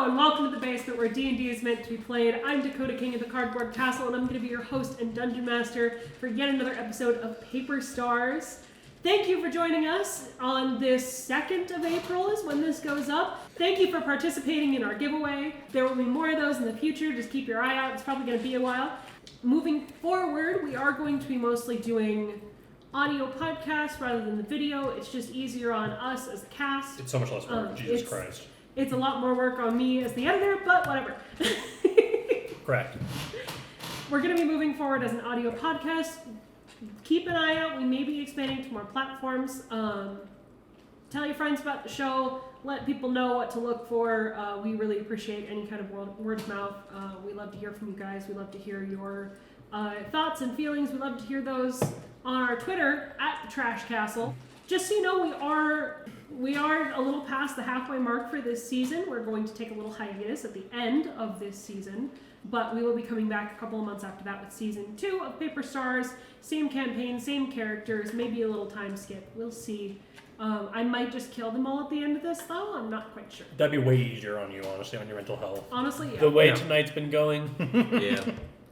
and welcome to the basement where D&D is meant to be played. I'm Dakota King of the Cardboard Castle, and I'm going to be your host and dungeon master for yet another episode of Paper Stars. Thank you for joining us on this 2nd of April is when this goes up. Thank you for participating in our giveaway. There will be more of those in the future. Just keep your eye out. It's probably going to be a while. Moving forward, we are going to be mostly doing audio podcasts rather than the video. It's just easier on us as the cast. It's so much less work, Jesus Christ. It's a lot more work on me as the editor, but whatever. Correct. We're going to be moving forward as an audio podcast. Keep an eye out. We may be expanding to more platforms. Tell your friends about the show. Let people know what to look for. We really appreciate any kind of word of mouth. We love to hear from you guys. We love to hear your thoughts and feelings. We love to hear those on our Twitter at the Trash Castle. Just so you know, we are a little past the halfway mark for this season. We're going to take a little hiatus at the end of this season, but we will be coming back a couple of months after that with season 2 of Paper Stars. Same campaign, same characters, maybe a little time skip. We'll see. I might just kill them all at the end of this, though. I'm not quite sure. That'd be way easier on you, honestly, on your mental health. Honestly, yeah. The way tonight's been going. Yeah.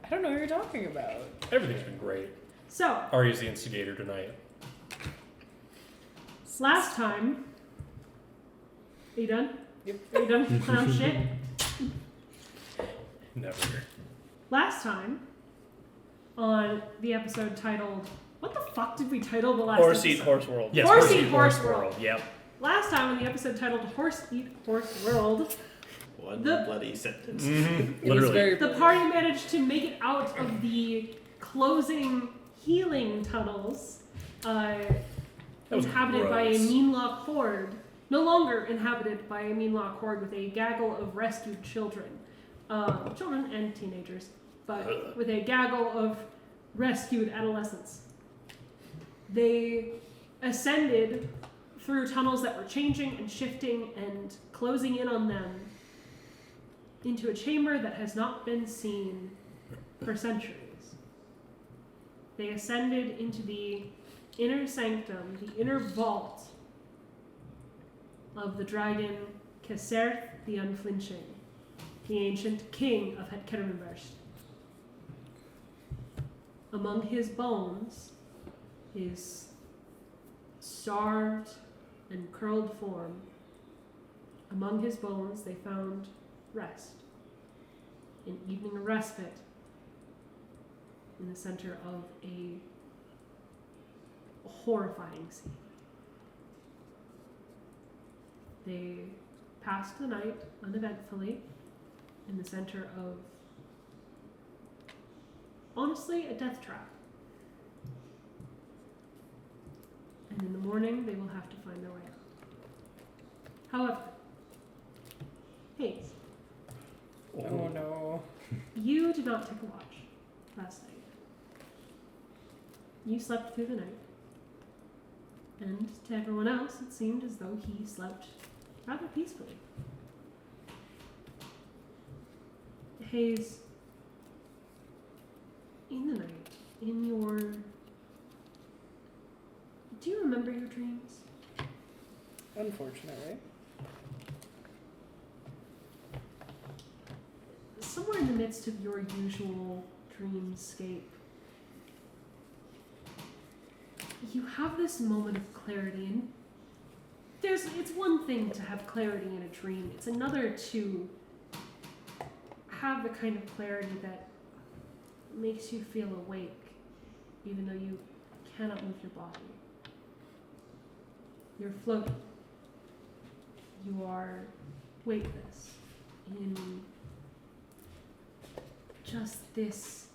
I don't know what you're talking about. Everything's been great. So, Ari's the instigator tonight. last time... Are you done? Yep. Are you done clown shit? Never. Last time, on the episode titled... What the fuck did we title the last Horse episode? Eat Horse World. Yes, Horse Eat Horse World. Yep. Last time on the episode titled Horse Eat Horse World, One bloody sentence. Mm-hmm. It was very the party managed to make it out of the closing healing tunnels inhabited by a gross. Meenlock horde. No longer inhabited by a Meenlock horde with a gaggle of rescued children. Children and teenagers. But with a gaggle of rescued adolescents. They ascended through tunnels that were changing and shifting and closing in on them into a chamber that has not been seen for centuries. They ascended into the inner sanctum, the inner vault of the dragon Caserth the Unflinching, the ancient king of Hetkerenberst. Among his bones, his starved and curled form, among his bones they found rest, an evening of respite in the center of a horrifying scene. They passed the night uneventfully in the center of, honestly, a death trap. And in the morning, they will have to find their way out. However, Hayes, Oh no. you did not take a watch last night. You slept through the night. And to everyone else, it seemed as though he slept rather peacefully. Hayes, in the night, in your... Do you remember your dreams? Unfortunately. Somewhere in the midst of your usual dreamscape, you have this moment of clarity, and it's one thing to have clarity in a dream. It's another to have the kind of clarity that makes you feel awake, even though you cannot move your body. You're floating. You are weightless in just this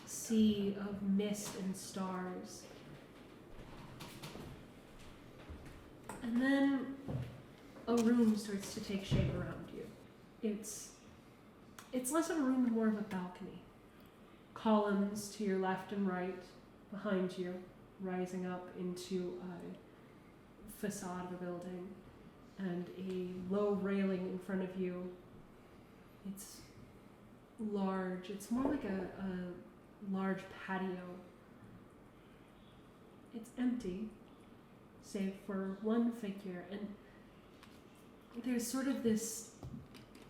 sea of mist and stars. And then a room starts to take shape around you. It's less of a room and more of a balcony. Columns to your left and right, behind you, rising up into a facade of a building, and a low railing in front of you. It's large. It's more like a large patio. It's empty, save for one figure, and there's sort of this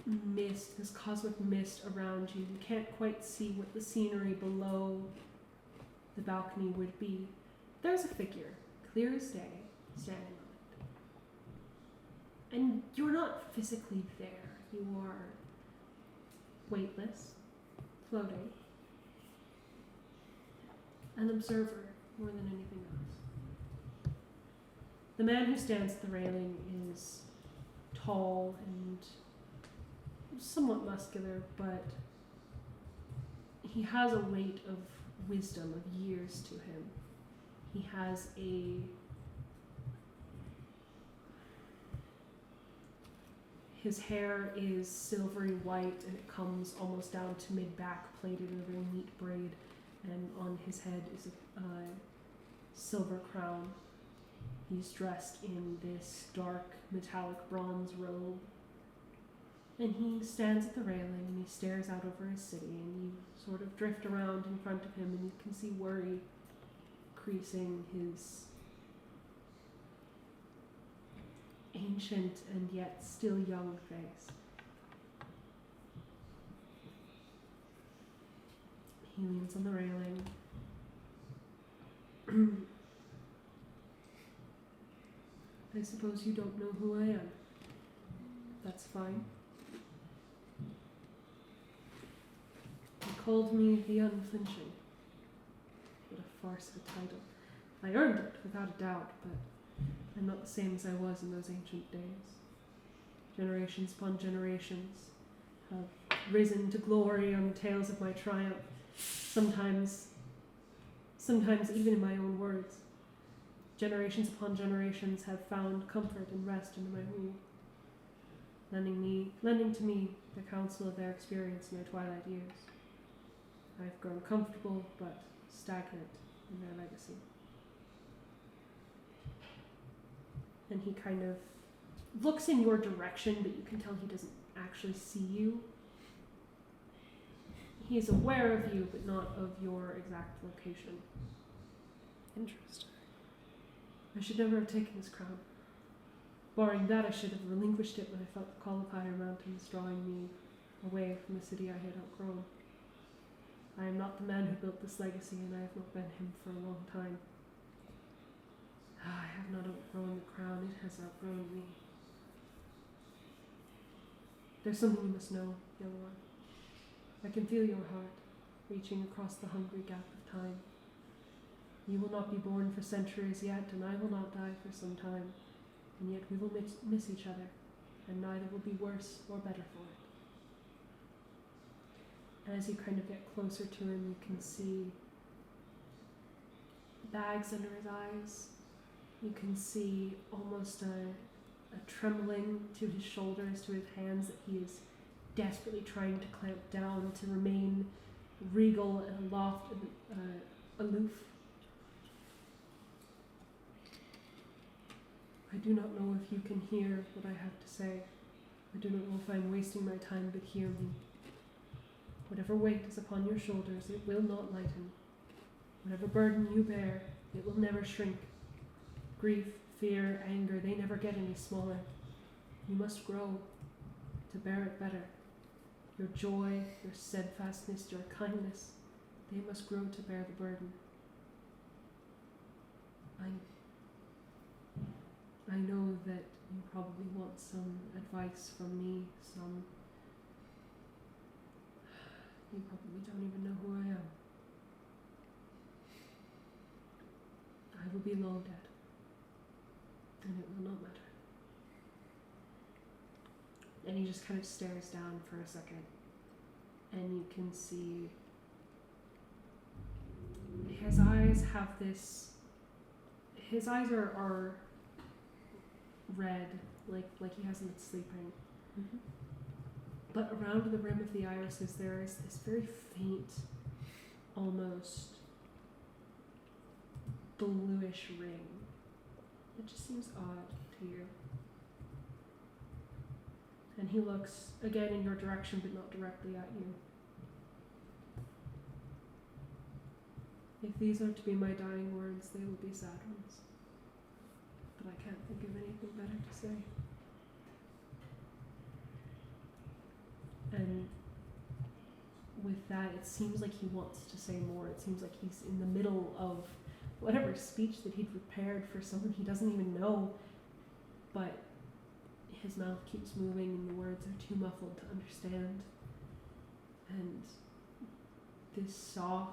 mist, this cosmic mist around you. You can't quite see what the scenery below the balcony would be. There's a figure, clear as day, standing on it. And you're not physically there. You are weightless, floating, an observer more than anything else. The man who stands at the railing is tall and somewhat muscular, but he has a weight of wisdom, of years to him. He has his hair is silvery white and it comes almost down to mid-back, plaited in a very neat braid, and on his head is a silver crown. He's dressed in this dark metallic bronze robe, and he stands at the railing and he stares out over his city, and you sort of drift around in front of him and you can see worry creasing his ancient and yet still young face. He leans on the railing. I suppose you don't know who I am. That's fine. He called me the Unflinching. What a farce of a title. I earned it, without a doubt, but I'm not the same as I was in those ancient days. Generations upon generations have risen to glory on the tales of my triumph, sometimes even in my own words. Generations upon generations have found comfort and rest under my rule, lending to me the counsel of their experience in their twilight years. I've grown comfortable but stagnant in their legacy. And he kind of looks in your direction, but you can tell he doesn't actually see you. He is aware of you, but not of your exact location. Interesting. I should never have taken this crown. Barring that, I should have relinquished it when I felt the call of higher mountains drawing me away from the city I had outgrown. I am not the man who built this legacy, and I have not been him for a long time. I have not outgrown the crown, it has outgrown me. There's something you must know, young one. I can feel your heart reaching across the hungry gap of time. You will not be born for centuries yet, and I will not die for some time, and yet we will miss each other, and neither will be worse or better for it. As you kind of get closer to him, you can see bags under his eyes. You can see almost a trembling to his shoulders, to his hands, that he is desperately trying to clamp down to remain regal and aloft and aloof. I do not know if you can hear what I have to say. I do not know if I am wasting my time, but hear me. Whatever weight is upon your shoulders, it will not lighten. Whatever burden you bear, it will never shrink. Grief, fear, anger, they never get any smaller. You must grow to bear it better. Your joy, your steadfastness, your kindness, they must grow to bear the burden. I know that you probably want some advice from me, you probably don't even know who I am. I will be long dead, and it will not matter. And he just kind of stares down for a second, and you can see his eyes have this, his eyes are red, like he hasn't been sleeping. Mm-hmm. But around the rim of the irises there is this very faint, almost bluish ring. It just seems odd to you. And he looks again in your direction, but not directly at you. If these are to be my dying words, they will be sad ones. But I can't think of anything better to say. that, it seems like he wants to say more. It seems like he's in the middle of whatever speech that he'd prepared for someone he doesn't even know, but his mouth keeps moving and the words are too muffled to understand. And this soft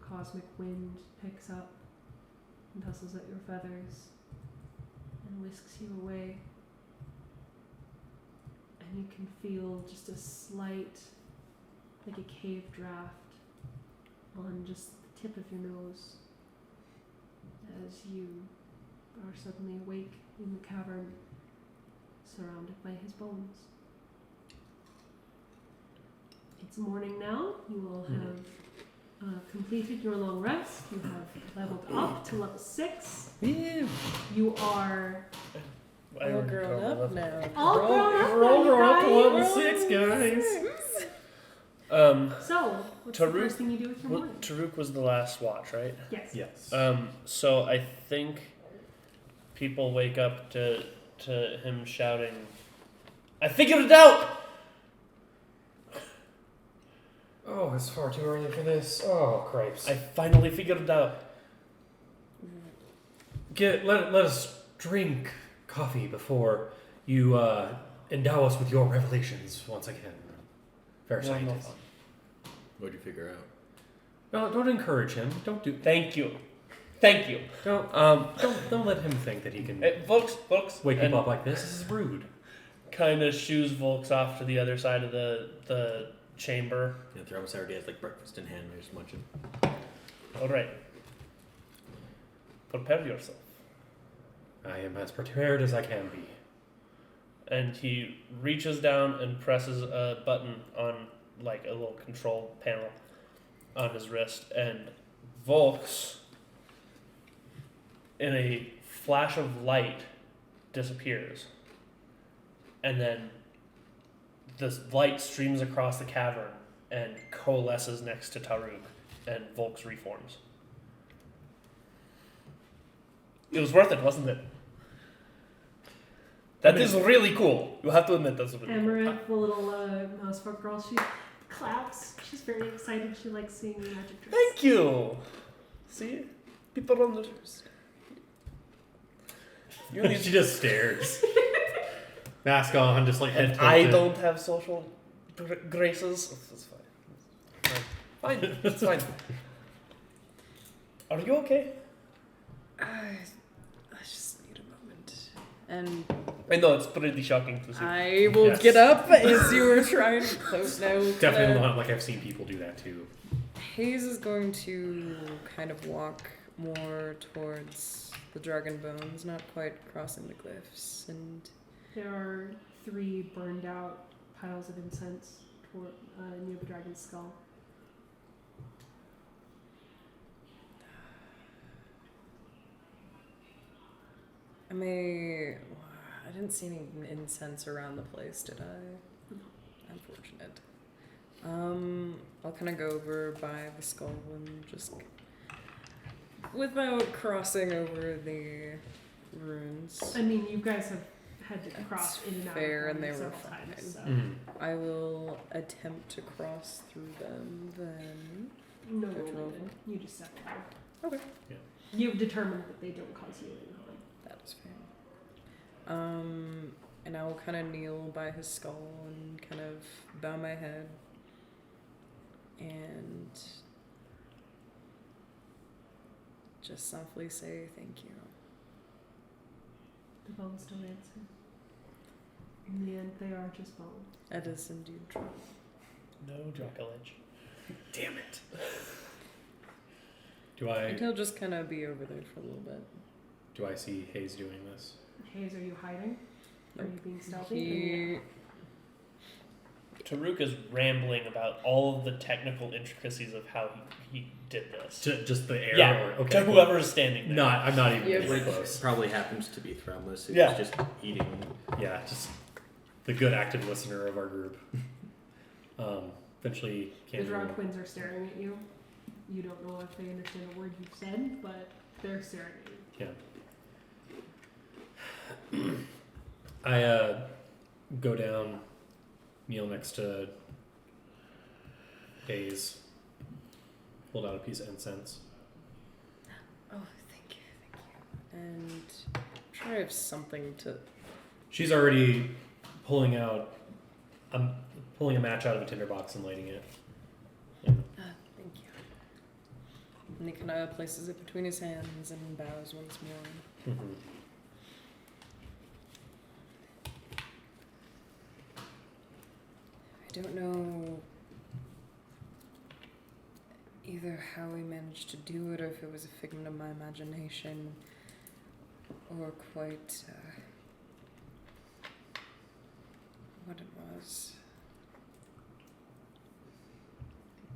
cosmic wind picks up and tussles at your feathers and whisks you away. And you can feel just a slight, like a cave draft on just the tip of your nose as you are suddenly awake in the cavern, surrounded by his bones. It's morning now. You will have completed your long rest. You have leveled up to level 6. You are All grown up now. all grown up. We're all grown up to right? level 6, guys. So, what's the Taruk- first thing you do with your morning? Taruk was the last watch, right? Yes. Yes. So I think people wake up to him shouting, "I figured it out!" Oh, it's far too early for this. Oh, cripes. I finally figured it out. Let us drink coffee before you endow us with your revelations once again. Fair No, scientist. What'd you figure out? No, don't encourage him. Don't do. Thank you. Don't let him think that he can Volks, wake and people up like this. This is rude. kind of shoos Volks off to the other side of the chamber. Yeah, Thravis already has like breakfast in hand. They're just munching. All right. Prepare yourself. I am as prepared as I can be. And he reaches down and presses a button on like a little control panel on his wrist, and Volks, in a flash of light, disappears. And then this light streams across the cavern and coalesces next to Taruk, and Volks reforms. It was worth it, wasn't it? That is really cool. You have to admit that's really cool. Amaranth, the little mouse folk girl, she claps. She's very excited. She likes seeing the magic tricks. Thank you. See, people don't understand. You need She just stares. Mask on, just like head tilted. I don't have social graces. It's fine. Fine. It's fine. Are you okay? I just need a moment. And I know it's pretty shocking to see. I will Yes. get up as you were trying to close now. Definitely not like I've seen people do that too. Hayes is going to kind of walk more towards the dragon bones, not quite crossing the glyphs, and There are 3 burned out piles of incense toward, near the dragon's skull. I didn't see any incense around the place, did I? Unfortunate. I'll kind of go over by the skull and just, without crossing over the runes, I mean, you guys have had to cross in and out fair, of and them they were several times, so I will attempt to cross through them then. no Good roll roll. needed. You just step down. Okay. Yeah. You've determined that they don't cause you any harm. That is fair. And I will kind of kneel by his skull and kind of bow my head and just softly say thank you. The bones don't answer. In the end, they are just bones. That is indeed true. No Dracolich. Damn it. Do I And he'll just kind of be over there for a little bit. see Hayes doing this? Hayes, are you hiding? Are you being stealthy? He, Taruk is rambling about all of the technical intricacies of how he did this. Just the air? Yeah, Or, okay. to whoever is standing there. I'm not even Yep. really Which close. probably happens to be Thravis, who's Yeah. just eating. Yeah, just the good active listener of our group. Eventually, The can't. Drow twins are staring at you. You don't know if they understand a word you've said, but they're staring at you. Yeah. I go down, kneel next to Hayes pulled out a piece of incense. Oh, thank you. And I'm sure I have something to. She's already pulling a match out of a tinderbox and lighting it. Thank you. And he kind of places it between his hands and bows once more. Mm-hmm. I don't know either how we managed to do it or if it was a figment of my imagination or quite what it was.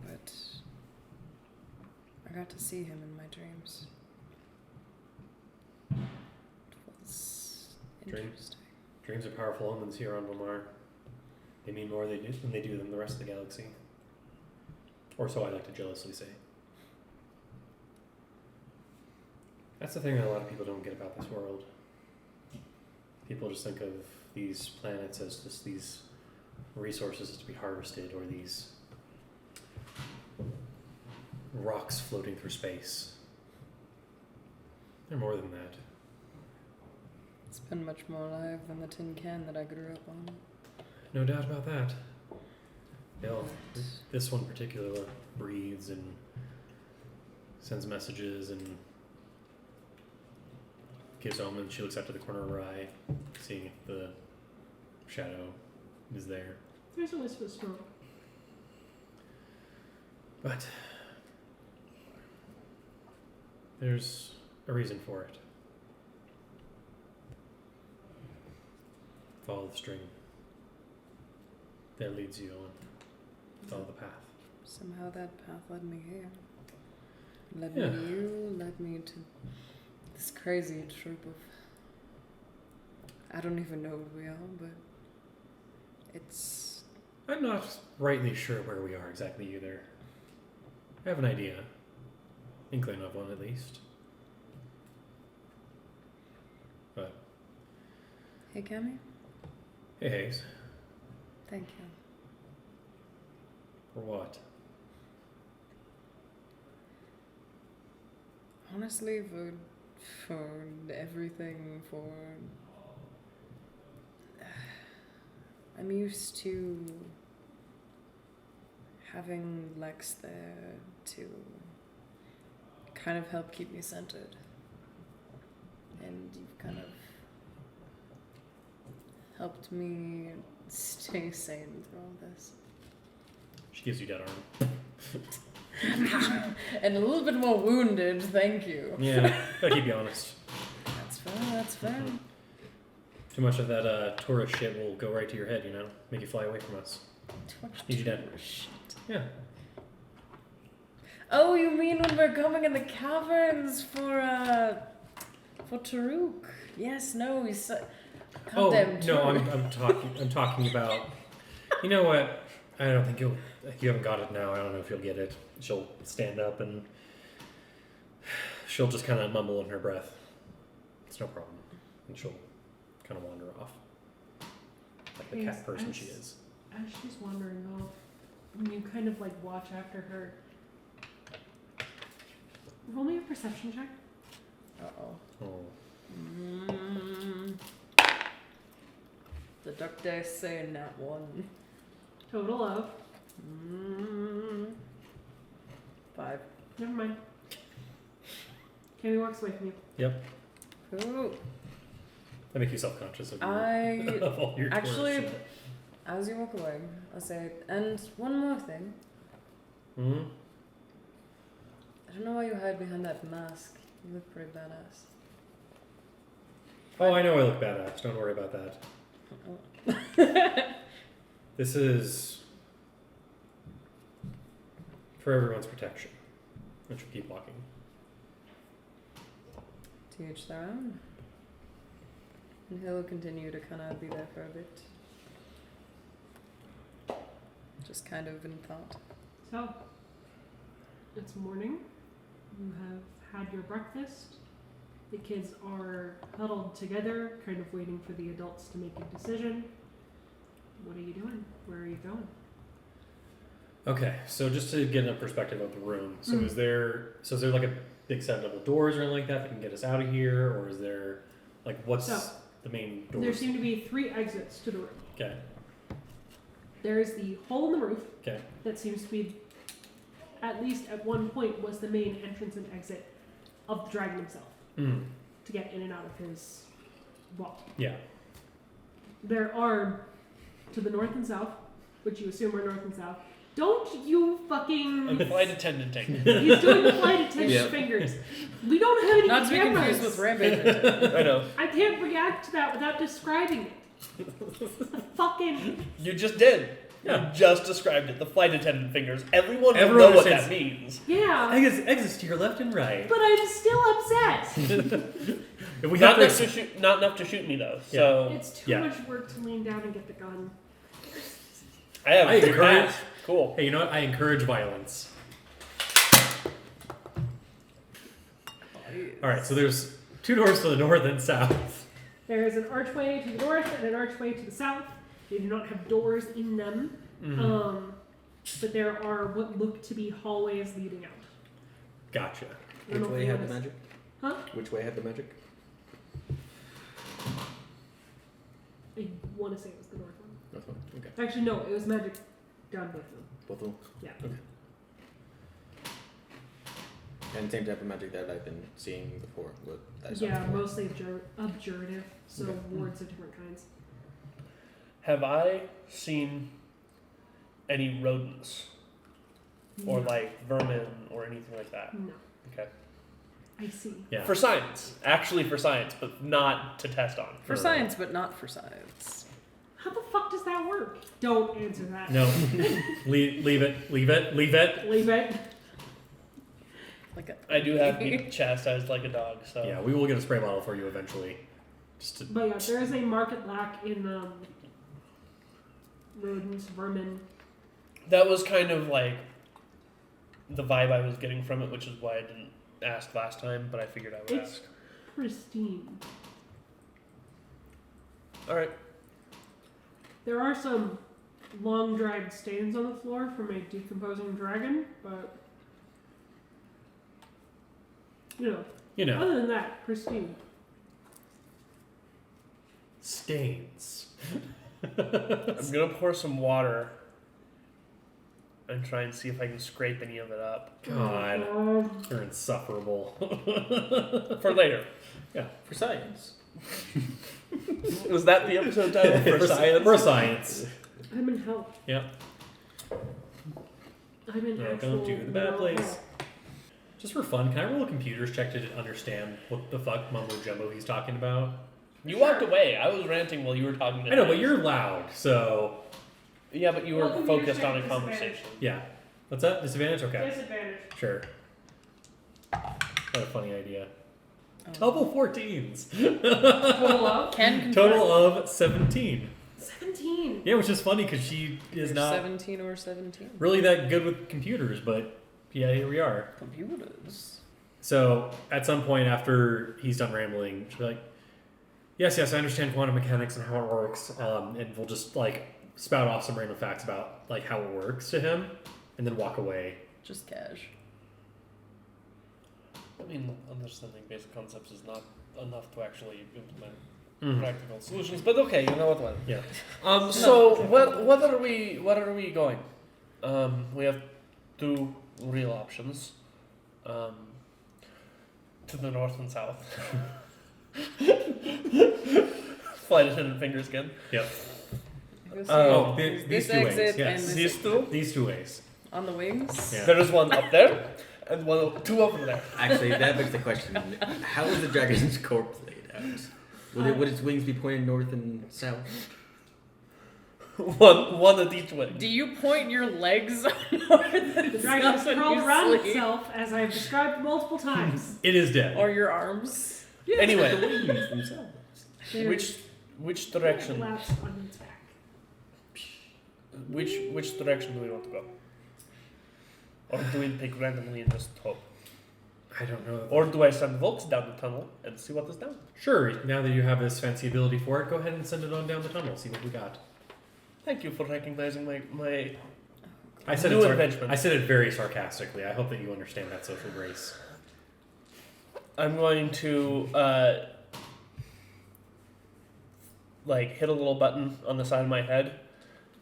But I got to see him in my dreams. It was interesting. Dreams are powerful omens here on Lamar. They mean more than they do than the rest of the galaxy. Or so I like to jealously say. That's the thing that a lot of people don't get about this world. People just think of these planets as just these resources to be harvested, or these rocks floating through space. They're more than that. It's been much more alive than the tin can that I grew up on. No doubt about that. This one in particular breathes and sends messages and gives omens. She looks out to the corner of her eye, seeing if the shadow is there. There's a wisp of smoke. But there's a reason for it. Follow the string. That leads you on. Follow the path. Somehow that path led me here. Led Yeah. me to you, led me to this crazy troop of... I don't even know what we are, but it's... I'm not rightly sure where we are exactly either. I have an idea. Inkling of one at least. But... Hey, Cammy? Hey, Hayes. Thank you. For what? Honestly, for everything, for... I'm used to having Lex there to kind of help keep me centered. And you've kind of helped me stay sane through all this. She gives you dead arm. And a little bit more wounded, thank you. Yeah, gotta keep you honest. That's fair, that's fair. Too much of that tourist shit will go right to your head, you know? Make you fly away from us. Too much Need you dead. shit. Yeah. Oh, you mean when we're coming in the caverns for Taruk? Yes, no, we said. Oh, Goddamn no, Taruk. I'm talking about... You know what? I don't think you haven't got it now. I don't know if you'll get it. She'll stand up and she'll just kind of mumble in her breath. It's no problem. And she'll kind of wander off. Like the Yes, cat person she is. As she's wandering off, you kind of like watch after her. Roll me a perception check. Uh-oh. Oh. The duck dice say nat 1. Total of. 5. Never mind. Cammy walks away from you. Yep. Ooh. That make you self-conscious of, of all your actually, tourist shit. as you walk away, I'll say, and one more thing. Hmm? I don't know why you hide behind that mask. You look pretty badass. Oh, I know I look badass. Don't worry about that. This is for everyone's protection. I should keep walking. To each their own. And he'll continue to kind of be there for a bit. Just kind of in thought. So, it's morning. You have had your breakfast. The kids are huddled together, kind of waiting for the adults to make a decision. What are you doing? Where are you going? Okay, so just to get a perspective of the room, so Mm. is there like a big set of double doors or anything like that can get us out of here, or is there like what's So, the main doors? There seem to be 3 exits to the room. Okay. There is the hole in the roof Okay. that seems to be, at least at one point, was the main entrance and exit of the dragon himself Mm. to get in and out of his vault. Yeah. There are, to the north and south, which you assume are north and south. Don't you fucking... I'm flight attendant taking. He's doing the flight attendant Yeah. fingers. We don't have any Not to be cameras. confused with rampage. I know. I can't react to that without describing it. The fucking... You just did. Yeah. You just described it. The flight attendant fingers. Everyone will Everyone know what that understands. means. Yeah. Exits to your left and right. But I'm still upset. If we Not have enough to, to shoot. Not enough to shoot me though. So It's too Yeah. much work to lean down and get the gun. I have I a encourage- hat. Cool. hey, you know what? I encourage violence. All right, so there's 2 doors to the north and south. There is an archway to the north and an archway to the south. They do not have doors in them. Mhm. But there are what look to be hallways leading out. Gotcha. I don't Which know way if had the anyone magic? Huh? Which way had the magic? I want to say it was the north one. North one. Okay. Actually, no, it was magic down both of them. Both of them. Yeah. Okay. And same type of magic that I've been seeing before. What I saw Yeah, before. mostly abjurative, so Okay. wards of different kinds. Have I seen any rodents or No. like vermin or anything like that? No. Okay. I see. Yeah. For science, actually for science, but not to test on. For science, but not for science. How the fuck does that work? Don't answer that. No. leave it. Leave it. Leave it. Leave it. Like I do have to be chastised like a dog, so Yeah, we will get a spray bottle for you eventually. Just to, But yeah, there is a market lack in rodents, vermin. that was kind of like the vibe I was getting from it, which is why I didn't ask last time, but I figured I would It's ask. pristine. All right. There are some long dried stains on the floor from a decomposing dragon, but you know, other than that, pristine. stains. I'm gonna pour some water and try and see if I can scrape any of it up God, Oh, you're insufferable. for later. For science. Was that the episode title for science? For science. I'm in hell. Yeah. I'm in Welcome actual to the bad literal place. hell. Just for fun, can I roll a computers check to understand what the fuck mumbo jumbo he's talking about? You walked away. I was ranting while you were talking to I know, me. but you're loud, so Yeah, but you were Welcome to focused your on a disadvantage. conversation. yeah. What's that? Disadvantage? Okay. Disadvantage. Sure. What a funny idea. Oh. Double 14s. Total of Can confirm. Total of 17. 17. Yeah, which is funny because she is You're not 17 or 17. really that good with computers, but yeah, here we are. Computers. So at some point after he's done rambling, she'll be like, yes, I understand quantum mechanics and how it works, and we'll just like spout off some random facts about like how it works to him, and then walk away. Just cash. I mean, understanding basic concepts is not enough to actually implement Mhm. practical solutions. But okay, you know what? Yeah. So what are we going? We have 2 real options. To the north and south. Flight attendant fingers again. Yep. Oh, these this 2 ways. exit Yes. and this These 2. These 2 ways. on the wings. Yeah. There is one up there, and 2 over there. Actually, that begs the question: how is the dragon's corpse laid out? Would its wings be pointed north and south? one at each way. Do you point your legs north and The dragon is south when curled you around sleep? itself, as I've described multiple times. It is dead. Or your arms? Anyway, The wings themselves. which direction? Collapsed on its back. Which direction do we want to go? Or do we pick randomly and just hope? I don't know. Or do I send Volks down the tunnel and see what is down? Sure, now that you have this fancy ability for it, go ahead and send it on down the tunnel. See what we got. Thank you for recognizing my I said New it. adventurement. I said it very sarcastically. I hope that you understand that social grace. I'm going to hit a little button on the side of my head,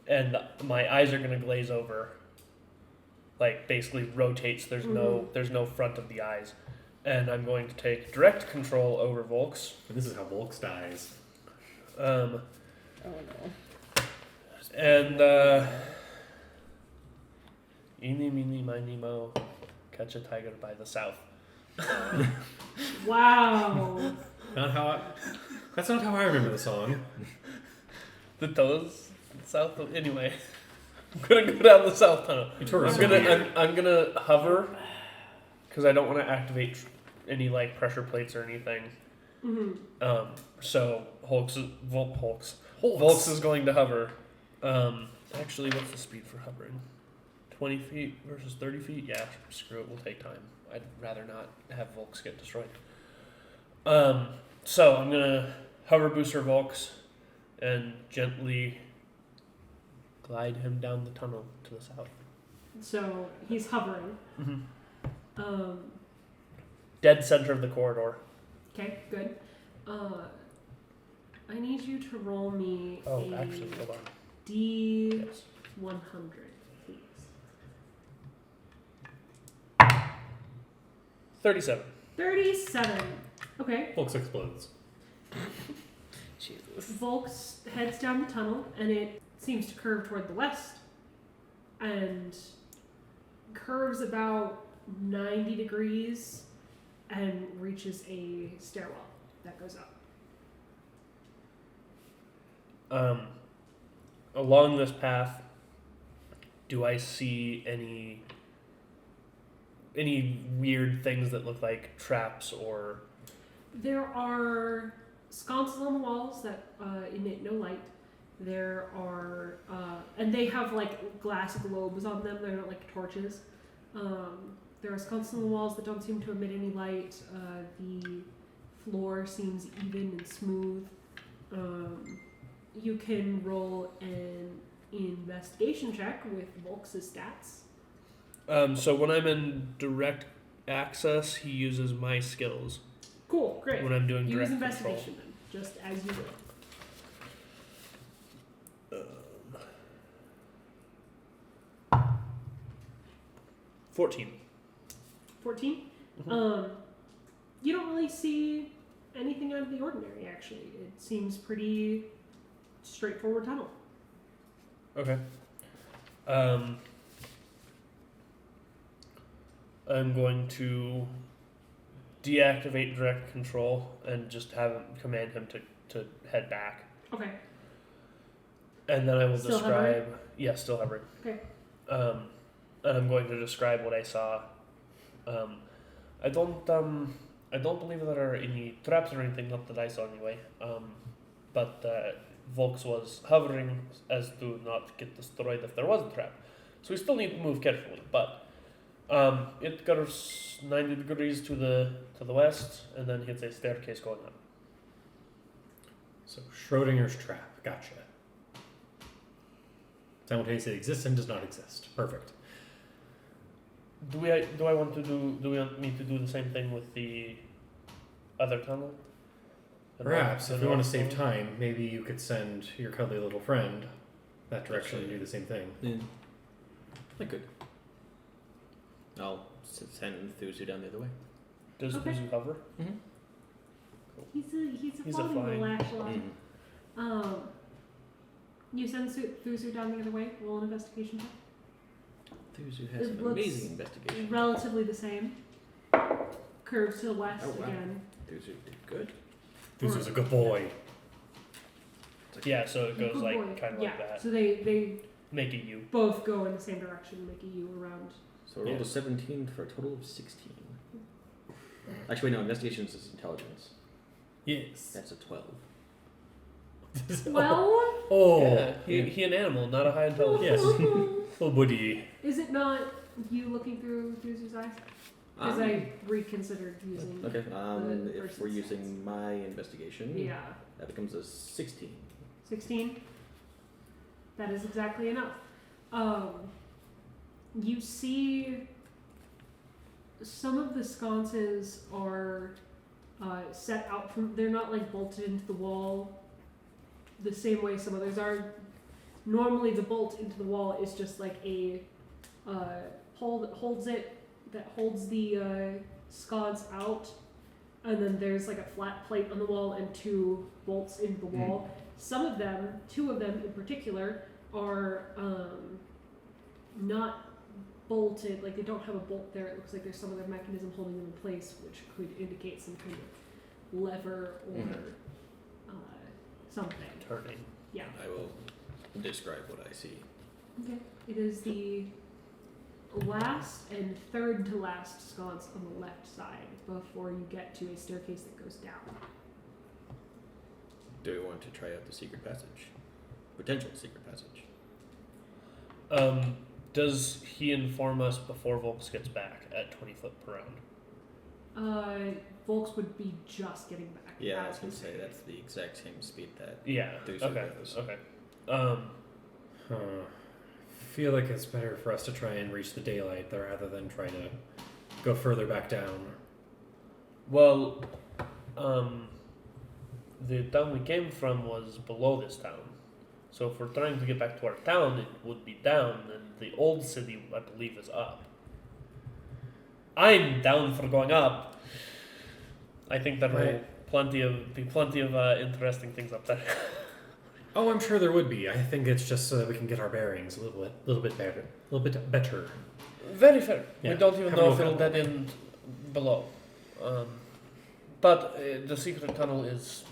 and my eyes are gonna glaze over. Like basically rotates. There's no front of the eyes, and I'm going to take direct control over Volks. And this is how Volks dies. Oh no. And eeny, meeny, miny, mo, catch a tiger by the south. Wow. That's not how I remember the song. The toes, south. Anyway, I'm gonna go down the south tunnel. I'm gonna hover because I don't want to activate any like pressure plates or anything. Mm-hmm. So Volks is going to hover. Actually, what's the speed for hovering? 20 feet versus 30 feet? Yeah, screw it. We'll take time. I'd rather not have Volks get destroyed. So I'm gonna hover booster Volks and gently glide him down the tunnel to the south. So he's hovering. Mm-hmm. Dead center of the corridor. Okay, good. I need you to roll me Oh, a actually, hold on. D100, Yes. please. 37. 37. Okay. Volks explodes. Jesus. Volks heads down the tunnel, and it seems to curve toward the west, and curves about 90 degrees and reaches a stairwell that goes up. Along this path, do I see any weird things that look like traps or? There are sconces on the walls that emit no light. There are, and they have like glass globes on them. They're not like torches. There are sconces on the walls that don't seem to emit any light. The floor seems even and smooth. You can roll an investigation check with Volks' stats. So when I'm in direct access, he uses my skills. Cool, great. When I'm doing Use direct investigation then, just as you will. 14. 14. Mhm. You don't really see anything out of the ordinary. Actually, it seems pretty straightforward tunnel. Okay. I'm going to deactivate direct control and just command him to head back. Okay. And then I will Still describe. hovering? Yeah, still hovering. Okay. And I'm going to describe what I saw. I don't believe there are any traps or anything, not that I saw anyway. But Volks was hovering as to not get destroyed if there was a trap. So we still need to move carefully, but it curves 90 degrees to the west and then hits a staircase going up. So Schrodinger's trap. Gotcha. Simultaneously exists and does not exist. Perfect. Do we want me to do the same thing with the other tunnel? Perhaps, if you want to save time, maybe you could send your cuddly little friend that direction and do the same thing. Yeah. I could. I'll send Thuzu down the other way. Does Okay. Thuzu hover? Mm-hmm. He's a He's a floating little flying- axolot. You send Thuzu down the other way. Roll an investigation check. Thuzu has It an looks amazing investigation. Relatively the same. Curves to the west Oh, wow. again. Thuzu did good. Thuzu's a good boy. Yeah, so it goes Good like boy. kind of Yeah. like that. So they Make it you. both go in the same direction, making you around. So I rolled Yeah. a 17 for a total of 16. Actually, no, investigations is intelligence. Yes. That's a 12. Well, Oh. Yeah, he an animal, not a high intelligence. Yes. Oh, buddy. is it not you looking through Thuzu's eyes? Because I reconsidered using. Okay, the if we're person's using my investigation, Yeah. that becomes a 16. 16. That is exactly enough. You see some of the sconces are set out from, they're not like bolted into the wall the same way some others are. Normally the bolt into the wall is just like a pole that holds the sconce out, and then there's like a flat plate on the wall and 2 bolts into the wall. Some of them, 2 of them in particular, are not bolted, like they don't have a bolt there. It looks like there's some other mechanism holding them in place, which could indicate some kind of lever or something. Turning. Yeah. I will describe what I see. Okay. It is the last and third to last sconce on the left side before you get to a staircase that goes down. Do we want to try out the secret passage? Potential secret passage. Does he inform us before Volks gets back at 20 foot per round? Volks would be just getting back. Yeah, I was as gonna we say that's the exact same speed that Yeah. Deuce Okay. goes. Okay. Feel like it's better for us to try and reach the daylight rather than try to go further back down. Well, the town we came from was below this town. So if we're trying to get back to our town, it would be down, and the old city, I believe, is up. I'm down for going up. I think there will be plenty of interesting things up there. Oh, I'm sure there would be. I think it's just so that we can get our bearings a little bit better. Very fair. Yeah. We don't even Have know a if it'll look. dead end below. But the secret tunnel is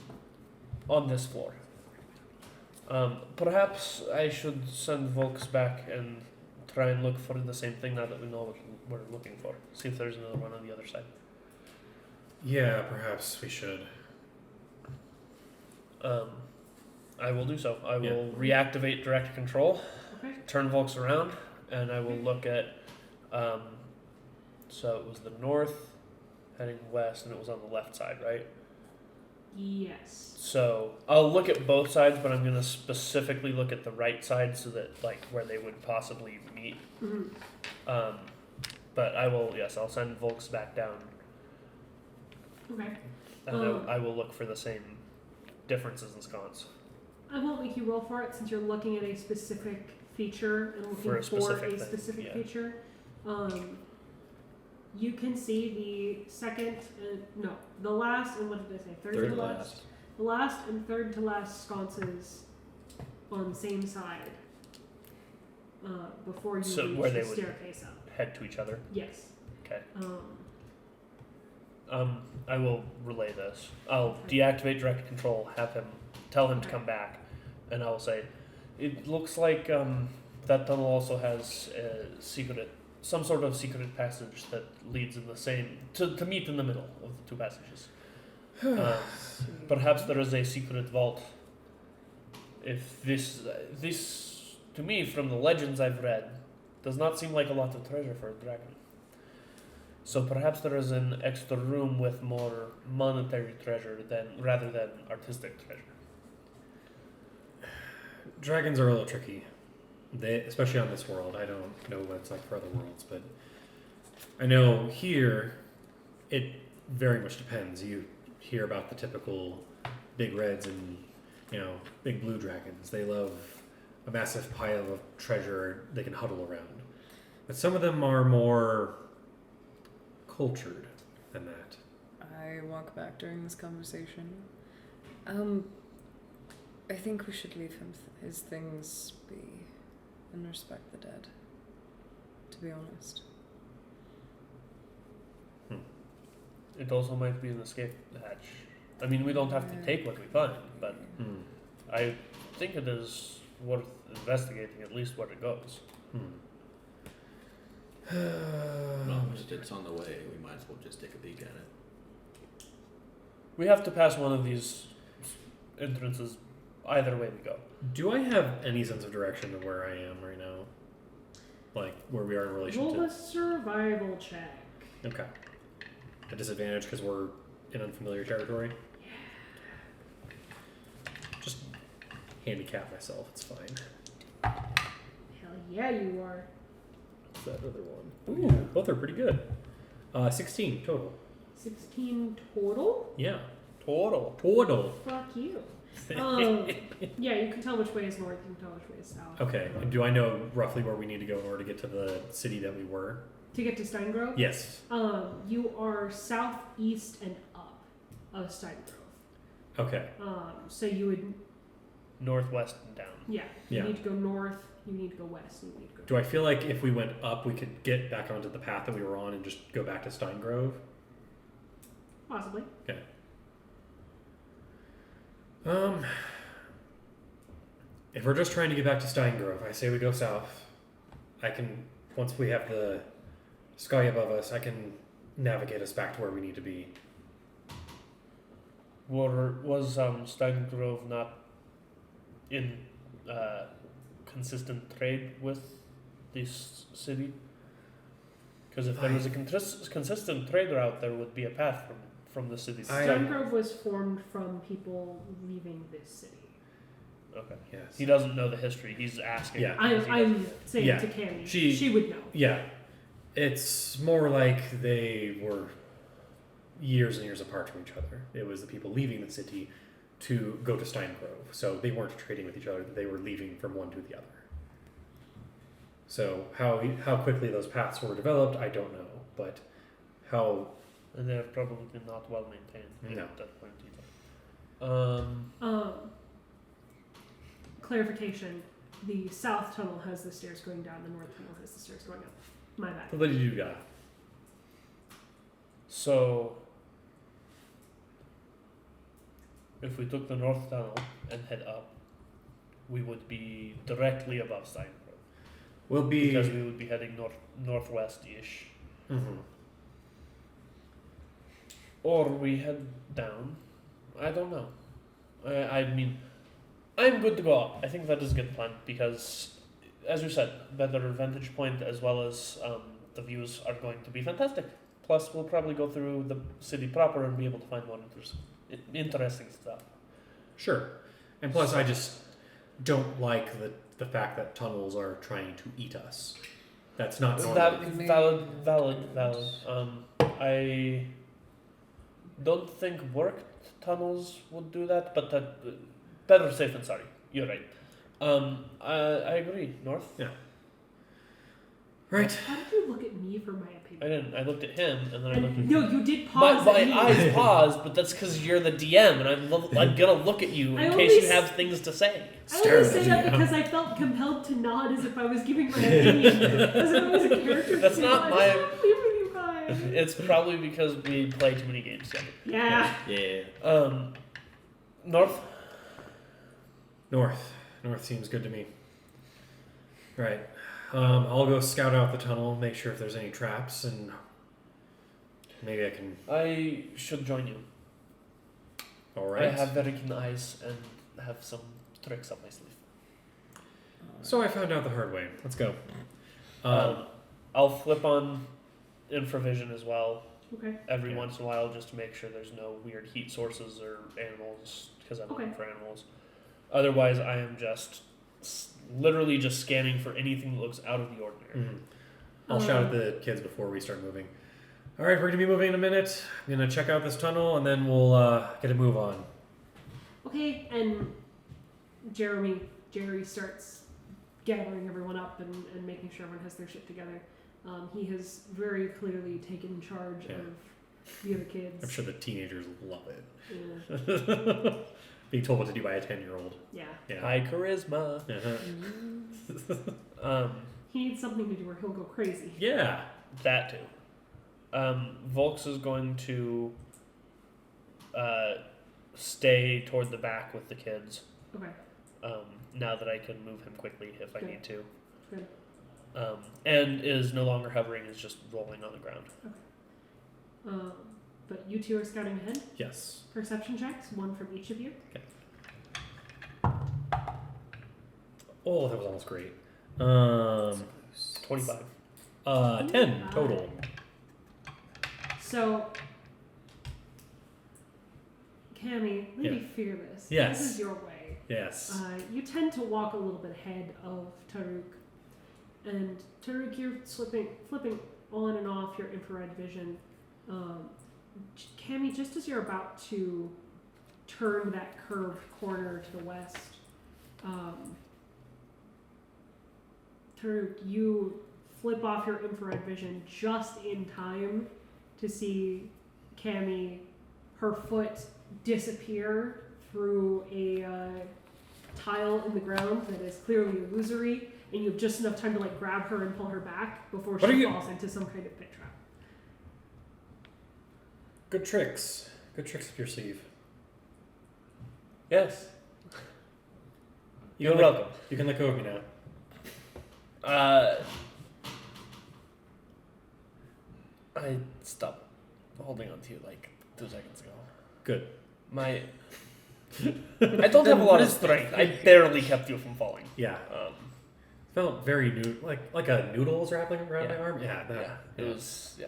on this floor. Perhaps I should send Volks back and try and look for the same thing now that we know what we're looking for. See if there's another one on the other side. Yeah, perhaps we should. I will do so. I will reactivate direct control, Okay. turn Volks around, and I will look at. So it was the north, heading west, and it was on the left side, right? Yes. So I'll look at both sides, but I'm gonna specifically look at the right side so that like where they would possibly meet. Mm-hmm. But I will, yes, I'll send Volks back down, Okay. and I will look for the same differences in sconce. I won't make you roll for it since you're looking at a specific feature and looking For a for specific a thing, specific yeah. feature. You can see the second, the last, and what did I say? Third to last. The last and third to last sconces on the same side before you So reach where the they would- staircase up. Head to each other. Yes. Okay. I will relay this. I'll deactivate direct control, tell him to come back, and I will say, it looks like that tunnel also has some sort of secret passage that leads in the same to meet in the middle of the 2 passages. Perhaps there is a secret vault. If this to me from the legends I've read does not seem like a lot of treasure for a dragon. So perhaps there is an extra room with more monetary treasure rather than artistic treasure. Dragons are a little tricky. Especially on this world. I don't know what it's like for other worlds, but I know here it very much depends. You hear about the typical big reds and big blue dragons. They love a massive pile of treasure they can huddle around. But some of them are more cultured than that. I walk back during this conversation. I think we should leave his things be and respect the dead, to be honest. It also might be an escape hatch. I mean, we don't have to take what we find, but I think it is worth investigating at least where it goes. Well, if it's on the way, we might as well just take a peek at it. We have to pass one of these entrances either way we go. Do I have any sense of direction of where I am right now? Like where we are in relation Roll to? a survival check. Okay. A disadvantage because we're in unfamiliar territory? Just handicap myself, it's fine. Hell yeah, you are. that other one? Ooh, both are pretty good. 16 total. 16 total? Yeah. Total. Total. Fuck you. Yeah, you can tell which way is north, you can tell which way is south. Okay. And do I know roughly where we need to go in order to get to the city that we were? To get to Steingrove? Yes. You are southeast and up of Steingrove. Okay. So you would, Northwest and down. you Yeah. need to go north, you need to go west, and you need to go. Do I feel like if we went up, we could get back onto the path that we were on and just go back to Steingrove? Possibly. Okay. If we're just trying to get back to Steingrove, I say we go south. I can, once we have the sky above us, I can navigate us back to where we need to be. Was Steingrove not in consistent trade with this city? Because if there was a consistent trade route, there would be a path from the city. Steingrove was formed from people leaving this city. Okay. Yes. He doesn't know the history. He's asking. Yeah. because he I'm doesn't- saying Yeah. to Cammy. She- She would know. Yeah. It's more like they were years and years apart from each other. It was the people leaving the city to go to Steingrove. So they weren't trading with each other. They were leaving from one to the other. So how quickly those paths were developed, I don't know. But how... And they're probably not well maintained No. at that point either. Clarification: the south tunnel has the stairs going down. The north tunnel has the stairs going up. My bad. What did you got? So, if we took the north tunnel and head up, we would be directly above Steingrove. We'll be... Because we would be heading northwest-ish. Mhm. Or we head down. I don't know. I mean, I'm good to go up. I think that is a good plan because, as you said, better vantage point as well as the views are going to be fantastic. Plus, we'll probably go through the city proper and be able to find more interesting stuff. Sure. And plus, I just don't like the fact that tunnels are trying to eat us. That's not normal. Valid. I don't think worked tunnels would do that, but that better safe than sorry. You're right. I agree. North. Yeah. Right. How did you look at me for my opinion? I didn't. I looked at him, and then I looked at No, you did pause. My at me. eyes paused, but that's because you're the DM, and I'm gonna look at you I in only case you s- have things to say. I only say that because I felt compelled to nod as if I was giving my opinion, as if I was a character. That's not I just wanna leave with you guys. It's probably because we play too many games together. Yeah. Yeah. North. North seems good to me. Right. I'll go scout out the tunnel, make sure if there's any traps, and maybe I can... I should join you. Alright. I have very keen eyes and have some tricks up my sleeve. So I found out the hard way. Let's go. I'll flip on infravision as well Okay. every Yeah. once in a while just to make sure there's no weird heat sources or animals because I'm looking for animals. Otherwise, I am just literally just scanning for anything that looks out of the ordinary. Mhm. I'll shout at the kids before we start moving. Alright, we're going to be moving in a minute. I'm going to check out this tunnel, and then we'll get a move on. Okay, and Jerry starts gathering everyone up and making sure everyone has their shit together. He has very clearly taken charge Yeah. of the other kids. I'm sure the teenagers love it. Yeah. Being told what to do by a 10-year-old. Yeah. Yeah. High charisma. Uh-huh. He needs something to do or he'll go crazy. Yeah. That too. Volks is going to stay toward the back with the kids. Okay. Now that I can move him quickly if I Good. need to. Good. And is no longer hovering, is just rolling on the ground. But you two are scouting ahead. Yes. Perception checks, one from each of you. Oh, that was almost great. 25. 10 total. So, Cammy, Lady Yeah. Fearless, Yes. this is your way. Yes. You tend to walk a little bit ahead of Taruk, And Taruk, you're flipping on and off your infrared vision. Cammy, just as you're about to turn that curved corner to the west, Taruk, you flip off your infrared vision just in time to see Cammy, her foot disappear through a tile in the ground that is clearly illusory, and you have just enough time to like grab her and pull her back before she falls into some kind of pit trap. Good tricks. Good tricks up your sleeve. Yes. You're welcome. You can let go of me now. I stopped holding on to you like 2 seconds ago. Good. I don't have a lot of strength. I barely kept you from falling. Yeah. Felt very like a noodle was wrapping around my arm. Yeah. It was. Yeah.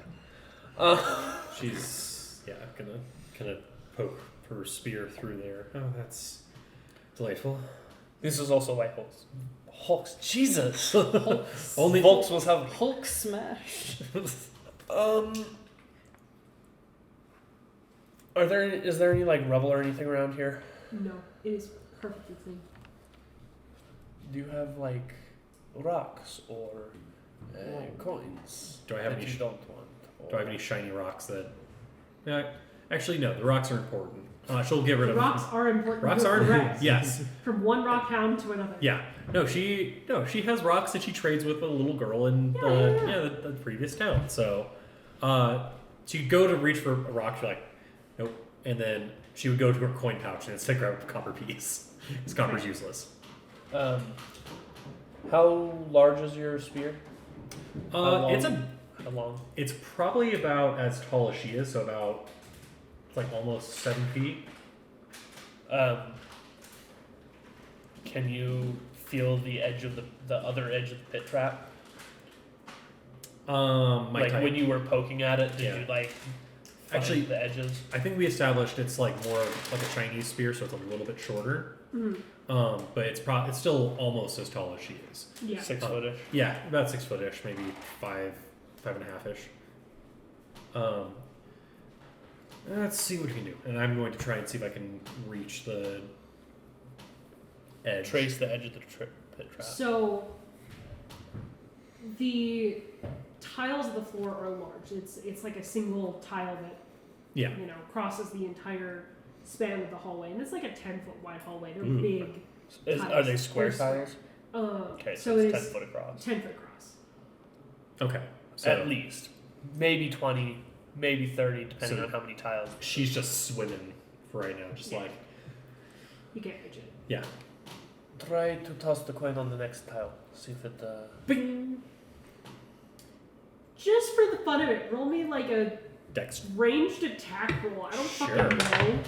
She's gonna kind of poke her spear through there. Oh, that's delightful. This is also like Hulk's. Jesus. Only Volks was having. Hulk smash. Is there any like rubble or anything around here? No, it is perfectly clean. Do you have like rocks or coins? Do I have that any? you don't want? Do I have any shiny rocks that? Actually, no. The rocks are important. She'll get rid of Rocks are important. Rocks You're are correct. yes. From one rock hound to another. Yeah. No, she has rocks that she trades with a little girl in the previous town. So, she'd go to reach for a rock. She's like, nope. And then she would go to her coin pouch and instead grab a copper piece. Because copper's useless. How large is your spear? How long? It's probably about as tall as she is. So about like almost 7 feet. Can you feel the edge of the other edge of the pit trap? When you were poking at it, did you like actually the edges? I think we established it's like more like a Chinese spear, so it's a little bit shorter. Mm-hmm. But it's still almost as tall as she is. Yeah. 6 footish. Yeah, about 6 footish, maybe 5.5ish. Let's see what we can do, and I'm going to try and see if I can reach the edge. Trace the edge of the pit trap. So the tiles of the floor are large. It's like a single tile that crosses the entire span of the hallway, and it's like a 10-foot wide hallway. They're big. Are they square tiles? Okay, so it's 10 foot across. 10 foot across. Okay, so at least maybe 20, maybe 30, depending on how many tiles. She's just swimming for right now, just like you can't reach it. Yeah. Try to toss the coin on the next tile. See if it. Bing. Just for the fun of it, roll me like a Dex ranged attack roll. I don't fucking know.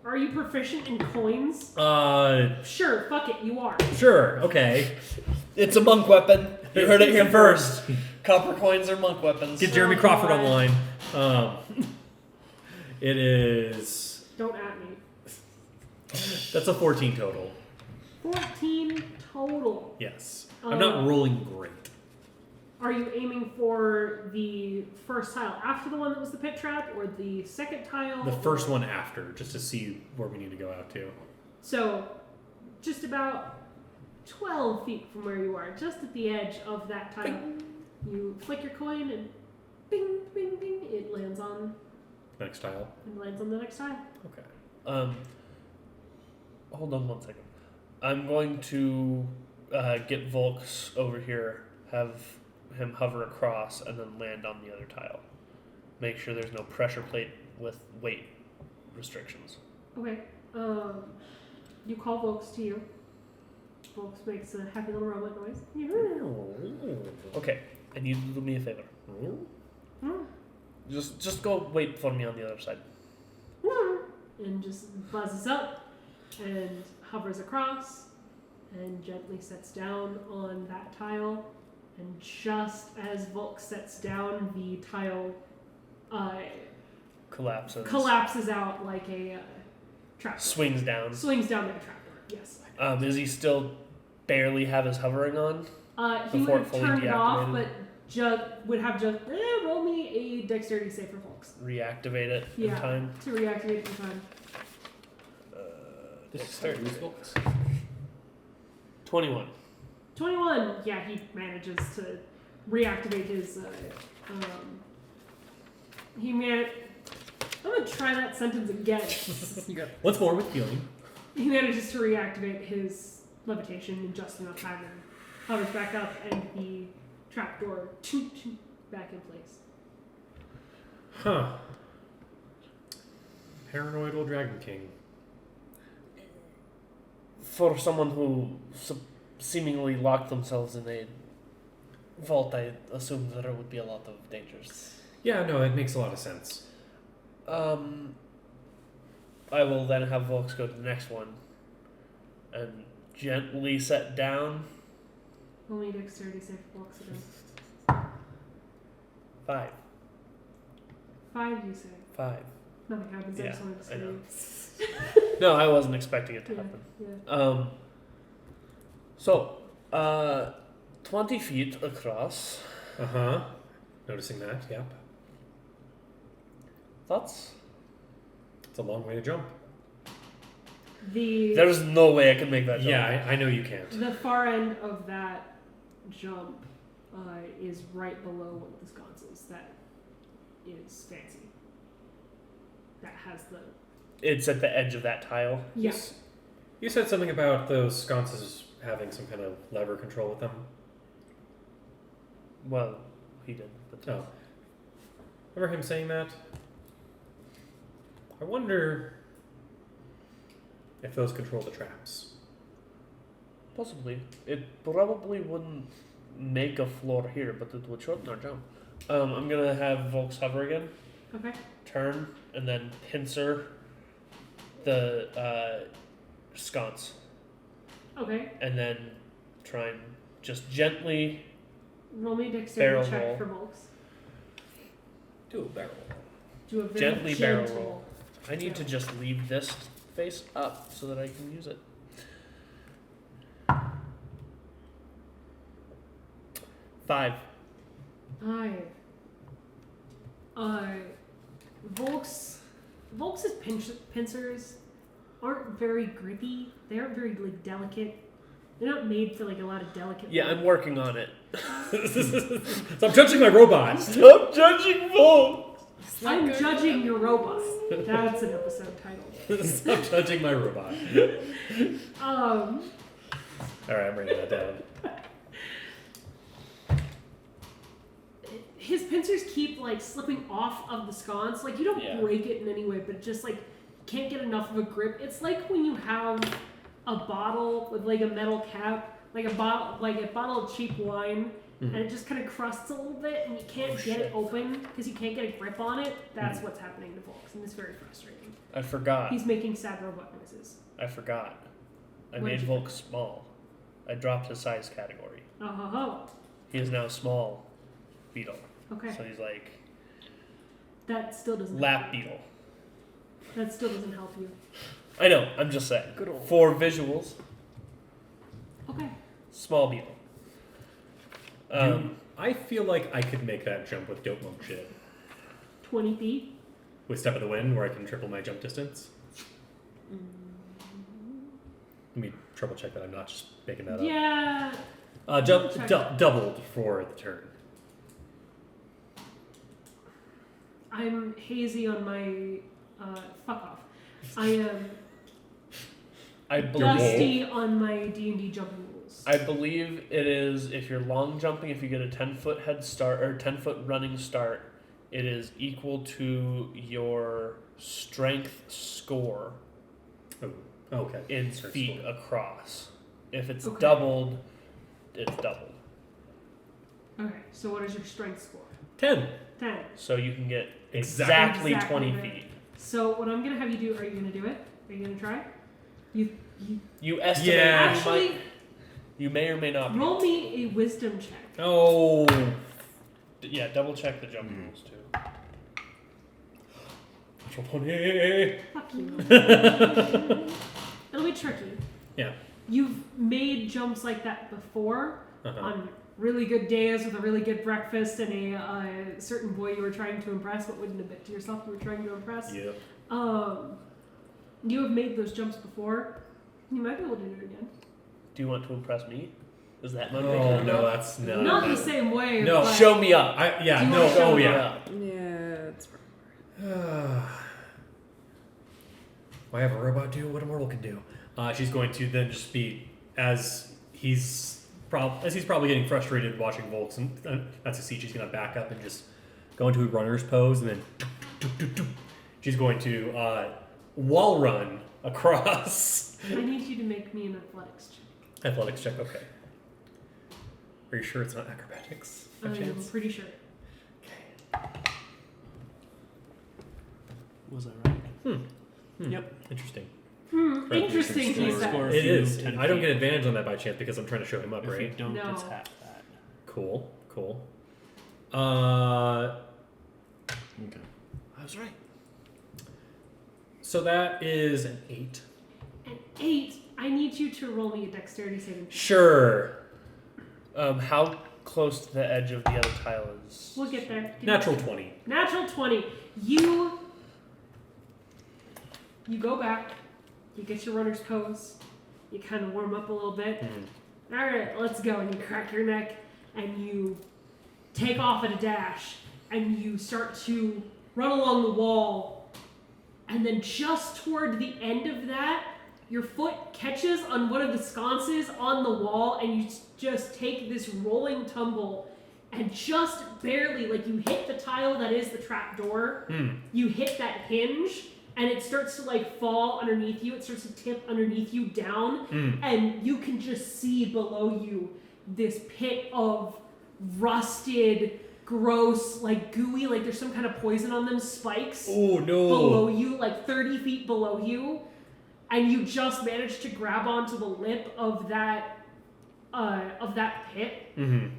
Are you proficient in coins? Sure, fuck it, you are. Sure, okay. It's a monk weapon. You heard it here first. Copper coins are monk weapons. Get Jeremy Crawford online. It is. Don't at me. That's a 14 total. 14 total. Yes. I'm not rolling great. Are you aiming for the first tile after the one that was the pit trap, or the second tile? The first one after, just to see where we need to go out to. So, just about 12 feet from where you are, just at the edge of that tile. Bing. You flick your coin and bing, bing, bing, it lands on Next tile. and lands on the next tile. Okay. Hold on 1 second. I'm going to get Volks over here, have him hover across, and then land on the other tile. Make sure there's no pressure plate with weight restrictions. Okay. You call Volks to you. Volks makes a happy little robot noise. Okay, and you do me a favor. Just go wait for me on the other side. And just buzzes up and hovers across and gently sets down on that tile. And just as Volk sets down, the tile collapses out like a trapdoor. Swings down Swings down like a trapdoor, yes. Does he still barely have his hovering on? He Before would it have fully turned it off, deactivated? but would have just roll me a dexterity save for folks. Reactivate it in Yeah. time. To reactivate in time. Dexterity. useful. 21. 21. Yeah, he manages to reactivate his. I'm gonna try that sentence again. You got Once more with healing. He manages to reactivate his levitation in just enough time and hovers back up, and the trapdoor back in place. Huh. Paranoid old Dragon King. For someone who seemingly locked themselves in a vault, I assume there would be a lot of dangers. Yeah, no, it makes a lot of sense. I will then have Volks go to the next one and gently set down. Only dexterity save for blocks again. 5. 5, you say. 5. Nothing happens. I Yeah, just wanted to I know. say. No, I wasn't expecting it to Yeah, happen. yeah. So, 20 feet across. Uh-huh. Noticing that, yep. Thoughts? It's a long way to jump. There's no way I can make that jump. Yeah, I know you can't. The far end of that jump is right below one of the sconces. That is fancy. That has the It's at the edge of that tile. yeah. You said something about those sconces having some kind of lever control with them. Well, he did. But Oh. Remember him saying that? I wonder if those control the traps. Possibly. It probably wouldn't make a floor here, but it would shorten our jump. I'm gonna have Volks hover again, Okay. turn, and then pincer the sconce, Okay. and then try and just gently. Roll me a Barrel dexterity check roll. for bolts. Do a barrel. Do a very Gently barrel gentle- roll. I need to just leave this face up so that I can use it. 5. 5. Volks's pincers aren't very grippy. They aren't very like delicate. They're not made for like a lot of delicate. Yeah, work. I'm working on it. Stop judging my robot! Stop judging Volks! I'm judging your robot. That's an episode title. Stop judging my robot. Um, Alright, I'm writing that down. his pincers keep like slipping off of the sconce. Like you don't Yeah. break it in any way, but just like can't get enough of a grip. It's like when you have a bottle with like a metal cap, like a bottle of cheap wine, and it just kind of crusts a little bit, and you can't get it open because you can't get a grip on it. That's what's happening to Volks, and it's very frustrating. I forgot. He's making sad robot noises. I forgot. I What made did you Volk small. I dropped his size category. Oh ho ho. He is now small beetle. Okay, So he's like that still doesn't. lap help you. beetle. That still doesn't help you. I know, I'm just saying. good old. For visuals, Okay. small beetle. I feel like I could make that jump with dope monk shit. 20 feet. With Step of the Wind, where I can triple my jump distance. Let me triple check that I'm not just making that Yeah. up. Doubled for the turn. I'm hazy on my. Fuck off. I am I believe dusty on my D&D jumping rules. I believe it is if you're long jumping, if you get a 10-foot head start or 10-foot running start, it is equal to your strength score Oh, okay. in Strength feet score. across. If it's Okay. doubled, it's doubled. Okay, so what is your strength score? 10. 10. So you can get Exactly. exactly 20 right. feet. So what I'm gonna have you do? Are you gonna do it? Are you gonna try? You You estimate Yeah. you actually might, you may or may not be. roll me a wisdom check. Oh. Yeah, double check the jump rules too. Fuck you. It'll be tricky. Yeah. You've made jumps like that before, on really good days with a really good breakfast and a certain boy you were trying to impress, but wouldn't admit to yourself you were trying to impress. Yep. You have made those jumps before. You might be able to do it again. Do you want to impress me? Is that Oh motivation? no, that's no. Not in the same way. No, but Show me up. I Do you no. wanna show Oh me yeah. up. Yeah, it's Why have a robot do what a mortal can do? She's going to then just be as he's probably getting frustrated watching Volks, and that's a seat. She's going to back up and just go into a runner's pose, and then she's going to wall run across. I need you to make me an athletics check. Athletics check. Okay. Are you sure it's not acrobatics? By I'm chance? pretty sure. Was I right? Yep. Interesting. Interesting, he Score. said. It is. 10 I don't feet. get advantage on that by chance because I'm trying to show him up, If you right? don't, No. it's half that. Cool. Okay. I was right. So that is an 8. An 8. I need you to roll me a dexterity saving. Sure. How close to the edge of the other tile is? We'll get there. Give me- Natural 20. Natural 20. You go back. You get your runner's pose. You kind of warm up a little bit. Mhm. All right, let's go. And you crack your neck, and you take off at a dash, and you start to run along the wall. And then just toward the end of that, your foot catches on one of the sconces on the wall, and you just take this rolling tumble, and just barely, like you hit the tile that is the trap door, you hit that hinge, and it starts to like fall underneath you. It starts to tip underneath you down, and you can just see below you this pit of rusted, gross, like gooey, like there's some kind of poison on them spikes Oh no. below you, like 30 feet below you, and you just managed to grab onto the lip of that pit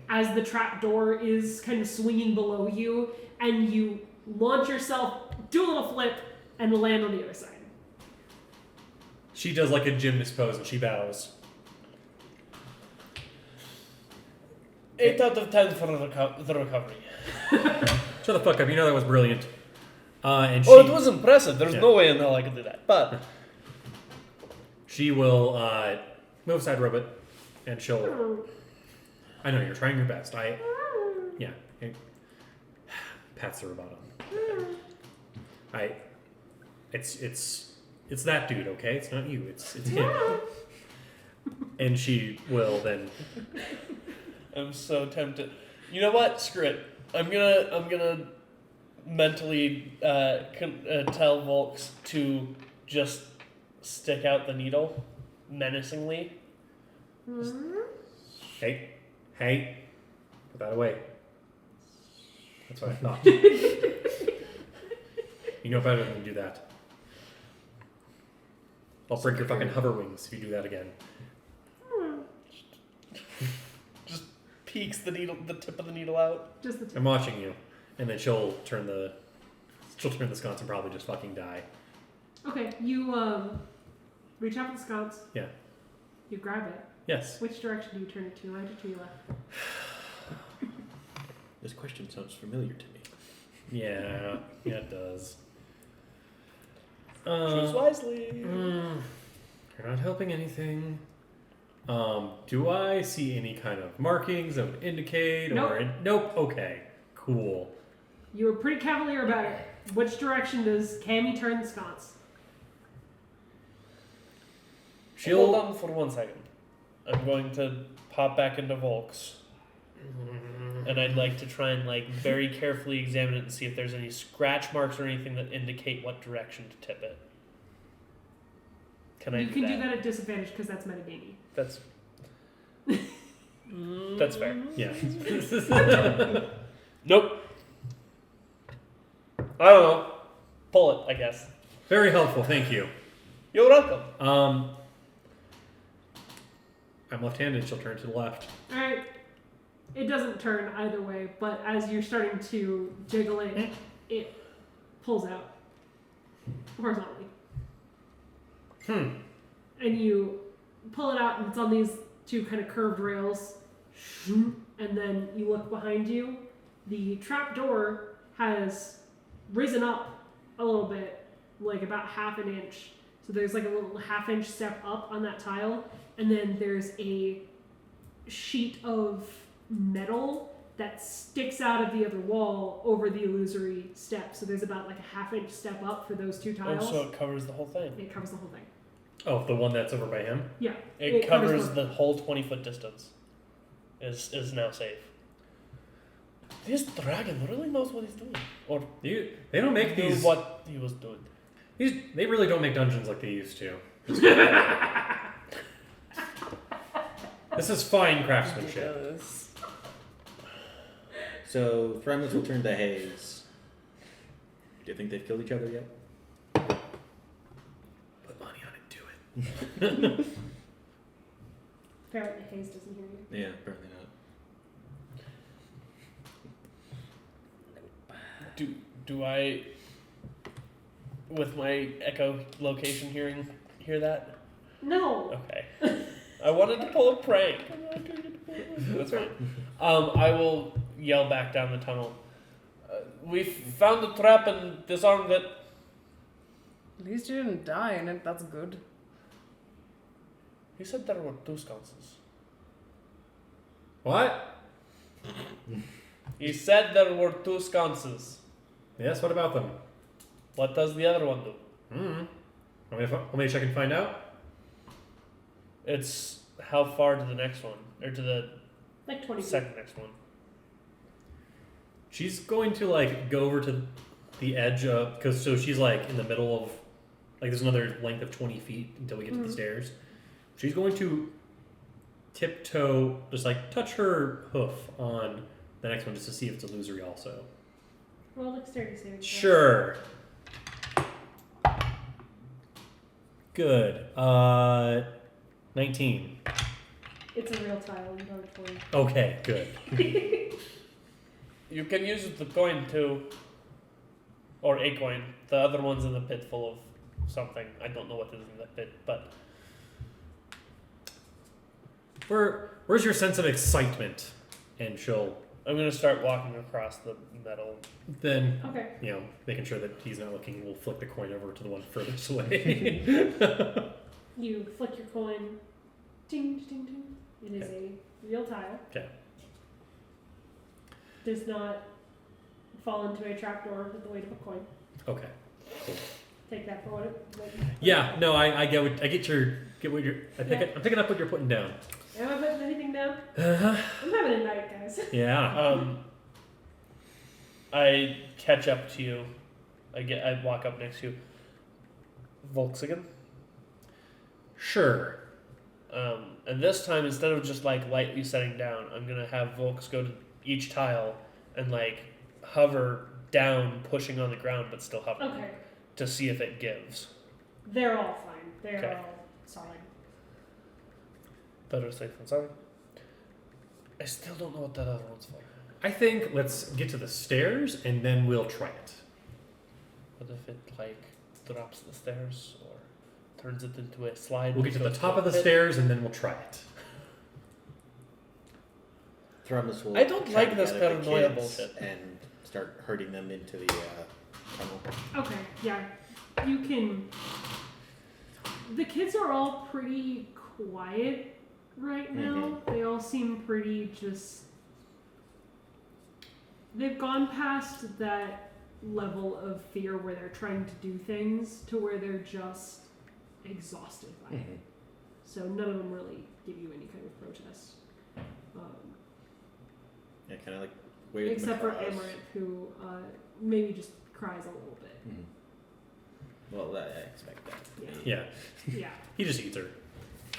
as the trap door is kind of swinging below you, and you launch yourself, do a little flip, and land on the other side. She does like a gymnast pose and she bows. 8 out of 10 for the recovery. Shut the fuck up. You know that was brilliant. And she, Oh, it was impressive. There's Yeah. no way in hell I could do that. But she will move aside, robot, and she'll. I know you're trying your best. Yeah. Pats the robot on. It's that dude, okay? It's not you. It's him. And she will then. I'm so tempted. You know what? Screw it. I'm gonna mentally tell Volks to just stick out the needle menacingly. Hey, put that away. That's what I thought. You know better than to do that. I'll break your fucking hover wings if you do that again. Just peeks the tip of the needle out. Just the tip. I'm watching you, and then she'll turn the sconce and probably just fucking die. Okay, you reach out for the sconce. Yeah. You grab it. Yes. Which direction do you turn it to? Right or to your left? This question sounds familiar to me. Yeah, it does. Choose wisely. You're not helping anything. Do I see any kind of markings that would indicate? Nope. Nope. Okay. Cool. You were pretty cavalier about it. Which direction does Cammy turn the sconce? Hold on for 1 second. I'm going to pop back into Volks. And I'd like to try and like very carefully examine it and see if there's any scratch marks or anything that indicate what direction to tip it. Can I You do can that? do that at disadvantage because that's metagamey. That's fair. Yeah. Nope. I don't know. Pull it, I guess. Very helpful. Thank you. You're welcome. I'm left-handed. She'll turn to the left. Alright. It doesn't turn either way, but as you're starting to jiggle it, it pulls out horizontally. And you pull it out, and it's on these two kind of curved rails. and then you look behind you. The trap door has risen up a little bit, like about half an inch. So there's like a little half-inch step up on that tile, and then there's a sheet of metal that sticks out of the other wall over the illusory step. So there's about like a half-inch step up for those two tiles. Oh, so it covers the whole thing. It covers the whole thing. Oh, the one that's over by him? Yeah. It covers both. the whole 20-foot distance. Is now safe. This dragon really knows what he's doing. Or They don't make knew these. what he was doing. They really don't make dungeons like they used to. This is fine craftsmanship. Ridiculous. So Thramus will turn to Haze. Do you think they've killed each other yet? Put money on it, do it. Apparently Hayes doesn't hear you. Yeah, apparently not. Do I, with my echolocation hearing, hear that? No. Okay. I wanted to pull a prank. That's fine. I will yell back down the tunnel. We found the trap and disarmed it. At least you didn't die in it. That's good. He said there were 2 sconces. What? He said there were 2 sconces. Yes, what about them? What does the other one do? Want me to check and find out? It's how far to the next one, or to the Like 20 feet. second next one. She's going to like go over to the edge of, because so she's like in the middle of, like there's another length of 20 feet until we get to the stairs. She's going to tiptoe, just like touch her hoof on the next one just to see if it's illusory also. Roll dexterity saving throw. Sure. Good. 19. It's a real tile. You got a 20. Okay, good. You can use the coin too, or a coin. The other one's in the pit full of something. I don't know what is in that pit, but Where's your sense of excitement? And she'll I'm gonna start walking across the metal. then, Okay. you know, making sure that he's not looking, we'll flick the coin over to the one furthest away. You flick your coin. Ding, ding, ding. It is a real tile. Okay. Does not fall into a trapdoor with the weight of a coin. Okay. Cool. Take that for what it. Yeah, no, I get what I'm picking up what you're putting down. Am I putting anything down? Uh-huh. I'm having a night, guys. Yeah. I catch up to you. I walk up next to you. Volkswagen. Sure. And this time, instead of just like lightly setting down, I'm gonna have Volks go to each tile and like hover down, pushing on the ground, but still hovering Okay. to see if it gives. They're all fine. They're Okay. all solid. Better safe than sorry. I still don't know what that other one's for. I think let's get to the stairs and then we'll try it. What if it like drops the stairs or turns it into a slide? We'll get to that the goes top a of the pit? stairs and then we'll try it. Thramus will I don't try like to this gather the paranoia kids bullshit. and start herding them into the tunnel. Okay, yeah. You can. The kids are all pretty quiet right now. They all seem pretty just. They've gone past that level of fear where they're trying to do things to where they're just exhausted by it. So none of them really give you any kind of protest. Yeah, kind of like waiting. Except for Amaranth, who maybe just cries a little bit. Well, I expect that. Yeah. Yeah. Yeah. He just eats her.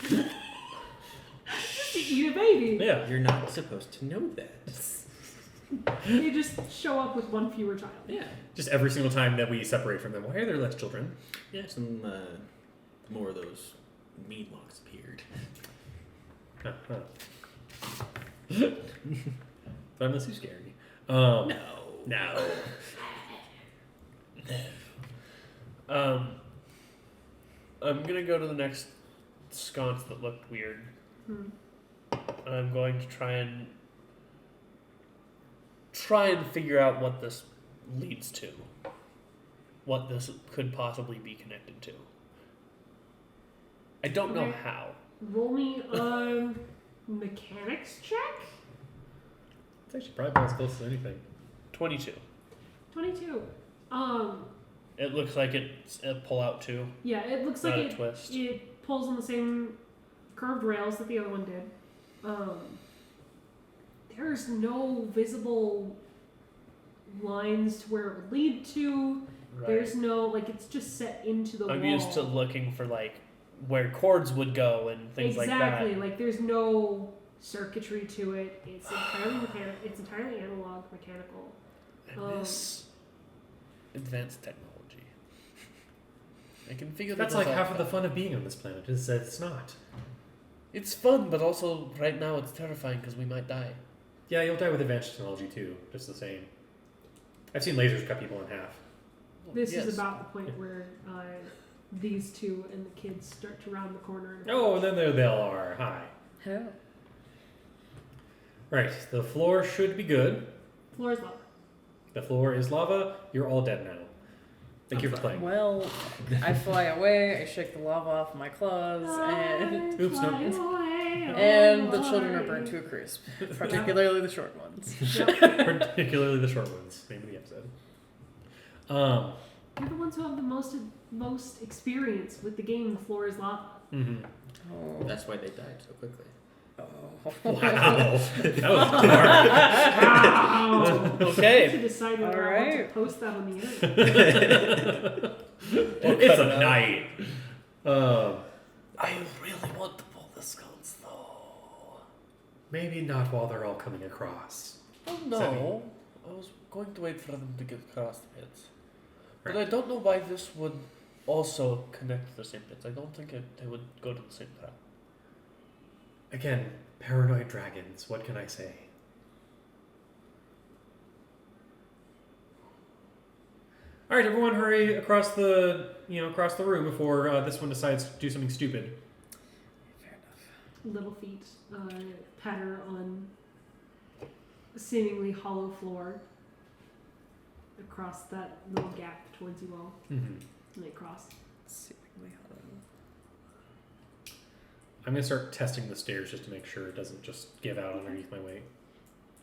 Just to eat a baby. Yeah. You're not supposed to know that. They just show up with one fewer child. Yeah. Just every single time that we separate from them. Why are there less children? Yeah, some more of those Meenlocks appeared. But I'm too scary. No. No. I'm gonna go to the next sconce that looked weird. and I'm going to try and figure out what this leads to. What this could possibly be connected to. I don't know Okay. how. Roll me a mechanics check. It's actually probably about as close as anything. 22. 22. It looks like it's a pull out too. Yeah, it looks Not like a twist. it pulls on the same curved rails that the other one did. There's no visible lines to where it would lead to. Right. There's no, like, it's just set into the I'm wall. used to looking for like where cords would go and things exactly. like that. Like, there's no circuitry to it. It's entirely It's entirely analog, mechanical. And this advanced technology. I can figure That's this like out. half of the fun of being on this planet, is that it's not. It's fun, but also right now it's terrifying because we might die. Yeah, you'll die with advanced technology too, just the same. I've seen lasers cut people in half. This Yes. is about the point where these two and the kids start to round the corner. Oh, and then there they all are. Hi. Hello. Right, the floor should be good. Floor is lava. The floor is lava. You're all dead now. Thank you for I'm playing. Well, I fly away, I shake the lava off my claws, and Oops, no. and the children are burnt to a crisp, particularly the short ones. Particularly the short ones. Name of the episode. You're the ones who have the most experience with the game. The floor is lava. Mm-hmm. Oh. That's why they died so quickly. Wow. That was dark. Wow. Okay. To decide whether I want to post that on the internet. It's a night. I really want to pull the skulls though. Maybe not while they're all coming across. Oh Does that mean- no. I was going to wait for them to get across the pits. But Right. I don't know why this would also connect to the same pits. I don't think they would go to the same path. Again, paranoid dragons. What can I say? All right, everyone, hurry across the room before this one decides to do something stupid. Fair enough. Little feet patter on a seemingly hollow floor across that little gap towards you all, Mm-hmm. and they cross. Seemingly hollow. I'm gonna start testing the stairs just to make sure it doesn't just give out underneath my weight.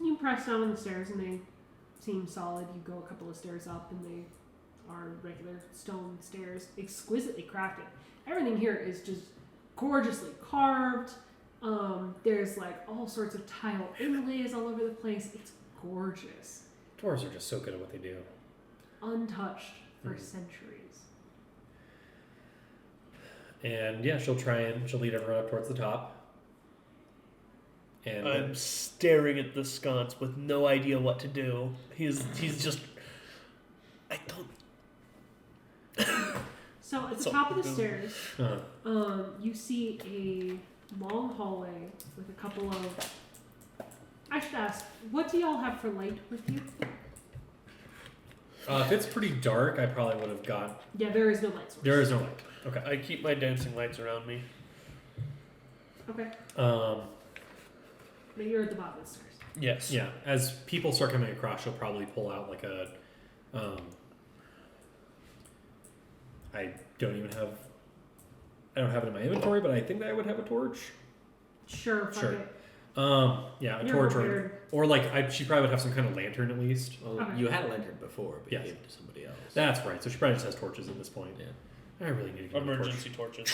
You press down on the stairs, and they seem solid. You go a couple of stairs up, and they are regular stone stairs, exquisitely crafted. Everything here is just gorgeously carved. There's like all sorts of tile inlays all over the place. It's gorgeous, Dwarves are just so good at what they do. untouched for Mhm. centuries. And yeah, she'll lead everyone up towards the top. And I'm staring at the sconce with no idea what to do. He's just. I don't. So at the So top of the boom. stairs, uh, you see a long hallway with a couple of. I should ask, what do y'all have for light with you? if it's pretty dark, I probably would have got. Yeah, there is no light source. There is no light. Okay. I keep my dancing lights around me. Okay, Um, but you're at the bottom of the stairs. Yes. yeah. As people start coming across, she'll probably pull out like a. I don't have it in my inventory, but I think that I would have a torch. Sure, fuck Sure. it. Yeah, a You're torch prepared. or like she probably would have some kind of lantern at least. Well, Okay. you had a lantern before, but Yes. you gave it to somebody else. That's right. So she probably just has torches at this point. Yeah. I really need to get a torch. Emergency torches.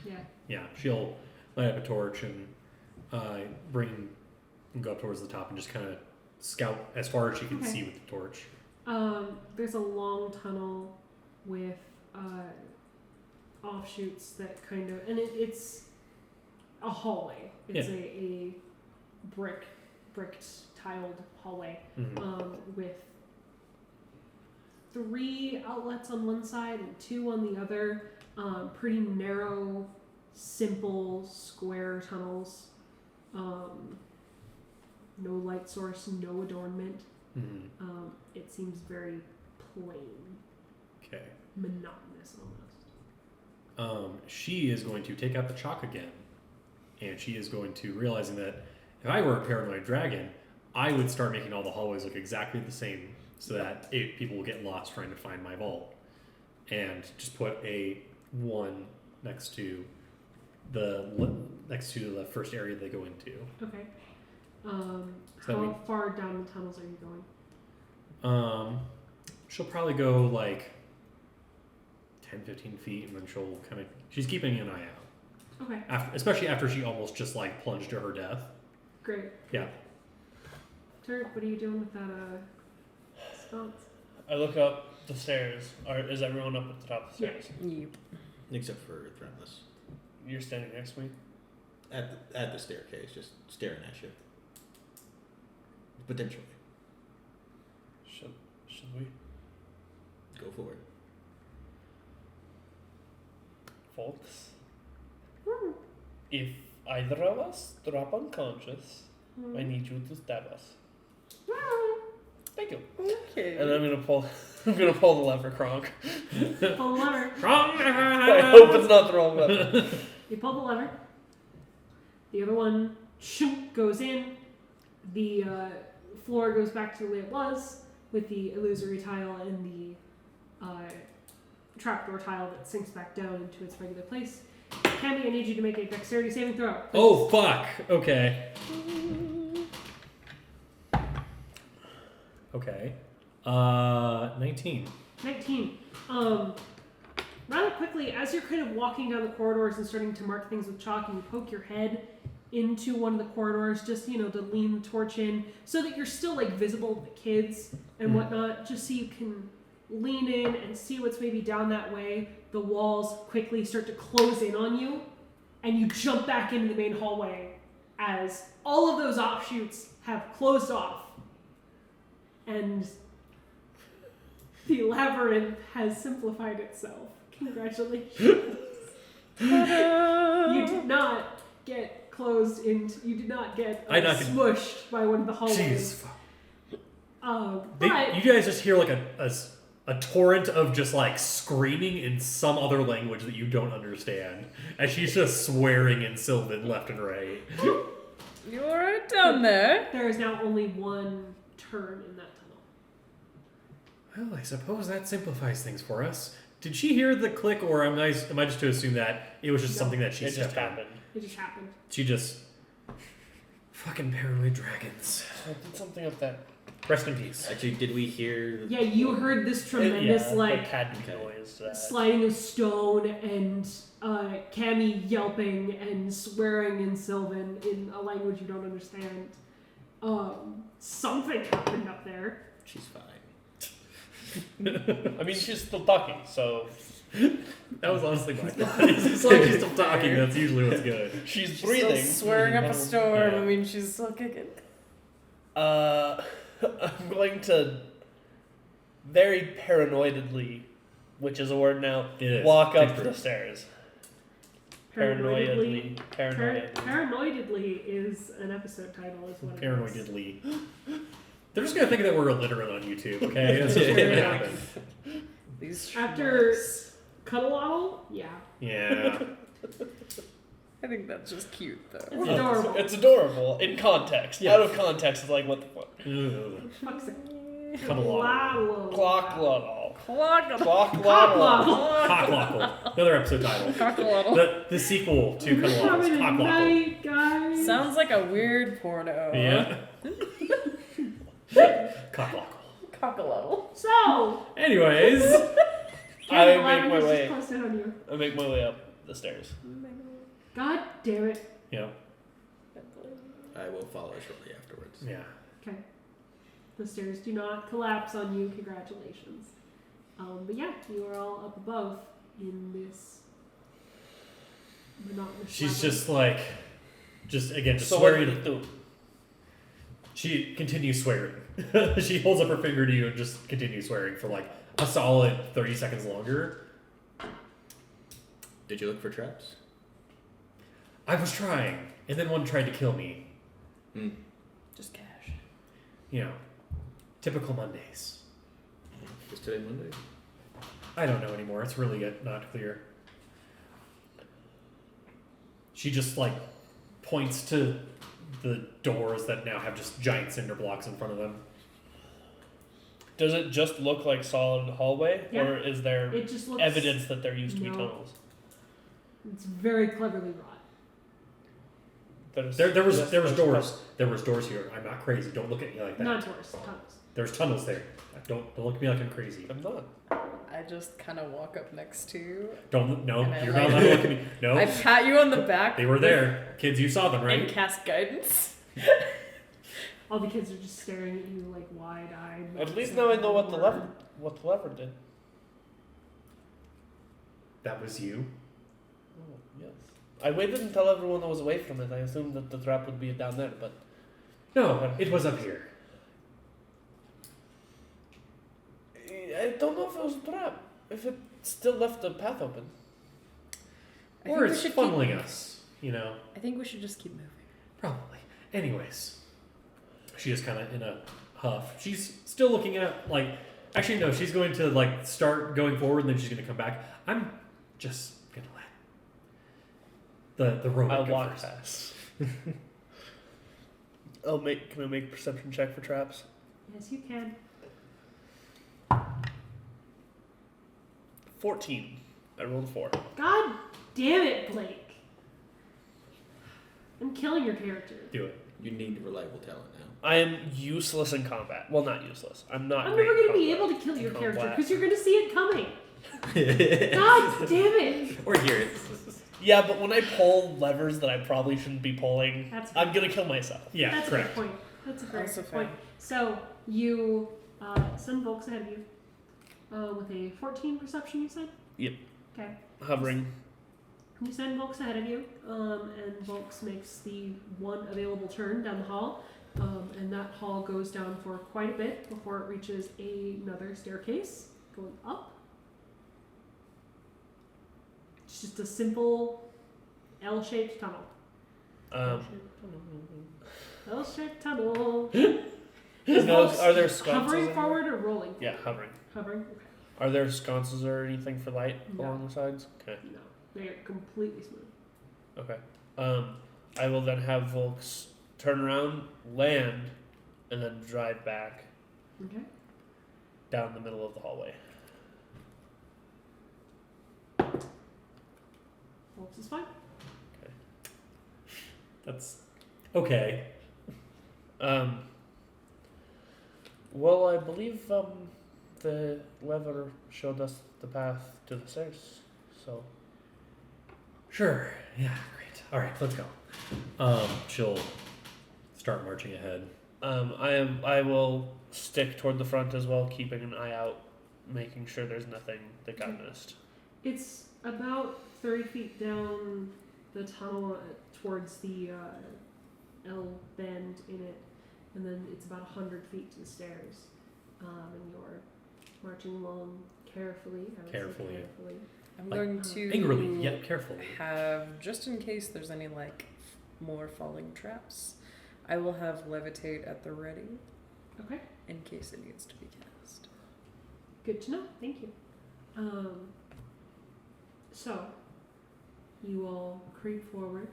Yeah. Yeah, she'll light up a torch and go up towards the top and just kind of scout as far as she can Okay. see with the torch. There's a long tunnel with offshoots that kind of, and it's a hallway. It's Yeah. a bricked tiled hallway Mhm. with 3 outlets on one side and 2 on the other. Pretty narrow, simple, square tunnels. No light source, no adornment. Mhm. It seems very plain, Okay. monotonous almost. She is going to take out the chalk again, and she is going to, realizing that if I were a paranoid dragon, I would start making all the hallways look exactly the same so that people will get lost trying to find my vault. And just put a 1 next to the first area they go into. Okay. So How far down the tunnels are you going? She'll probably go like 10, 15 feet, and then she's keeping an eye out. Okay. Especially after she almost just like plunged to her death. Great. Yeah. Turk, what are you doing with that sconce? I look up the stairs. Is everyone up at the top of the Yeah. stairs? Yep. Except for Threatless. You're standing next to me. At the staircase, just staring at you. Potentially. Should we? Go for it. Folks, if either of us drop unconscious, I need you to stab us. Thank you. Okay. And I'm gonna pull the lever, Kronk. Pull the lever. I hope it's not the wrong lever. You pull the lever. The other one goes in. The floor goes back to the way it was, with the illusory tile and the trapdoor tile that sinks back down into its regular place. Cammy, I need you to make a dexterity saving throw. Please. Oh, fuck. Okay. Okay. 19. 19. Rather quickly, as you're kind of walking down the corridors and starting to mark things with chalk, and you poke your head into one of the corridors, just to lean the torch in, so that you're still like visible to the kids and whatnot, just so you can lean in and see what's maybe down that way. The walls quickly start to close in on you, and you jump back into the main hallway as all of those offshoots have closed off, and the labyrinth has simplified itself. Congratulations. You did not get closed into. You did not get smushed by one of the hallways. Jeez. But You guys just hear like a torrent of just like screaming in some other language that you don't understand, as she's just swearing in Sylvan left and right. You alright down there? there is now only one turn in that tunnel. Well, I suppose that simplifies things for us. Did she hear the click, or am I just to assume that it was just something that she It just stepped on? happened. It just happened. She just fucking paranoid dragons. I did something up there. Rest in peace. Actually, did we hear? Yeah, you heard this tremendous had Okay. noise. to that. sliding of stone and Cammy yelping and swearing in Sylvan in a language you don't understand. Something happened up there. She's fine. I mean, she's still talking, so That was honestly my thought. It's like she's still talking. That's usually what's good. she's breathing. Still swearing up a storm. Yeah. I mean, she's still kicking. I'm going to very paranoidedly, which is a word now, It is. walk up It's the true. stairs. Paranoidedly. Paranoidedly. Paranoidedly is an episode title, is what it is. Paranoidedly. They're just gonna think that we're illiterate on YouTube, okay? That's just what's gonna happen. These After schmucks. Cuddle, yeah. Yeah. I think that's just cute, though. It's adorable. It's adorable in context. Yeah. Out of context, it's like, what the fuck? Ugh. Fuck's sake. Cuddle Clock lottle. Clock Clock Cocklockle. lottle. Cocklockle. Another episode title. Cockaloddle. The sequel to We're Cuddle having a Cocklockle. night, guys. Sounds like a weird porno. Yeah. Cocklockle. Cockaloddle. So, I Anyways. make my Labyrinth is way. close in on you. I make my way up the stairs. God damn it. Yeah. I will follow shortly afterwards. Yeah. Okay. The stairs do not collapse on you. Congratulations. But yeah, you are all up above in this monotonous She's labyrinth. just again, just So what do swearing. you do? She continues swearing. She holds up her finger to you and just continues swearing for like a solid 30 seconds longer. Did you look for traps? I was trying, and then one tried to kill me. Just cash. You know, typical Mondays. Is today Monday? I don't know anymore. It's really not clear. She just like points to the doors that now have just giant cinder blocks in front of them. Does it just look like solid hallway, Yeah. or is there It just looks evidence that there used to be No. tunnels? It's very cleverly wrought. There was doors. There was doors here. I'm not crazy. Don't look at me like that. Not doors, tunnels. There's tunnels there. Don't look at me like I'm crazy. I'm not. I just kind of walk up next to you. No, And I you're like- not allowed to look at me. No, I pat you on the back. they were there. Kids, you saw them, And right? cast guidance. All the kids are just staring at you like wide-eyed. At least now I know what the lever did. That was you. Oh, yes. I waited until everyone was away from it. I assumed that the trap would be down there, but No, it was up here. I don't know if it was a trap. If it still left the path open. I Or think we it's should funneling us, you know. I think we should just keep moving. Probably. Anyways, she is kind of in a huff. She's still looking at, like, actually, no, she's going to, like, start going forward and then she's going to come back. I'm just going to let the robot I'll go walk first. past. Can I make a perception check for traps? Yes, you can. 14. I rolled a 4. God damn it, Blake. I'm killing your character. Do it. You need reliable talent now. I am useless in combat. Well, not useless. I'm not. I'm great never in going to be combat. able to kill your character Combat. because you're going to see it coming. God damn it. Or hear it. Yeah, but when I pull levers that I probably shouldn't be pulling, That's I'm gonna kill myself. Yeah, That's a correct. good point. That's a very Also good point. fair. So you send Volks ahead of you with a 14 perception, you said? Yep. Okay. Hovering. You send Volks ahead of you, and Volks makes the one available turn down the hall, and that hall goes down for quite a bit before it reaches another staircase going up. It's just a simple L-shaped tunnel. L-shaped tunnel. Is No, Volks are there sconces? hovering in forward or rolling? there? Yeah, hovering. Hovering? Okay. Are there sconces or anything for light No. along the sides? Okay. No. They are completely smooth. Okay. I will then have Volks turn around, land, and then drive back Okay. down the middle of the hallway. Volks is fine. That's okay. Well, I believe the lever showed us the path to the stairs. So Sure. Yeah, great. All right, let's go. She'll start marching ahead. I will stick toward the front as well, keeping an eye out, making sure there's nothing that got missed. It's about 30 feet down the tunnel towards the L bend in it, and then it's about 100 feet to the stairs. And you're marching along carefully. I would say Carefully. carefully. I'm Like, going to Angrily, yet carefully. have, just in case there's any like more falling traps, I will have levitate at the ready Okay. in case it needs to be cast. Good to know. Thank you. So, you all creep forward.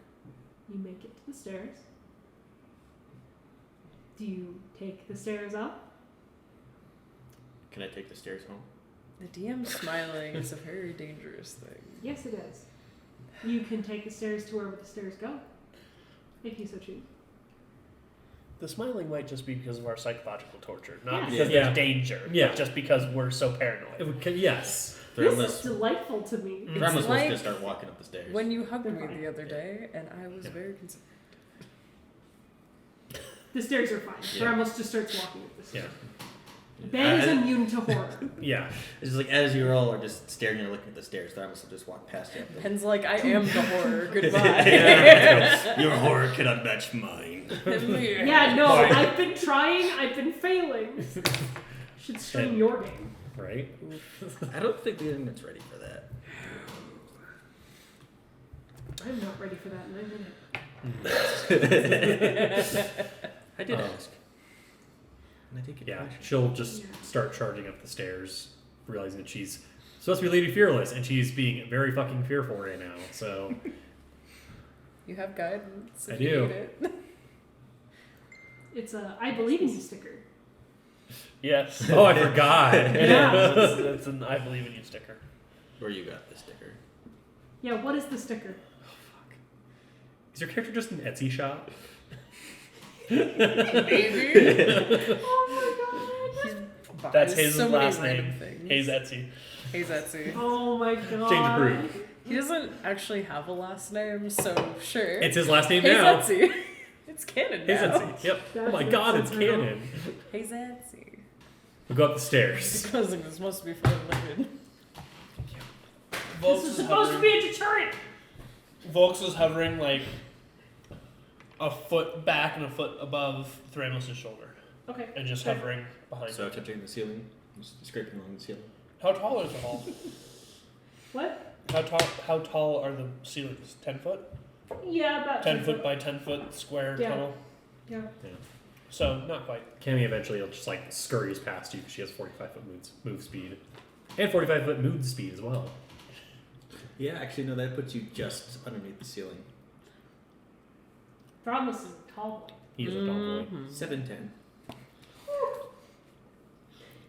You make it to the stairs. Do you take the stairs up? Can I take the stairs home? The DM smiling is a very dangerous thing. Yes, it is. You can take the stairs to wherever the stairs go, if you so choose. The smiling might just be because of our psychological torture, not Yes. because Yeah. there's danger, Yeah. but just because we're so paranoid. Yes. They're This almost, is delightful to me. they're almost supposed to like start walking up the stairs. When you hugged They're me fine. the other day, and I was Yeah. very concerned. The stairs are fine. Yeah. Thermos just starts walking up the stairs. Yeah. Ben is I- immune to horror. Yeah. It's just like as you all are just staring and looking at the stairs, the almost just walk past you. Pen's like, I am the horror. Goodbye. Your horror cannot match mine. Yeah, no, Fine. I've been trying. I've been failing. Should stream And- your game. Right? I don't think the internet's ready for that. I'm not ready for that in a minute. I did Um, ask. And I did get Yeah. permission. She'll just Yeah. start charging up the stairs, realizing that she's supposed to be Lady Fearless, and she's being very fucking fearful right now. So You have guidance. If I you do. need it. It's a I believe in you sticker. Yes. Oh, I forgot. Yeah. That's an I believe in you sticker. Where you got the sticker? Yeah, what is the sticker? Is your character just an Etsy shop? Maybe. Oh my god. That's Buys his so many last random name. things. Hayes Etsy. Hayes Etsy. Oh my god. Change approved. He doesn't actually have a last name, so sure. It's his last name Hayes now. Etsy. It's canon Hayes now. Etsy. Yep. That's Oh my god, it's real. canon. Hayes Etsy. We go up the stairs. Because it was supposed to be for living. Volks This is is supposed to hovering. be a deterrent. Volks is hovering like a foot back and a foot above Thramus' shoulder, Okay. and just Okay. hovering behind. So him. touching the ceiling, just scraping along the ceiling. How tall is the hall? What? How tall are the ceilings? 10 foot? Yeah, about 10 foot by 10 foot square Yeah. tunnel. Yeah. So not quite. Cammy eventually will just like scurries past you because she has 45-foot move speed. And 45-foot move speed as well. Yeah, actually, no, that puts you just underneath the ceiling. Thrombus is a tall boy. He's a tall boy. 7'10".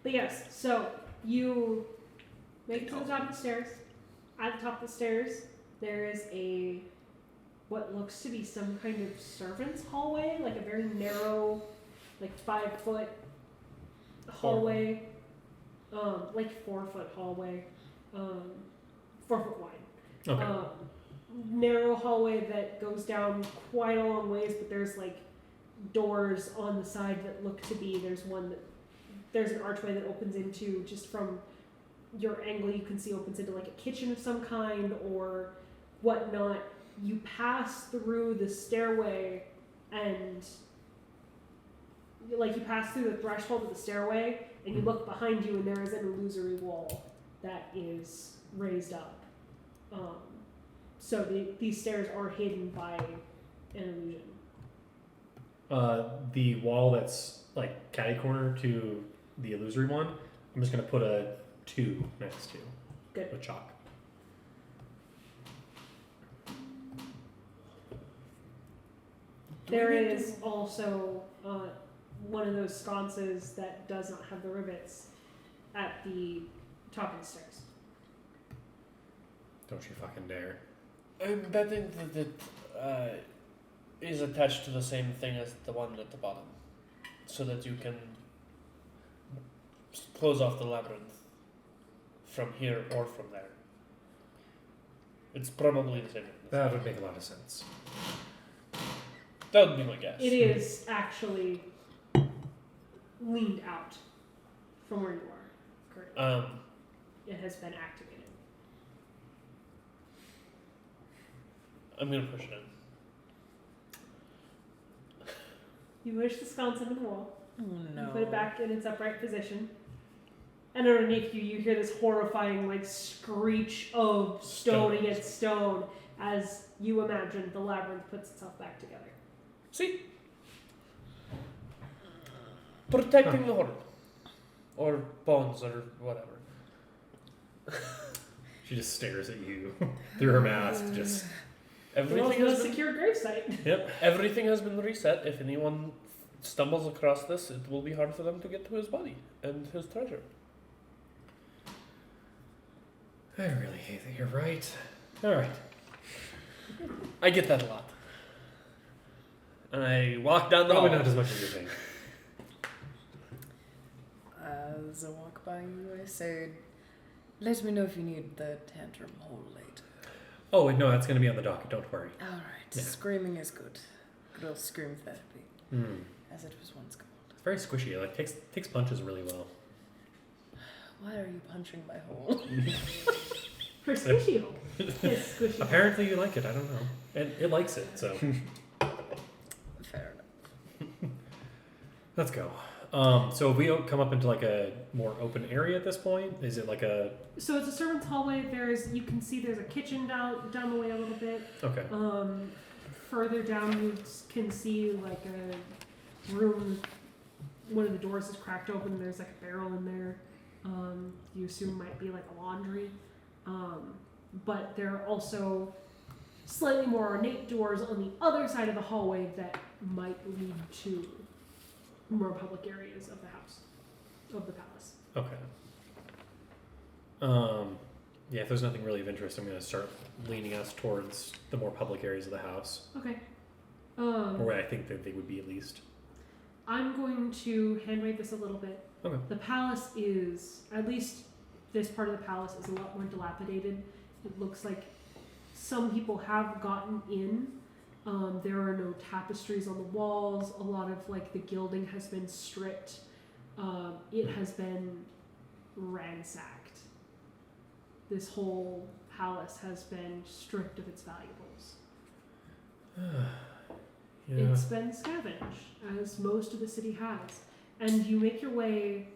But yes, so you make it to the top of the stairs. At the top of the stairs, there is what looks to be some kind of servant's hallway, like a very narrow, like 5-foot hallway, like 4-foot hallway, 4-foot wide. Okay. Narrow hallway that goes down quite a long ways, but there's like doors on the side that look to be, there's an archway that opens into, just from your angle you can see, opens into like a kitchen of some kind or whatnot. You pass through the stairway and you pass through the threshold of the stairway and you look behind you and there is an illusory wall that is raised up. So these stairs are hidden by an illusion. The wall that's like catty corner to the illusory one, I'm just gonna put a 2 next to. Good. With chalk. There is also one of those sconces that does not have the rivets at the top of the stairs. Don't you fucking dare. I'm betting that it is attached to the same thing as the one at the bottom, so that you can close off the labyrinth from here or from there. It's probably the same thing. That would make a lot of sense. That would be my guess. It is actually leaned out from where you are currently. It has been activated. I'm gonna push it in. You push the sconce into the wall. Oh no. You put it back in its upright position. And underneath you, you hear this horrifying, like, screech of stone Stones. against stone as you imagine the labyrinth puts itself back together. See? Protecting the horde. Or bones or whatever. She just stares at you through her mask. Just Well, Everything it's has a been, secure gravesite. yep. everything has been reset. If anyone stumbles across this, it will be hard for them to get to his body and his treasure. I really hate that you're right. All right. I get that a lot. And I walk down the Probably hall. not as much as you think. As I walk by you, I say, let me know if you need the tantrum hole later. Oh wait, no, that's gonna be on the docket. Don't worry. Alright, Yeah. screaming is good. Good old scream therapy, as it was once called. It's very squishy. It, like takes punches really well. Why are you punching my hole? For squishy hole. Yes, squishy hole. Apparently you like it. I don't know. And it likes it. So Fair enough. let's go. So if we come up into like a more open area at this point, is it like a So it's a servant's hallway. You can see there's a kitchen down the way a little bit. okay? Further down, you can see like a room. One of the doors is cracked open. And there's like a barrel in there. You assume might be like a laundry. But there are also slightly more ornate doors on the other side of the hallway that might lead to more public areas of the house, of the palace. Okay. Yeah, if there's nothing really of interest, I'm going to start leaning us towards the more public areas of the house, Okay. or where I think that they would be at least. I'm going to hand wave this a little bit. Okay. The palace is, at least this part of the palace is a lot more dilapidated. It looks like some people have gotten in. There are no tapestries on the walls. A lot of like the gilding has been stripped. It has been ransacked. This whole palace has been stripped of its valuables. Yeah. It's been scavenged, as most of the city has. And you make your way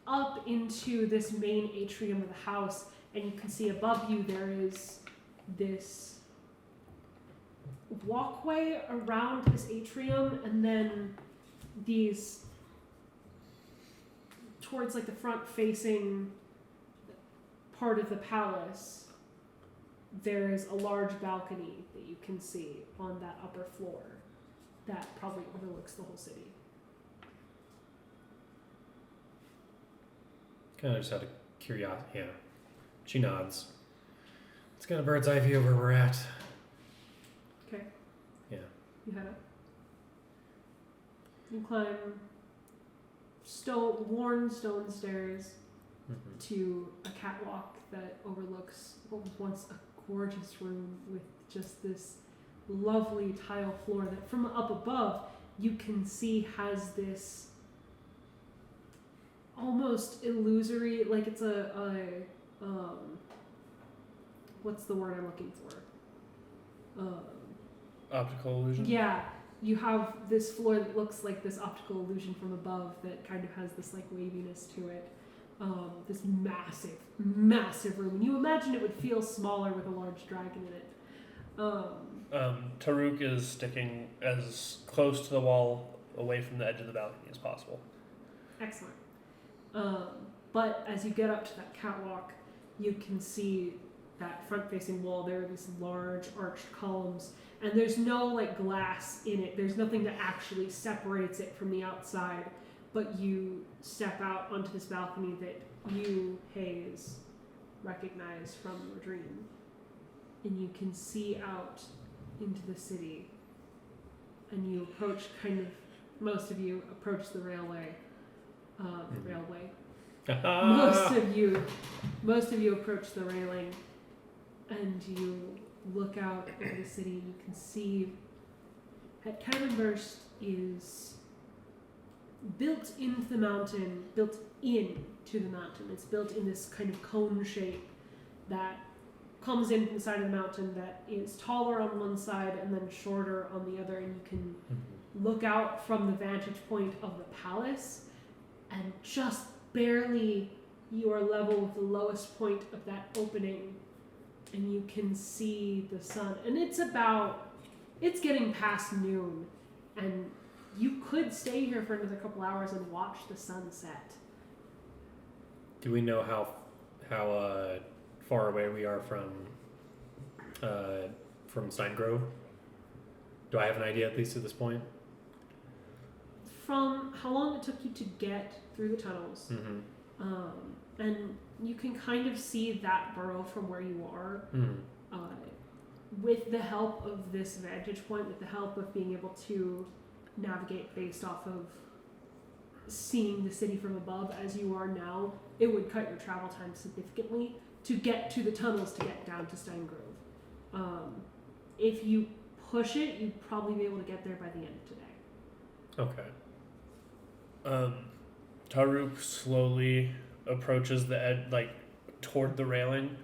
up into this main atrium of the house, and you can see above you there is this walkway around this atrium, and then these towards like the front facing part of the palace, there is a large balcony that you can see on that upper floor that probably overlooks the whole city. Kind of just out of curiosity. Yeah. She nods. Let's get a bird's eye view of where we're at. Okay. Yeah. You head up. You climb worn stone stairs Mm-hmm. to a catwalk that overlooks what was once a gorgeous room with just this lovely tile floor that from up above you can see has this almost illusory, like it's what's the word I'm looking for? Optical illusion. Yeah, you have this floor that looks like this optical illusion from above that kind of has this like waviness to it. This massive, massive room. And you imagine it would feel smaller with a large dragon in it. Taruk is sticking as close to the wall away from the edge of the balcony as possible. Excellent. But as you get up to that catwalk, you can see that front-facing wall. There are these large arched columns, and there's no like glass in it. There's nothing that actually separates it from the outside. But you step out onto this balcony that you, Hayes, recognize from your dream. And you can see out into the city. And you approach most of you approach the railway. Most of you approach the railing. And you look out over the city. You can see that Caverns is built into the mountain. It's built in this kind of cone shape that comes in from the side of the mountain that is taller on one side and then shorter on the other, and you can look out from the vantage point of the palace, and just barely you are level with the lowest point of that opening, and you can see the sun. And it's getting past noon, and you could stay here for another couple hours and watch the sun set. Do we know how far away we are from Steingrove? Do I have an idea at least at this point? From how long it took you to get through the tunnels, and you can kind of see that burrow from where you are. With the help of this vantage point, with the help of being able to navigate based off of seeing the city from above as you are now, it would cut your travel time significantly to get to the tunnels to get down to Steingrove. If you push it, you'd probably be able to get there by the end of today. Okay. Taruk slowly approaches the edge, like toward the railing,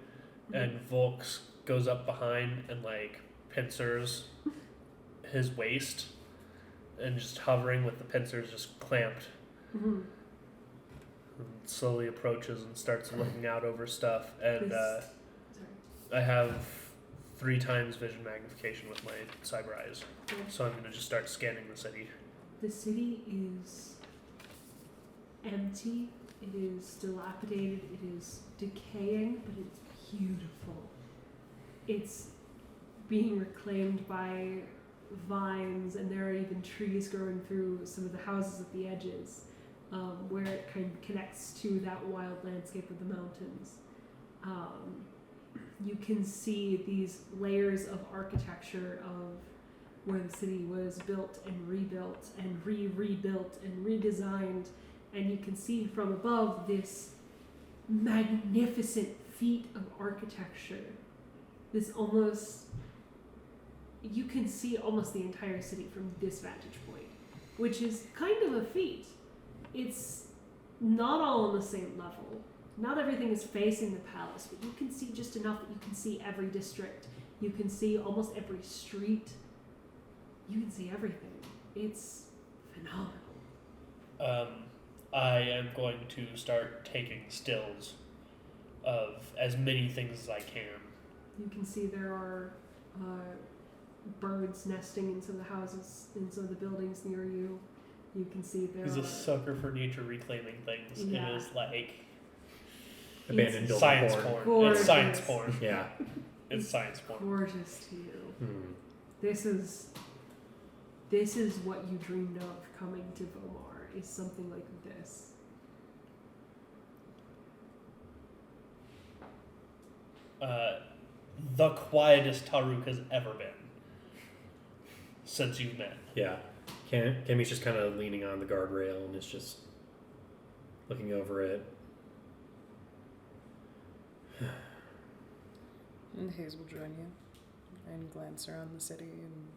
and Volks goes up behind and like pincers his waist, and just hovering with the pincers just clamped. And slowly approaches and starts looking out over stuff, and I have 3 times vision magnification with my cyber eyes, so I'm gonna just start scanning the city. The city is empty, it is dilapidated, it is decaying, but it's beautiful. It's being reclaimed by vines, and there are even trees growing through some of the houses at the edges, where it kind of connects to that wild landscape of the mountains. You can see these layers of architecture of where the city was built and rebuilt and rebuilt and redesigned, and you can see from above this magnificent feat of architecture. This almost, you can see almost the entire city from this vantage point, which is kind of a feat. It's not all on the same level. Not everything is facing the palace, but you can see just enough that you can see every district. You can see almost every street. You can see everything. It's phenomenal. I am going to start taking stills of as many things as I can. You can see there are birds nesting in some of the houses, in some of the buildings near you. You can see there He's are... a sucker for nature reclaiming things. Yeah. It is like Abandoned building science porn. porn. It's science Gorgeous. porn. Yeah. It's science porn. gorgeous to you. Hmm. This is what you dreamed of coming to Vomar, is something like this. The quietest Taruk has ever been since you've met. Yeah. Kami's just kind of leaning on the guardrail and is just looking over it. And Hayes will join you and glance around the city, and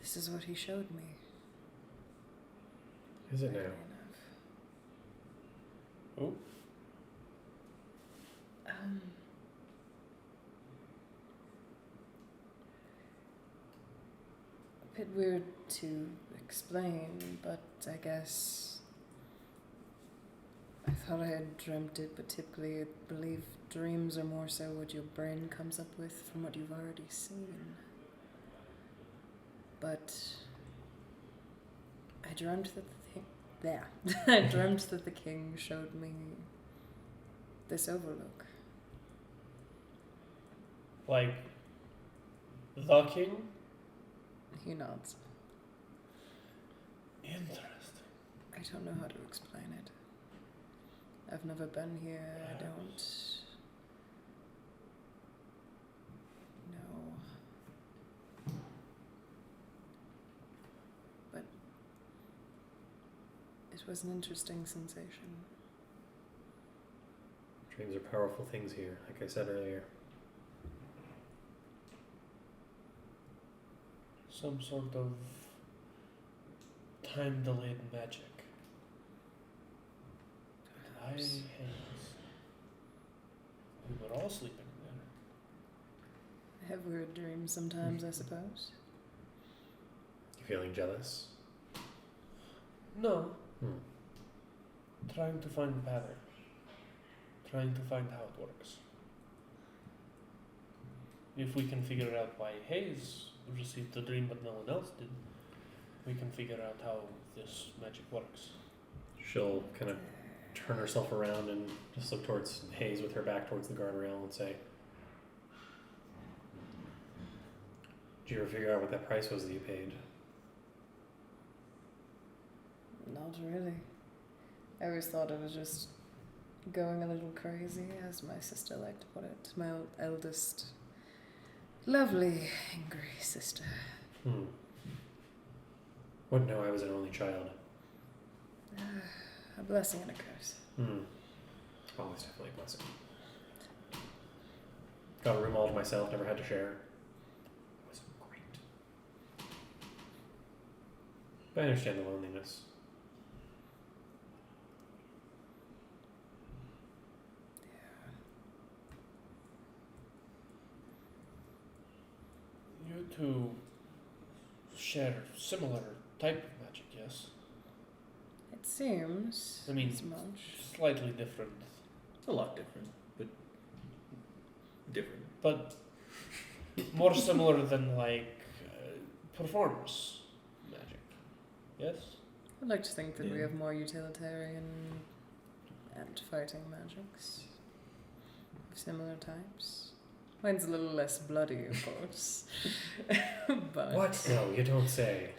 this is what he showed me. Is it Weirdly now? enough. Oh. A bit weird to explain, but I guess I thought I had dreamt it, but typically I believe dreams are more so what your brain comes up with from what you've already seen. But I dreamt that I dreamt that the king showed me this overlook. Like the king? He nods. Interesting. I don't know how to explain it. I've never been here. I don't know. But it was an interesting sensation. Dreams are powerful things here, like I said earlier. Some sort of time-delayed magic. I hands. We were all sleeping there. I have weird dreams sometimes, I suppose. You feeling jealous? No. Hmm. Trying to find the pattern. Trying to find how it works. If we can figure out why Hayes received the dream but no one else did, we can figure out how this magic works. She'll kind of turn herself around and just look towards Hayes with her back towards the guardrail and say, "Did you ever figure out what that price was that you paid?" Not really. I always thought I was just going a little crazy, as my sister liked to put it. My eldest, lovely, angry sister. Wouldn't know I was an only child. A blessing and a curse. Oh, it's definitely a blessing. Got a room all to myself, never had to share. It was great. But I understand the loneliness. You two share similar type of magic, yes? It seems I mean, as much. slightly different. It's a lot different, but different. But more similar than like performance magic. Yes? I'd like to think that we Yeah. have more utilitarian and fighting magics of similar types. Mine's a little less bloody, of course. But What? No, you don't say.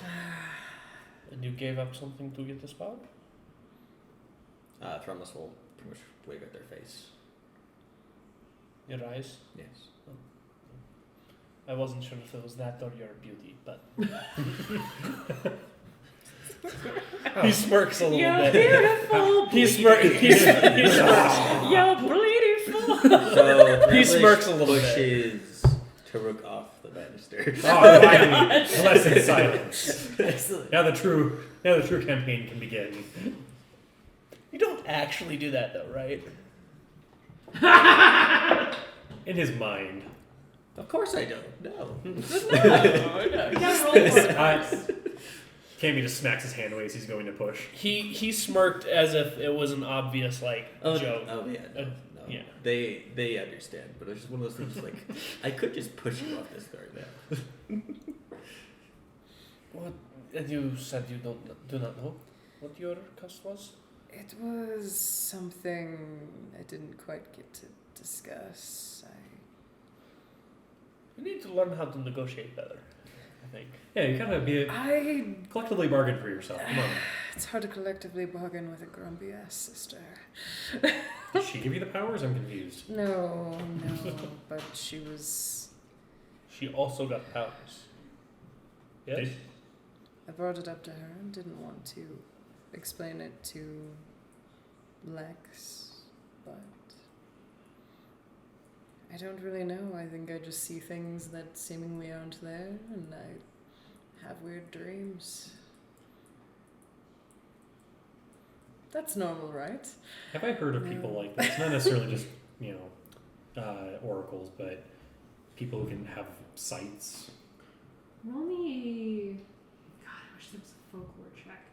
And you gave up something to get the spell? Thrumus will pretty much wave at their face. Your eyes? Yes. I wasn't sure if it was that or your beauty, but he smirks a little You're bit. beautiful. He smirks. You're beautiful. So He smirks a little bit. pushes Taruk off the banister. Oh, finally, blessed silence. Now the true campaign can begin. You don't actually do that though, right? In his mind. Of course I don't. No. You gotta roll for it. Cammy just smacks his hand away as he's going to push. He smirked as if it was an obvious joke. Oh yeah. No. Yeah. They understand, but it's just one of those things like I could just push you off this guard now. What? And you said you do not know what your cost was? it was something I didn't quite get to discuss. You need to learn how to negotiate better, I think. Yeah, you gotta collectively bargain for yourself. Come on. It's hard to collectively bargain with a grumpy ass sister. Did she give you the powers? I'm confused. No, but she was. She also got powers. Yes? I brought it up to her and didn't want to explain it to Lex, but I don't really know. I think I just see things that seemingly aren't there, and I have weird dreams. That's normal, right? Have I heard of people like this? Not necessarily just, oracles, but people who can have sights. Roll me. God, I wish there was a folklore check.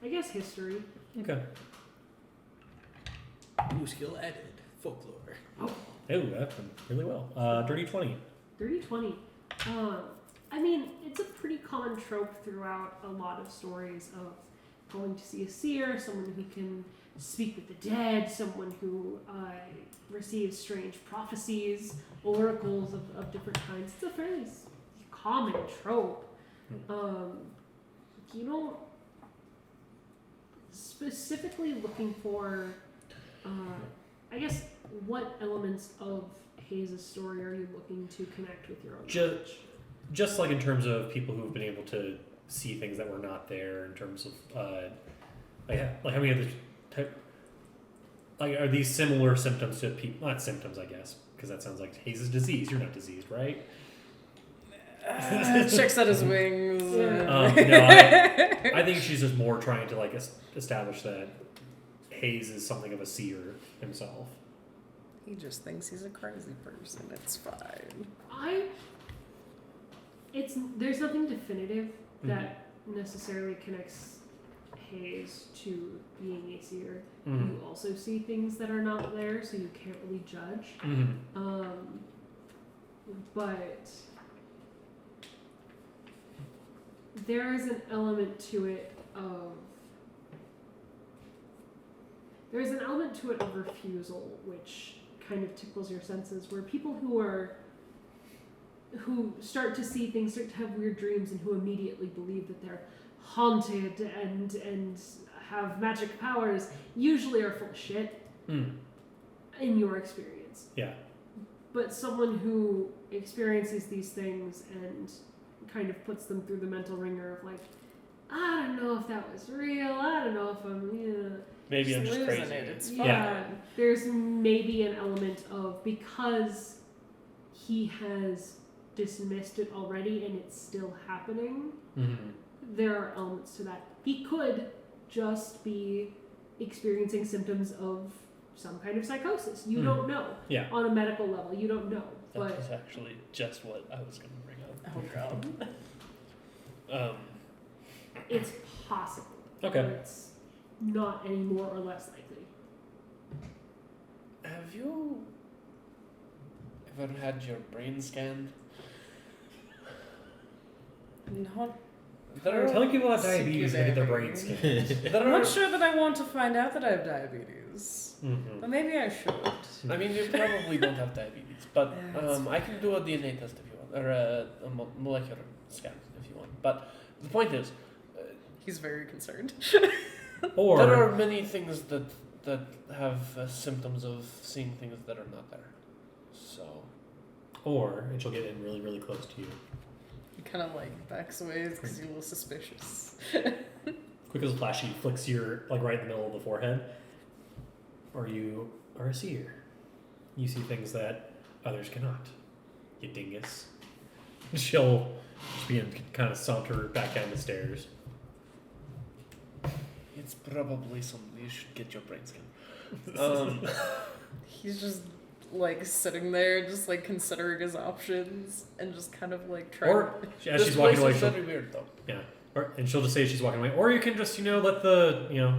I guess history. Okay. New skill added. Folklore. Oh, that went really well. Dirty 20. Dirty 20. I mean, it's a pretty common trope throughout a lot of stories of going to see a seer, someone who can speak with the dead, someone who receives strange prophecies, oracles of different kinds. It's a fairly common trope. You don't specifically looking for, I guess, what elements of Hayes' story are you looking to connect with your own knowledge? Just like in terms of people who've been able to see things that were not there, in terms of how many other type, are these similar symptoms to people? Not symptoms, I guess, because that sounds like Hayes' disease. You're not diseased, right? Checks out his wings. No, I think she's just more trying to establish that Hayes is something of a seer himself. He just thinks he's a crazy person. It's fine. There's nothing definitive that necessarily connects Hayes to being a seer. Mm-hmm. You also see things that are not there, so you can't really judge. Mm-hmm. But there is an element to it of refusal, which kind of tickles your senses, where people who start to see things, start to have weird dreams, and who immediately believe that they're haunted and have magic powers, usually are full of shit. In your experience. Yeah. But someone who experiences these things and kind of puts them through the mental ringer of I don't know if that was real, I don't know if I'm Maybe I'm just losing crazy. it. It's yeah, there's maybe an element of, because he has dismissed it already and it's still happening, there are elements to that. He could just be experiencing symptoms of some kind of psychosis. You don't know. Yeah. On a medical level, you don't know. That But was actually just what I was going to bring up. Oh god. it's possible. Okay. But it's not any more or less likely. Have you ever had your brain scanned? Not Telling people about diabetes to get their brains scanned. I'm not sure that I want to find out that I have diabetes. Mm-hmm. But maybe I should. I mean, you probably don't have diabetes, but Yeah, that's I can do a DNA test if you want, or a molecular scan if you want. But the point is, He's very concerned. Or there are many things that have symptoms of seeing things that are not there. So, and she'll get in really, really close to you. He kind of like backs away because he's a little suspicious. Quick as a flash, she flicks your right in the middle of the forehead. Or you are a seer. You see things that others cannot. You dingus. She'll just begin to kind of saunter back down the stairs. it's probably something you should get your brain scan. He's just like sitting there, just like considering his options and just kind of like trying. Or as This she's walking away, place is she'll, very weird though. and she'll just say she's walking away. Or you can just let the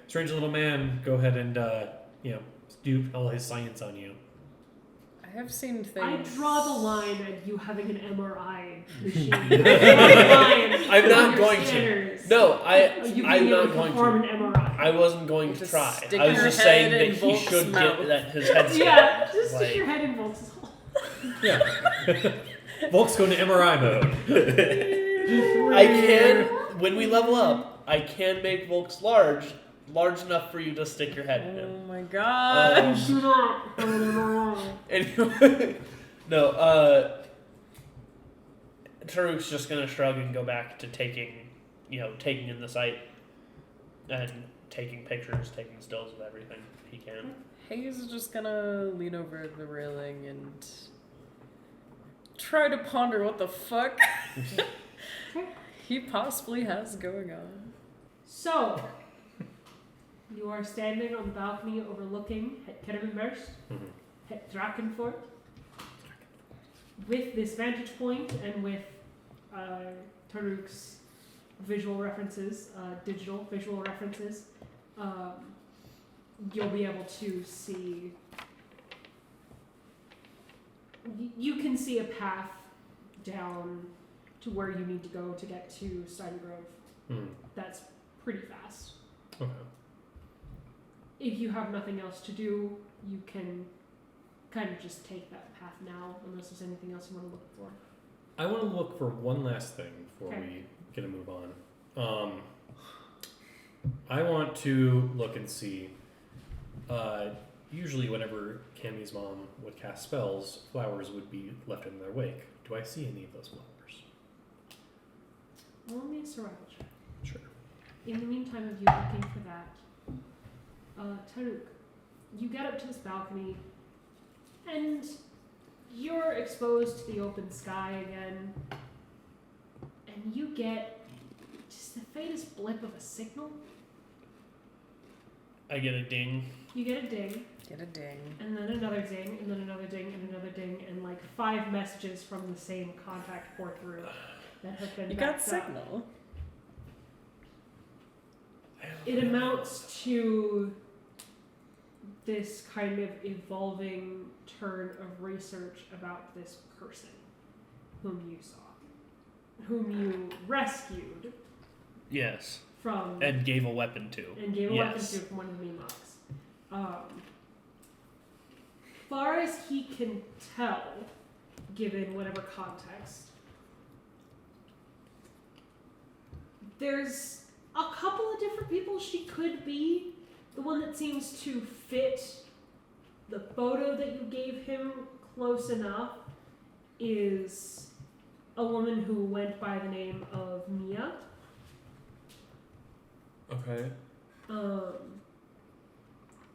strange little man go ahead and do all his science on you. I have seen things. I draw the line at you having an MRI machine. I draw the line I'm on not your going to. scanners. No, You I'm being able not going perform to. an MRI. I wasn't going to Just try. stick I was your just head saying that in he Volk's should mouth. get that his head scanned. Yeah, just Like- stick your head in Volk's hole. Yeah. Volk's going to MRI mode. I can, when we level up, I can make Volks large enough for you to stick your head in him. Oh my god. Do not have an MRI. Anyway, no, Taruk's just gonna shrug and go back to taking in the sight and taking pictures, taking stills of everything he can. Hayes is just gonna lean over the railing and try to ponder what the fuck he possibly has going on. So, you are standing on the balcony overlooking Het Kervenberst, Het Drakenfort. With this vantage point and with Taruk's visual references, digital visual references, you'll be able to see. You can see a path down to where you need to go to get to Steingrove. That's pretty fast. Okay. If you have nothing else to do, you can kind of just take that path now, unless there's anything else you want to look for. I want to look for one last thing before Okay. we get a move on. I want to look and see. Usually, whenever Cammy's mom would cast spells, flowers would be left in their wake. Do I see any of those flowers? Roll me a survival check. Sure. In the meantime of you looking for that, Taruk, you get up to this balcony, and you're exposed to the open sky again, and you get just the faintest blip of a signal. I get a ding. You get a ding, Get a ding. and then another ding, and then another ding, and another ding, and like 5 messages from the same contact pour through that have been You got backed up. signal. It amounts to this kind of evolving turn of research about this person whom you saw, whom you rescued Yes, from and gave a weapon to. and gave a weapon Yes. to from one of the Meenlocks. Far as he can tell, given whatever context, there's a couple of different people she could be. The one that seems to fit the photo that you gave him close enough is a woman who went by the name of Mia. Okay.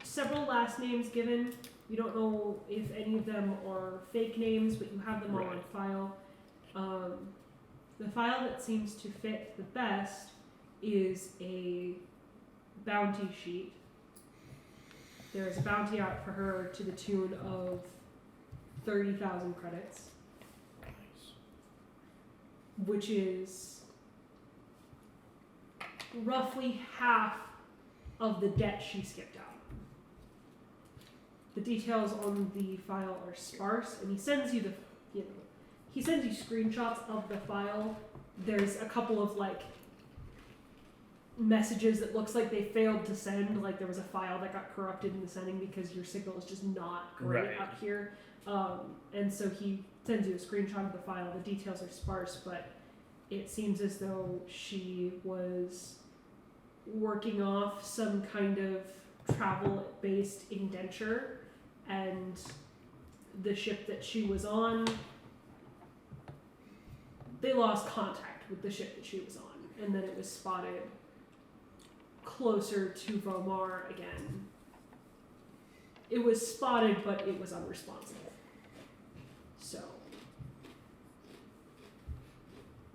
Several last names given. You don't know if any of them are fake names, but you have them all on Right. file. The file that seems to fit the best is a bounty sheet. There is a bounty out for her to the tune of 30,000 credits, which is roughly half of the debt she skipped out. The details on the file are sparse, and he sends you he sends you screenshots of the file. There's a couple of like, messages that looks like they failed to send, like there was a file that got corrupted in the sending because your signal is just not great Right. up here. And so he sends you a screenshot of the file. The details are sparse, but it seems as though she was working off some kind of travel-based indenture, and the ship that she was on, they lost contact with the ship that she was on, and then it was spotted closer to Vomar again. It was spotted, but it was unresponsive. So,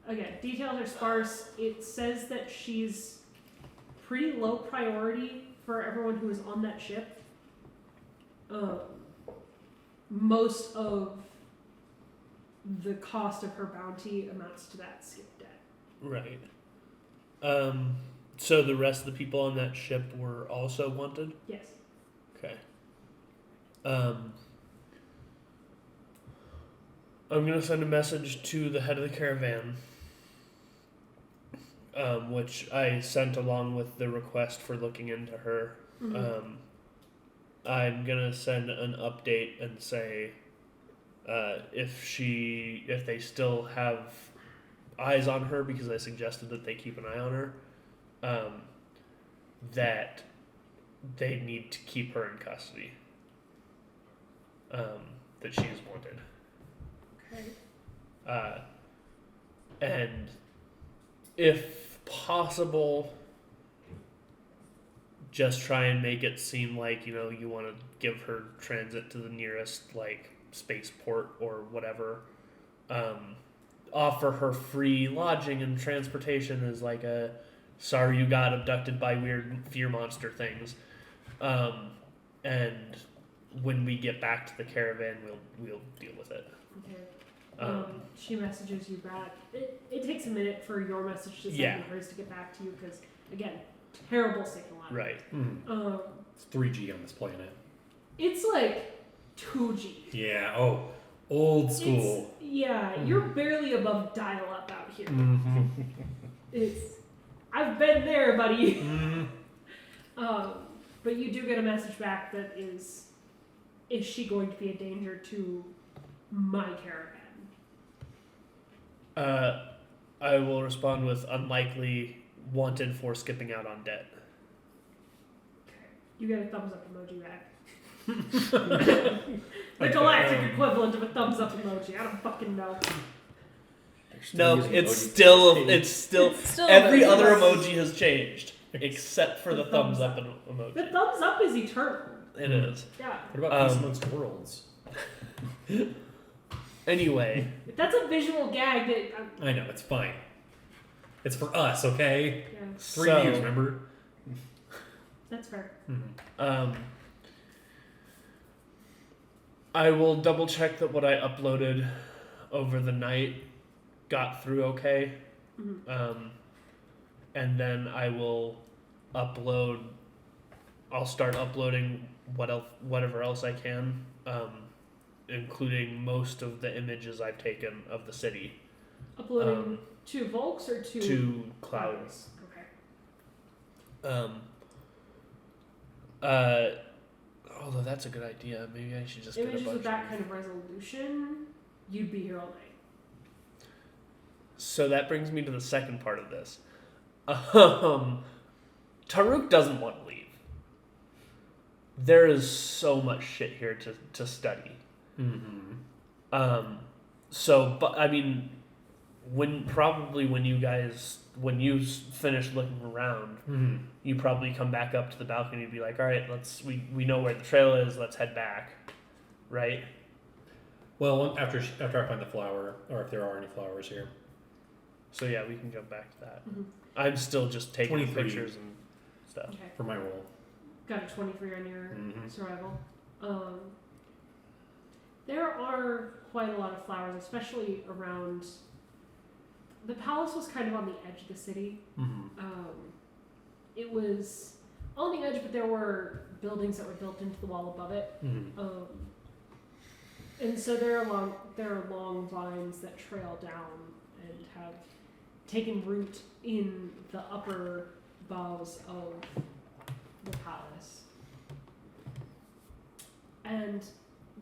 again, details are sparse. It says that she's pretty low priority for everyone who is on that ship. Most of the cost of her bounty amounts to that skip debt. Right. So the rest of the people on that ship were also wanted? Yes. Okay. I'm gonna send a message to the head of the caravan, which I sent along with the request for looking into her. Mm-hmm. I'm gonna send an update and say if they still have eyes on her, because I suggested that they keep an eye on her, that they need to keep her in custody. That she is wanted. Okay. And if possible, just try and make it seem like, you know, you want to give her transit to the nearest, like, spaceport or whatever. Offer her free lodging and transportation as, like, a sorry you got abducted by weird fear monster things. And when we get back to the caravan, we'll deal with it. Okay. She messages you back. It takes a minute for your message to send and hers to get back to you because, again, terrible signal out. Right. It's 3G on this planet. It's like 2G. Yeah. Oh, old school. You're barely above dial-up out here. Mm-hmm. I've been there, buddy. Mm-hmm. But you do get a message back that is she going to be a danger to my caravan? I will respond with unlikely, wanted for skipping out on debt. Okay. You get a thumbs up emoji back. The galactic equivalent of a thumbs up emoji. I don't fucking know. No, it's still every emojis. other emoji has changed except for the thumbs up emoji. The thumbs up is eternal. It is. Yeah. What about Peace Amongst Worlds? Anyway, That's a visual gag that. I know, it's fine. It's for us, okay? Yeah, 3 views, remember? that's fair. Mm-hmm. I will double check that what I uploaded over the night got through okay. Mm-hmm. And then I will upload. I'll start uploading whatever else I can, including most of the images I've taken of the city. Uploading to Volks or to clouds. Okay. Although that's a good idea. Maybe I should just get a Images bunch with that kind of resolution, you'd be here all night. So that brings me to the second part of this. Taruk doesn't want to leave. There is so much shit here to study. Mm-hmm. But I mean, when you finish looking around, Mm-hmm. you probably come back up to the balcony and be like, all right, we know where the trail is, let's head back, right? Well, after I find the flower, or if there are any flowers here. So yeah, we can jump back to that. Mm-hmm. I'm still just taking 23. pictures and stuff. Okay. For my roll. Got a 23 on your Mm-hmm. survival. There are quite a lot of flowers, especially around. The palace was kind of on the edge of the city. Mm-hmm. It was on the edge, but there were buildings that were built into the wall above it. Mm-hmm. And so there are long vines that trail down and have taken root in the upper boughs of the palace. And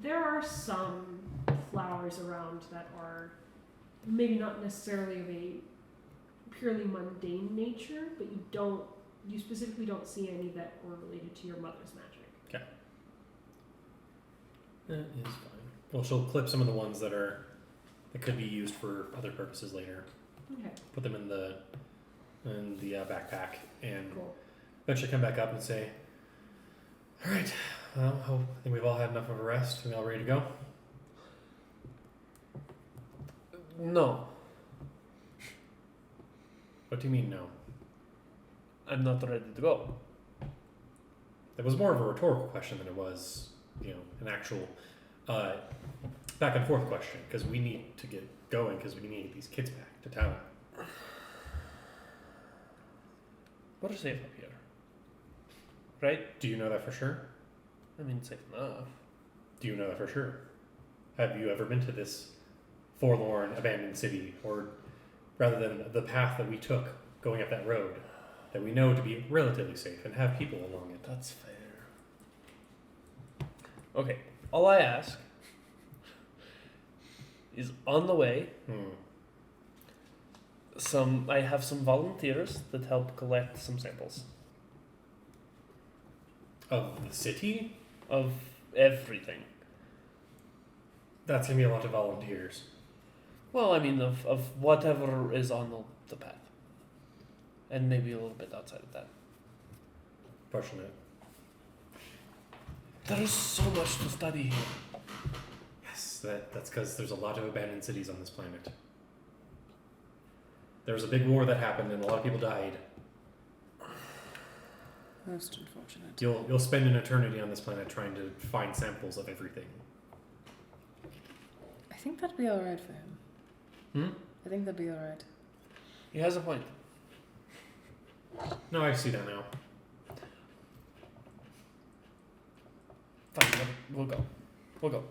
there are some flowers around that are maybe not necessarily of a purely mundane nature, but you specifically don't see any that were related to your mother's magic. Okay. That is fine. Well, she'll clip some of the ones that could be used for other purposes later. Okay, Put them in the backpack, and cool. eventually come back up and say, "All right, well, I think we've all had enough of a rest. Are we all ready to go?" No, What do you mean, no? I'm not ready to go. That was more of a rhetorical question than it was, an actual back and forth question, because we need to get going because we need to get these kids back to town. We're safe up here, right? Do you know that for sure? I mean, safe enough. Do you know that for sure? Have you ever been to this forlorn, abandoned city, or rather than the path that we took going up that road, that we know to be relatively safe and have people along it? That's fair. Okay, all I ask is on the way, I have some volunteers that help collect some samples Of the city? of everything. That's gonna be a lot of volunteers. Well, I mean, of whatever is on the path. And maybe a little bit outside of that. Pushing it. There is so much to study here. Yes, that's because there's a lot of abandoned cities on this planet. There was a big war that happened and a lot of people died. Most unfortunate. You'll spend an eternity on this planet trying to find samples of everything. I think that'd be alright for him. I think that'd be alright. He has a point. No, I see that now. Fine, we'll go. We'll go.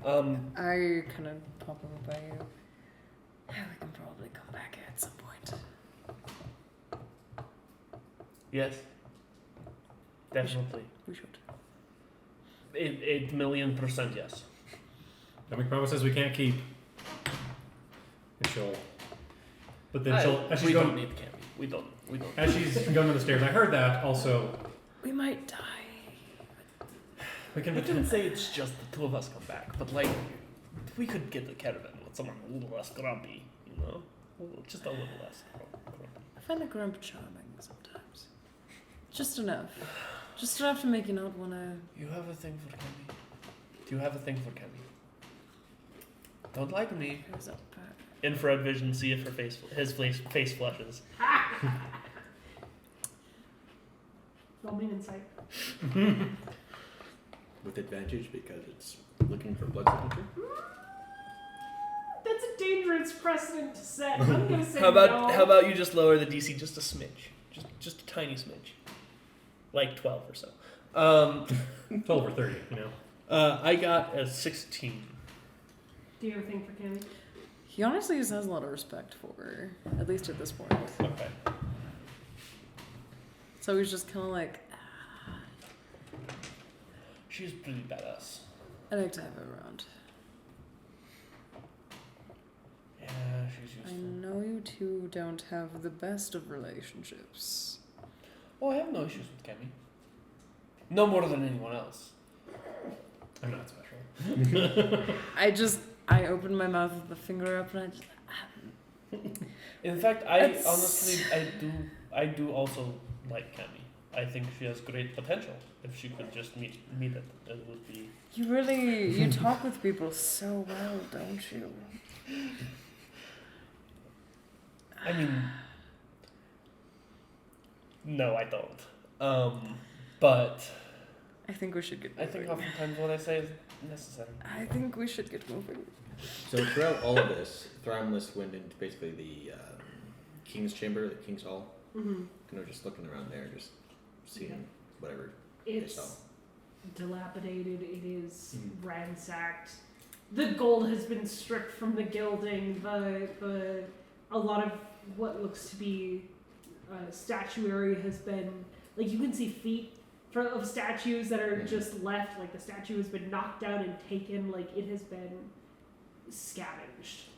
I kind of pop over by you. Yeah, we can probably come back here at some point. Yes. Definitely. We should. 8,000,000% yes. Don't make promises we can't keep. And she'll. But then she'll. As she's We going, don't need candy. We don't. as she's going up the stairs, I heard that also. We might die. We can I didn't say it's just the two of us come back, but like, we could get the caravan with someone a little less grumpy, just a little less grumpy. I find the grump charming sometimes. Just enough. Just enough to make you not want to... You have a thing for Kemi. Do you have a thing for Kemi? Don't lie to me. Who's up back? Infrared vision, see if his face flushes. Roll me an insight. With advantage because it's looking for blood signature. That's a dangerous precedent to set. I'm gonna say How no. about you just lower the DC just a smidge, just a tiny smidge, like 12 or so. 12 or 30, I got a 16. Do you have a thing for Cammy? He honestly just has a lot of respect for her, at least at this point. Okay. So he's just kind of like, She's pretty badass. I like to have her around. Yeah, she's I useful. know you two don't have the best of relationships. Oh, I have no issues with Kemi. No more than anyone else. I'm not special. I open my mouth with the finger up and I just... In fact, I It's- honestly, I do also like Kemi. I think she has great potential. If she could just meet it, it would be. You talk with people so well, don't you? I mean, no, I don't. But I think we should get I moving. think oftentimes what I say is necessary. I think we should get moving. So throughout all of this, Thramless went into basically the King's Chamber, the King's Hall. Mm-hmm. Just looking around there, just seeing whatever they saw. It's dilapidated. It is Mhm. ransacked. The gold has been stripped from the gilding. A lot of what looks to be statuary has been, like, you can see feet of statues that are just left, like the statue has been knocked down and taken, like it has been scavenged.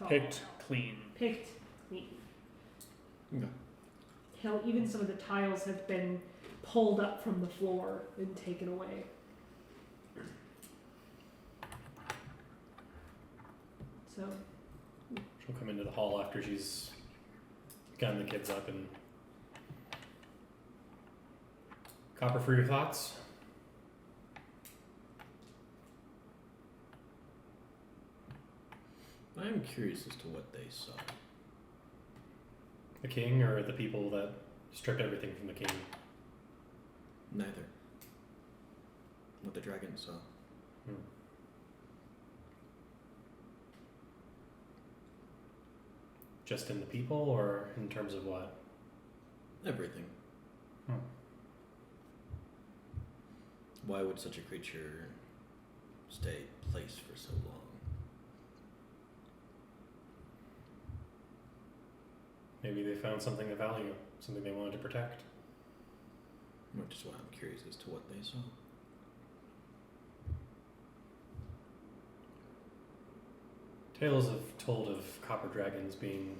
Picked clean. Picked clean. Okay. Hell, even some of the tiles have been pulled up from the floor and taken away. So, She'll come into the hall after she's gotten the kids up and... Copper, for your thoughts? I'm curious as to what they saw. The king or the people that stripped everything from the king? Neither. What the dragon saw. Just in the people or in terms of what? Everything. Hmm. Why would such a creature stay placed for so long? Maybe they found something of value, something they wanted to protect. Which is why I'm curious as to what they saw. Tales have told of copper dragons being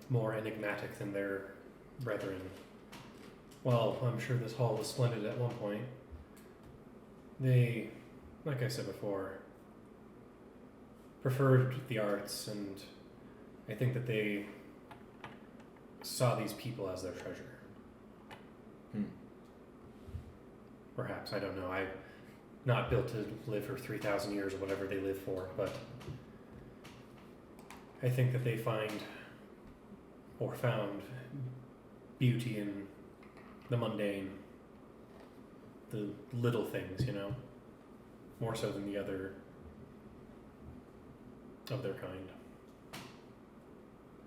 more enigmatic than their brethren. Well, I'm sure this hall was splendid at one point. They, like I said before, preferred the arts, and I think that they saw these people as their treasure. Perhaps, I don't know. I'm not built to live for 3,000 years or whatever they live for, but I think that they find or found beauty in the mundane, the little things, you know, more so than the other of their kind.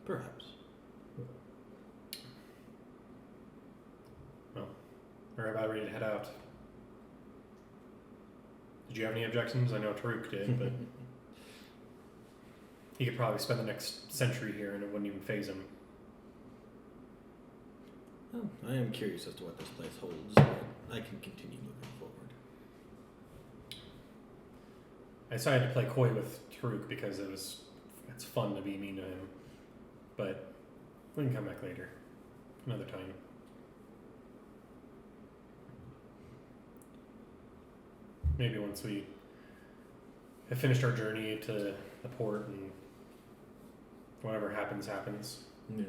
Perhaps. Well, we're about ready to head out. Did you have any objections? I know Taruk did, but he could probably spend the next century here and it wouldn't even faze him. Well, I am curious as to what this place holds, but I can continue moving forward. I decided to play coy with Taruk because it's fun to be mean to him. But we can come back later. Another time. Maybe once we have finished our journey to the port and whatever happens, happens. Yeah.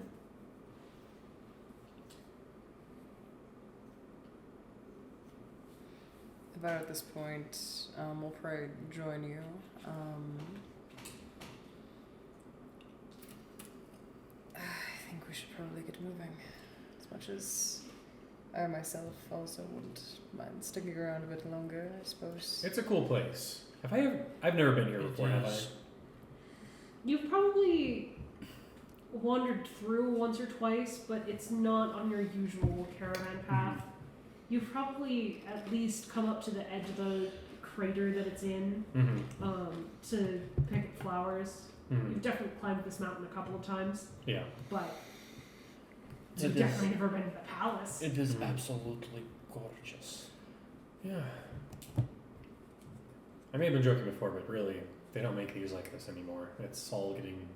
About at this point, we'll probably join you. I think we should probably get moving. As much as I myself also wouldn't mind sticking around a bit longer, I suppose. It's a cool place. I've never been here before, have I? you've probably wandered through once or twice, but it's not on your usual caravan path. You've probably at least come up to the edge of the crater that it's in to pick at flowers. You've definitely climbed this mountain a couple of times. Yeah. But you've definitely never been to the palace. It is absolutely gorgeous. Yeah. I may have been joking before, but really, they don't make these like this anymore. It's all getting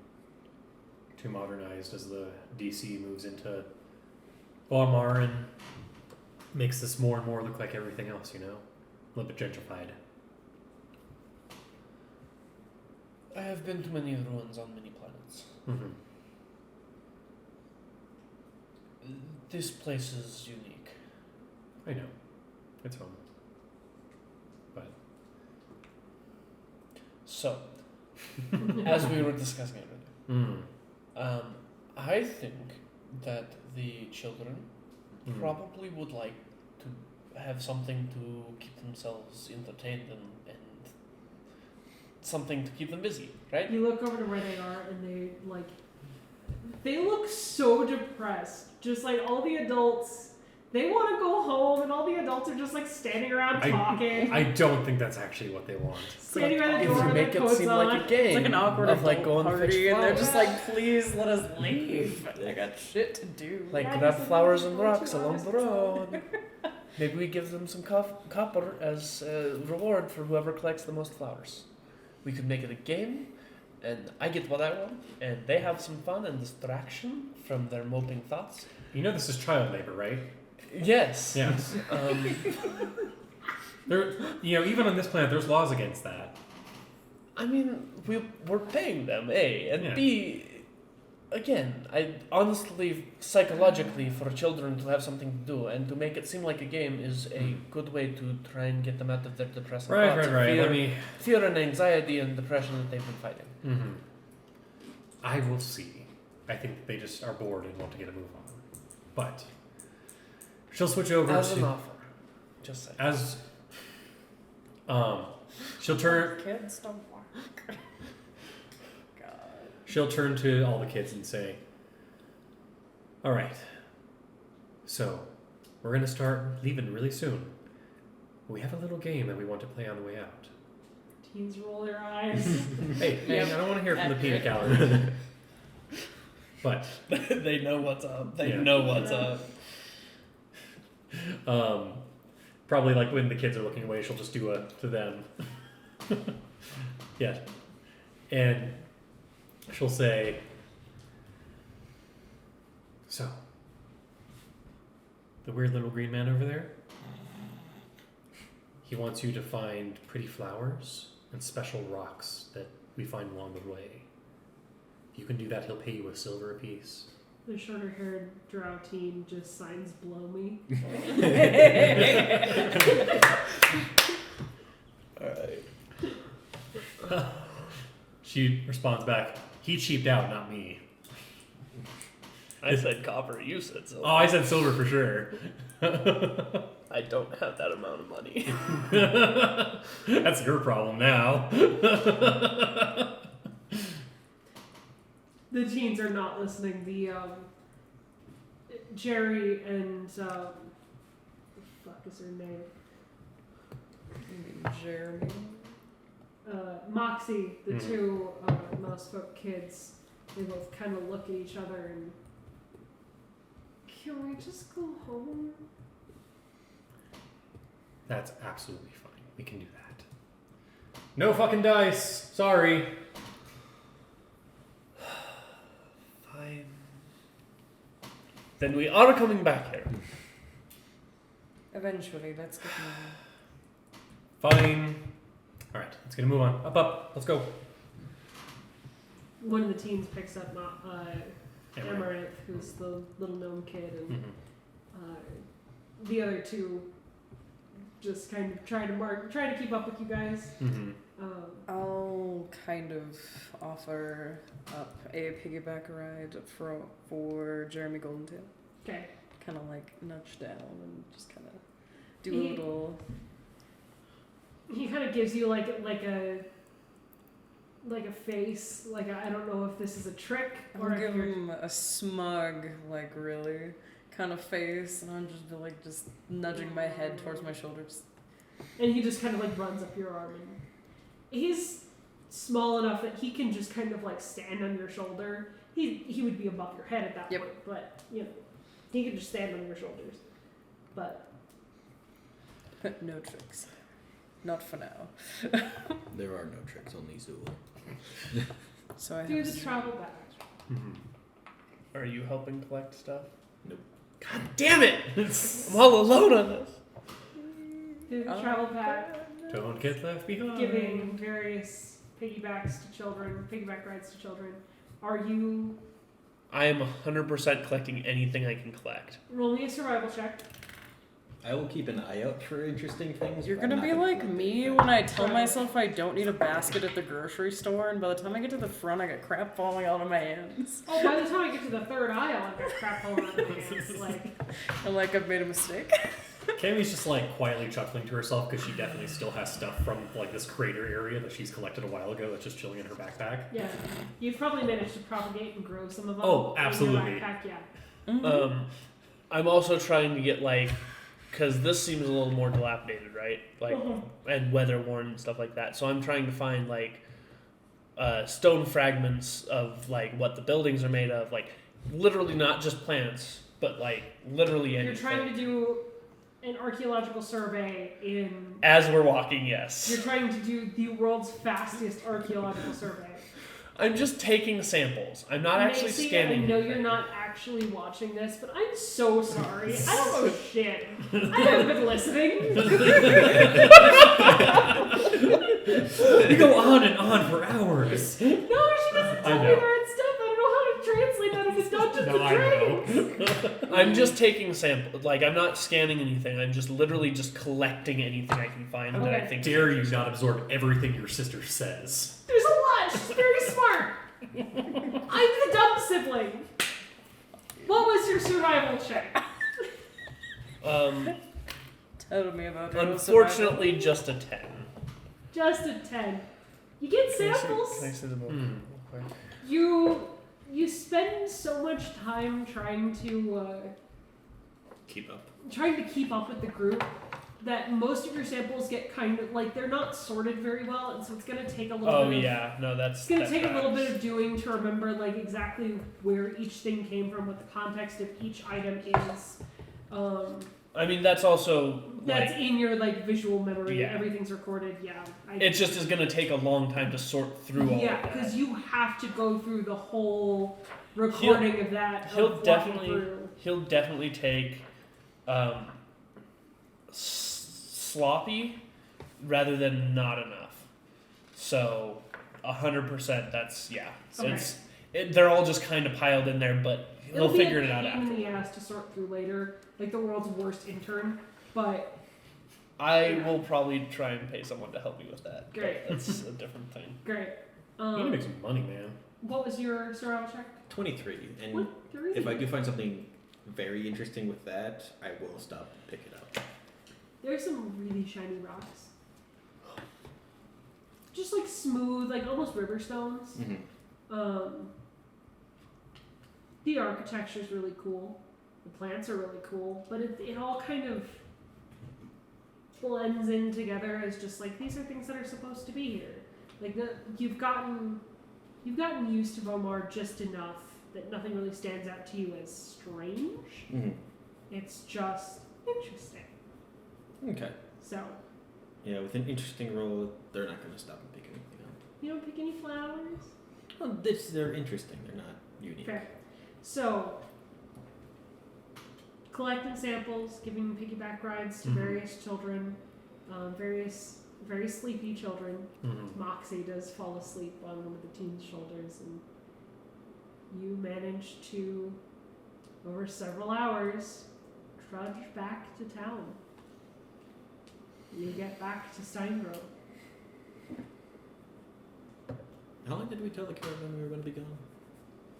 too modernized as the DC moves into Walmart and makes this more and more look like everything else, you know? A little bit gentrified. I have been to many ruins on many planets. This place is unique. I know. It's home. But So, as we were discussing already, I think that the children probably would like to have something to keep themselves entertained and something to keep them busy, right? You look over to where they are, and they look so depressed. Just like all the adults, They want to go home, and all the adults are just like standing around talking. I don't think that's actually what they want. Standing around the If door you with make their it coats seem on. like a game It's like an awkward of like adult going to party, fetch and they're just flowers. like, please let us leave. I got shit to do. Like Yeah, grab just flowers like and 2 rocks along hours the or so. road. Maybe we give them some copper as reward for whoever collects the most flowers. We could make it a game, and I get what I want, and they have some fun and distraction from their moping thoughts. You know this is child labor, right? Yes. Yes. There, even on this planet, there's laws against that. I mean, we're paying them, A, and Yeah. B, again, I honestly, psychologically, for children to have something to do and to make it seem like a game is a good way to try and get them out of their depressing thoughts. Right. Fear and anxiety and depression that they've been fighting. Mm-hmm. I will see. I think they just are bored and want to get a move on. But she'll switch over As to an offer. Just saying. as she'll turn Kids don't work. God. she'll turn to all the kids and say, "All right. So, we're going to start leaving really soon. We have a little game that we want to play on the way out." Teens roll their eyes. Hey, Yep. I don't want to hear from the peanut gallery. But They know what's up. They Yeah. know what's up. probably like when the kids are looking away, she'll just do a to them. Yeah. And she'll say, "So, the weird little green man over there, he wants you to find pretty flowers and special rocks that we find along the way. If you can do that, he'll pay you a silver apiece." The shorter-haired drow teen just signs "blow me." Alright. She responds back, "He cheaped out, not me." I said copper, you said silver. Oh, I said silver for sure. I don't have that amount of money. That's your problem now. The teens are not listening. The Jerry and the fuck is her name? Jeremy. Moxie, the Mhm. two mouse folk kids, they both kind of look at each other and, can we just go home? That's absolutely fine. We can do that. No fucking dice. Sorry. Fine. Then we are coming back here. Eventually, let's get moving. Fine. All right, let's get a move on. Up. Let's go. One of the teens picks up Amaranth. Amaranth, who's the little gnome kid, and Mhm. the other two just kind of try to keep up with you guys. Mhm. I'll kind of offer up a piggyback ride for Jeremy Goldentail. Okay. Kind of like nudge down and just kind of do a He- little. He kind of gives you like a face, I don't know if this is a trick or I'll if give you're him a smug, like really kind of face, and I'm just nudging my head towards my shoulders. and he just kind of runs up your arm, and he's small enough that he can just kind of stand on your shoulder. He would be above your head at that Yep. point, but he can just stand on your shoulders. But No tricks. Not for now. There are no tricks, only Zool. So I do have the travel back. Mhm. Are you helping collect stuff? Nope. God damn it! I'm all alone on this. Do the travel pack, Don't get left behind. giving various piggyback rides to children. Are you I am 100% collecting anything I can collect. roll me a survival check? I will keep an eye out for interesting things. You're but I'm gonna not be like collect me anything. when I tell myself I don't need a basket at the grocery store, and by the time I get to the front, I got crap falling out of my hands. Oh, by the time I get to the third aisle, I've got crap falling out of my hands. And like I've made a mistake. Cammy's just quietly chuckling to herself because she definitely still has stuff from this crater area that she's collected a while ago that's just chilling in her backpack. Yeah, you've probably managed to propagate and grow some of them. Oh, in your absolutely. backpack, yeah. Mhm. I'm also trying to get like, because this seems a little more dilapidated, right? Like, and weather worn and stuff like that. So I'm trying to find like stone fragments of like what the buildings are made of, like literally not just plants, but like literally anything. You're trying to do an archaeological survey in. As we're walking, yes. You're trying to do the world's fastest archaeological survey. I'm just taking samples. I'm not actually Macy, scanning. I know anything. you're not actually watching this, but I'm so sorry. I don't know shit. I haven't been listening. You go on and on for hours. No, she doesn't tell me the right stuff. I don't know how to translate that into Dungeons and Dragons. I'm just taking samples. Like, I'm not scanning anything. I'm just literally just collecting anything I can find that I Okay. think. Dare you not absorb everything your sister says? There's a lot. She's very smart. I'm the dumb sibling. What was your survival check? Tell me about it. Unfortunately, just a 10. Just a 10. You get samples. Can I see the book real quick? You spend so much time trying to Keep up. keep up with the group that most of your samples get kind of like they're not sorted very well, and so it's gonna take a little. Oh bit of, yeah, no, that's. It's gonna that take a little tracks. bit of doing to remember like exactly where each thing came from, what the context of each item is. I mean, that's also That's like. in your like visual memory. Yeah. Everything's recorded. Yeah. It just is gonna take a long time to sort through all Yeah, of that. because you have to go through the whole recording of that. He'll of walking definitely. through. He'll definitely take sloppy rather than not enough. So 100%. That's yeah. Okay. They're all just kind of piled in there, but It'll he'll be figure a it out pain in after. the ass to sort through later, like the world's worst intern. But I will probably try and pay someone to help me with that. but Great. That's a different thing. great. You need to make some money, man. What was your survival check? 23. And 23. if I do find something very interesting with that, I will stop and pick it up. There's some really shiny rocks. Just like smooth, like almost river stones. Mm-hmm. The architecture's really cool. The plants are really cool, but it all kind of blends in together as just like these are things that are supposed to be here. Like you've gotten used to Vomar just enough that nothing really stands out to you as strange. Mm-hmm. It's just interesting. Okay. So Yeah, with an interesting roll, they're not going to stop and pick anything up. you don't pick any flowers. Well, they're interesting. They're not unique. Fair. So collecting samples, giving piggyback rides to Mhm. various children, various very sleepy children. Mm-hmm. Moxie does fall asleep on one of the teen's shoulders, and you manage to, over several hours, trudge back to town. You get back to Steingrove. How long did we tell the caravan we were going to be gone?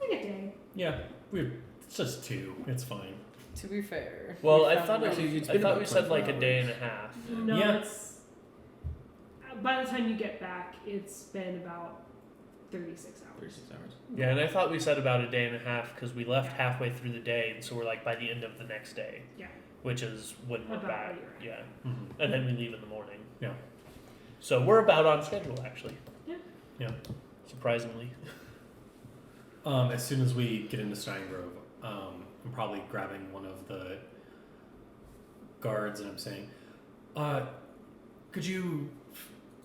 Like a day. Yeah, it's just 2. It's fine. To be fair. Well, we I found thought one. Actually, it's I been thought about we said like a 24 day hours. and a half. No, Yeah. it's by the time you get back, it's been about 36 hours. 36 hours. Yeah, and I thought we said about a day and a half because we left halfway through the day, and so we're like by the end of the next day. Yeah. Which is when we're About back. when you're Yeah. Mm-hmm. And then we leave in the morning. Yeah. So we're about on schedule, actually. Yeah. Yeah. Surprisingly. As soon as we get into Steingrove, I'm probably grabbing one of the guards and I'm saying, could you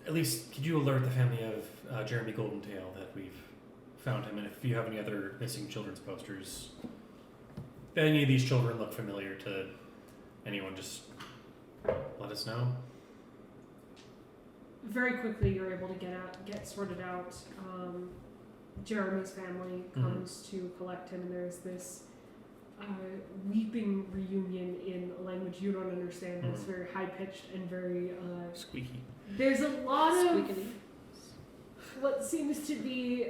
alert the family of Jeremy Goldentail that we've found him, and if you have any other missing children's posters, if any of these children look familiar to anyone, just let us know. Very quickly, you're able to get sorted out. Jeremy's family comes to collect him, and there's this weeping reunion in a language you don't understand. That's very high pitched and very. Squeaky. There's a lot of Squeakity. what seems to be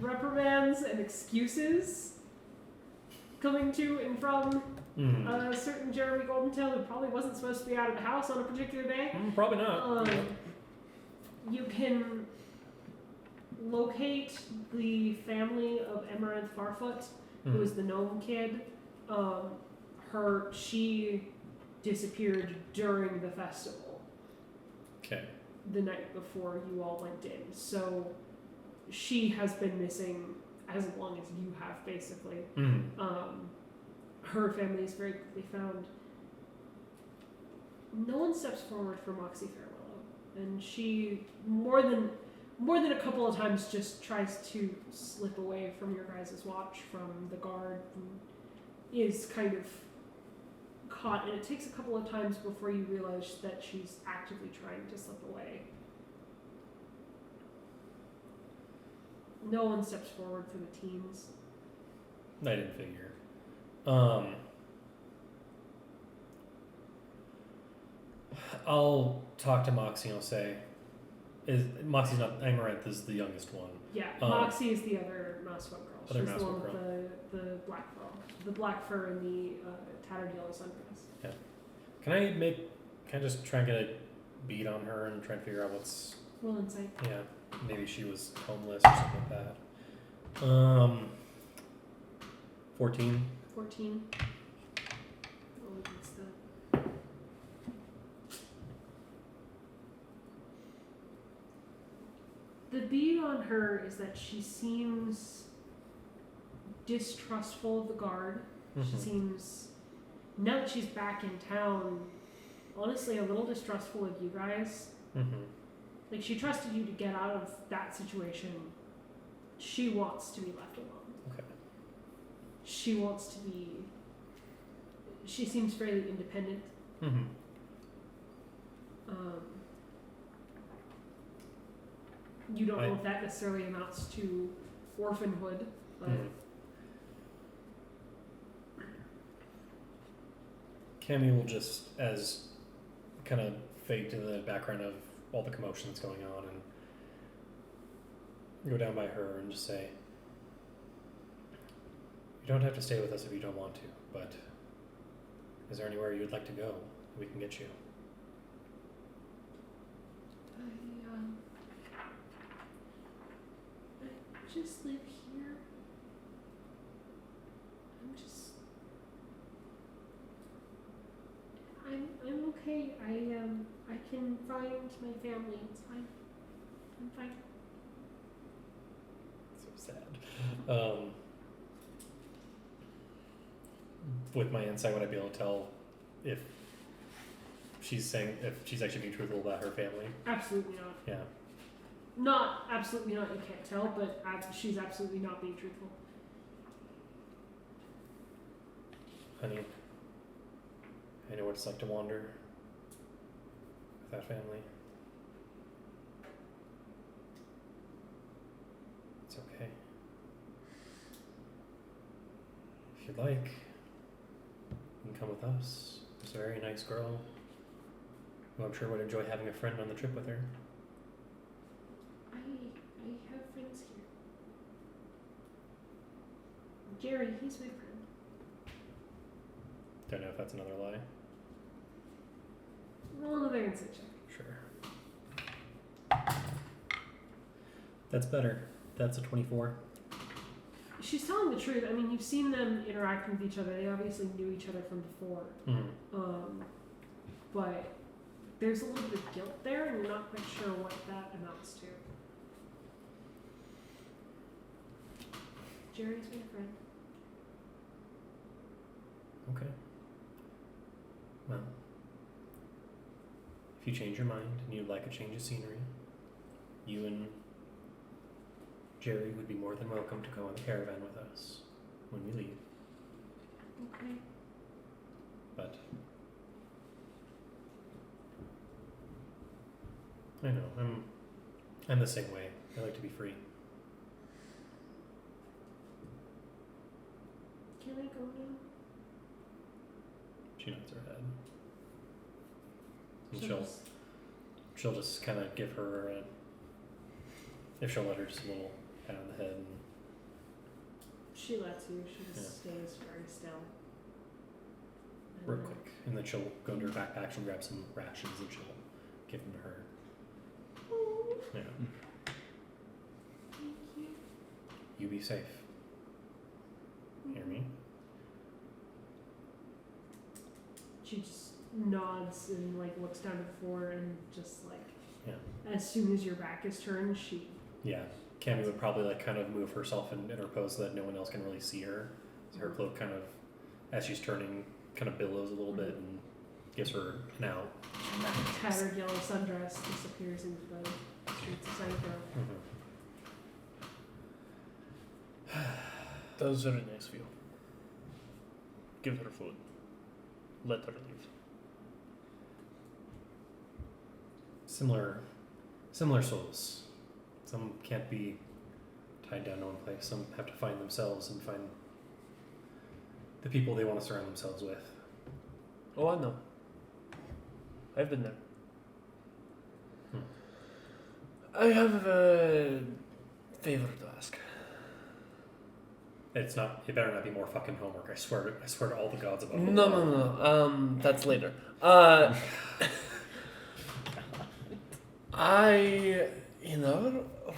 reprimands and excuses coming to and from a certain Jeremy Goldentail who probably wasn't supposed to be out of the house on a particular day. Probably not. You can locate the family of Amaranth Farfoot, who is the gnome kid, She disappeared during the festival. Okay. The night before you all went in. So she has been missing as long as you have, basically. Her family is very quickly found. No one steps forward for Moxie Farewell, and she more than a couple of times just tries to slip away from your guys' watch, from the guard, and is kind of caught, and it takes a couple of times before you realize that she's actively trying to slip away. No one steps forward for the teens. I didn't figure. I'll talk to Moxie and I'll say, Moxie's not, Amaranth is the youngest one. Yeah, Moxie is the other mouse girl. Other She's mouse the one girl. with the black fur. The black fur and the tattered yellow sundress. Can I just try and get a beat on her and try and figure out what's, Roll insight. yeah, maybe she was homeless or something like that. 14. 14. Roll against that. The beat on her is that she seems distrustful of the guard. She seems, now that she's back in town, honestly a little distrustful of you guys. Like, she trusted you to get out of that situation. She wants to be left alone. Okay. She wants to be, she seems fairly independent. You don't know if that necessarily amounts to orphanhood, but Cammy will just, as kind of fade to the background of all the commotion that's going on, and go down by her and just say, "You don't have to stay with us if you don't want to, but is there anywhere you'd like to go? We can get you." I just live here. I'm okay. I can find my family. It's fine. I'm fine. So sad. With my insight, would I be able to tell if she's actually being truthful about her family? Absolutely not. Yeah. Not absolutely not. You can't tell, but she's absolutely not being truthful. Honey, I know what it's like to wander with that family. It's okay. If you'd like, you can come with us. There's a very nice girl who I'm sure would enjoy having a friend on the trip with her. I have friends here. Jerry, he's my friend. Don't know if that's another lie. Roll another insight check. Sure. That's better. That's a 24. She's telling the truth. I mean, you've seen them interact with each other. They obviously knew each other from before. But there's a little bit of guilt there, and you're not quite sure what that amounts to. Jerry's my friend. Okay. Well, if you change your mind and you'd like a change of scenery, you and Jerry would be more than welcome to go on the caravan with us when we leave. Okay. But I know, I'm the same way. I like to be free. Can I go now? She nods her head. And she'll just kind of give her if she'll let her, just a little pat on the head. And She lets you. She just stays very still. And real quick. And then she'll go into her backpack, she'll grab some rations and she'll give them to her. Yeah. Thank you. You be safe. Hear me? she just nods and like looks down to the floor and just like Yeah. as soon as your back is turned, she Yeah. Cammy would probably like kind of move herself and interpose so that no one else can really see her. So her cloak kind of, as she's turning, kind of billows a little bit and gives her an out. tattered yellow sundress disappears into the streets of Sanford. Mm-hmm. That was very nice of you. Give her food. Let her leave. Similar souls. Some can't be tied down to one place. Some have to find themselves and find the people they want to surround themselves with. Oh, I know. I've been there. I have a favor to ask. It better not be more fucking homework. I swear to all the gods above. No. That's later. I,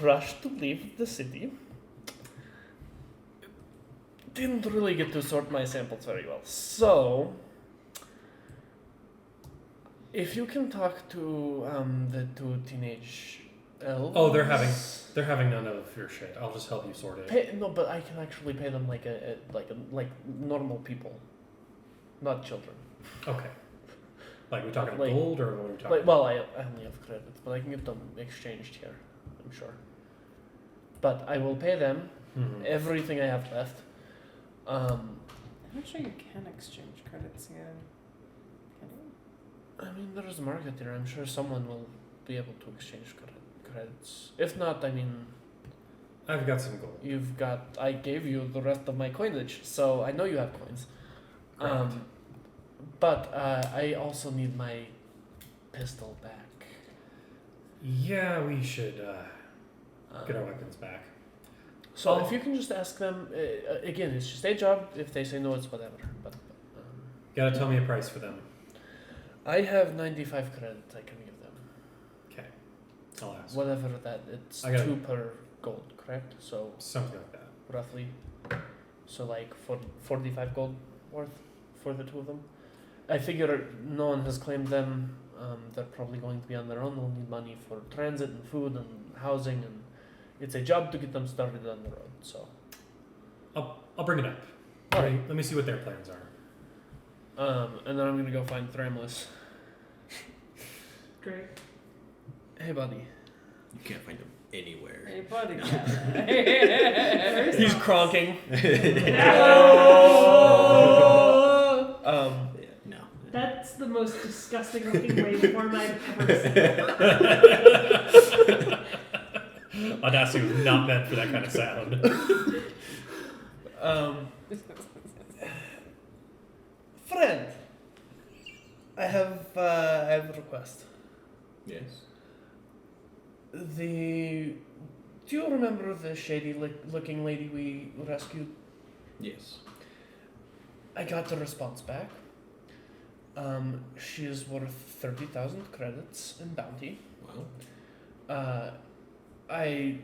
rushed to leave the city. Didn't really get to sort my samples very well. So, if you can talk to the two teenage elves. Oh, they're having none of your shit. I'll just help you sort it. No, but I can actually pay them like normal people, not children. Okay. Like we talking Like- gold or what are we talking? Like, well, I only have credits, but I can get them exchanged here, I'm sure. But I will pay them Mhm. everything I have left. I'm not sure you can exchange credits here. Can you? I mean, there is a market here. I'm sure someone will be able to exchange credits. If not, I mean, I've got some gold. I gave you the rest of my coinage, so I know you have coins. Correct. But I also need my pistol back. Yeah, we should get our weapons back. So Oh. if you can just ask them, again, it's just a job. If they say no, it's whatever. But Gotta tell me a price for them. I have 95 credits I can give them. Okay. I'll ask. Whatever that, it's I got 2 per gold, correct? So Something like that. roughly, so like 45 gold worth for the two of them. I figure no one has claimed them. They're probably going to be on their own. They'll need money for transit and food and housing, and it's a job to get them started on the road. So, I'll bring it up. all right. Let me see what their plans are. And then I'm gonna go find Thramlis. Great. Hey, buddy. You can't find them anywhere. Hey, buddy. He's cronking. Yeah, no. That's the most disgusting looking waveform I've ever seen. Audacity was not meant for that kind of sound. Friend, I have a request. Yes. Do you remember the shady looking lady we rescued? Yes. I got the response back. She is worth 30,000 credits in bounty. Well. I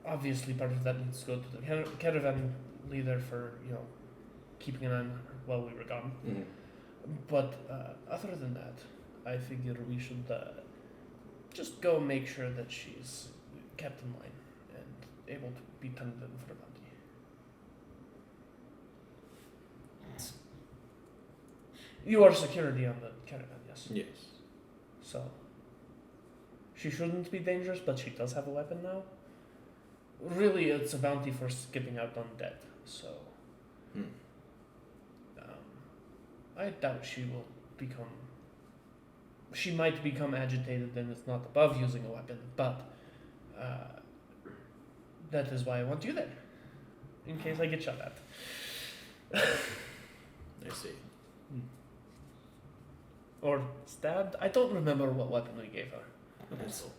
obviously part of that needs to go to the caravan leader for keeping an eye on her while we were gone. Mm-hmm. But other than that, I figure we should just go make sure that she's kept in line and able to be turned in for bounty. You are security on the caravan, yes? Yes. So, she shouldn't be dangerous, but she does have a weapon now. Really, it's a bounty for skipping out on debt, so... I doubt she will become... She might become agitated and it's not above using a weapon, but... that is why I want you there. In case I get shot at. I see. Or stabbed. I don't remember what weapon we gave her. A pistol.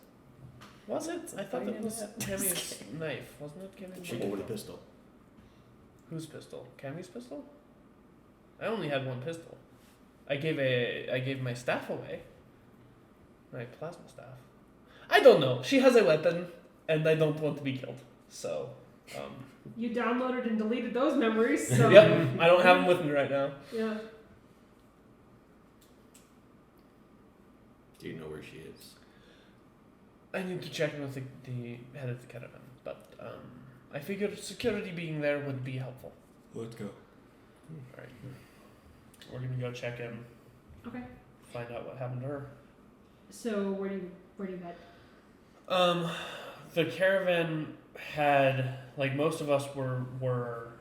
Was it? I thought it was Cammy's knife, wasn't it? Cammy's She knife? went with a pistol. Whose pistol? Cammy's pistol? I only had one pistol. I gave my staff away. My plasma staff. I don't know. She has a weapon, and I don't want to be killed. So, You downloaded and deleted those memories, so yep. I don't have them with me right now. yeah. Do you know where she is? I need to check in with the head of the caravan, but I figured security being there would be helpful. Let's go. Alright. We're gonna go check in, Okay. find out what happened to her. So where do you head? The caravan had, like, most of us were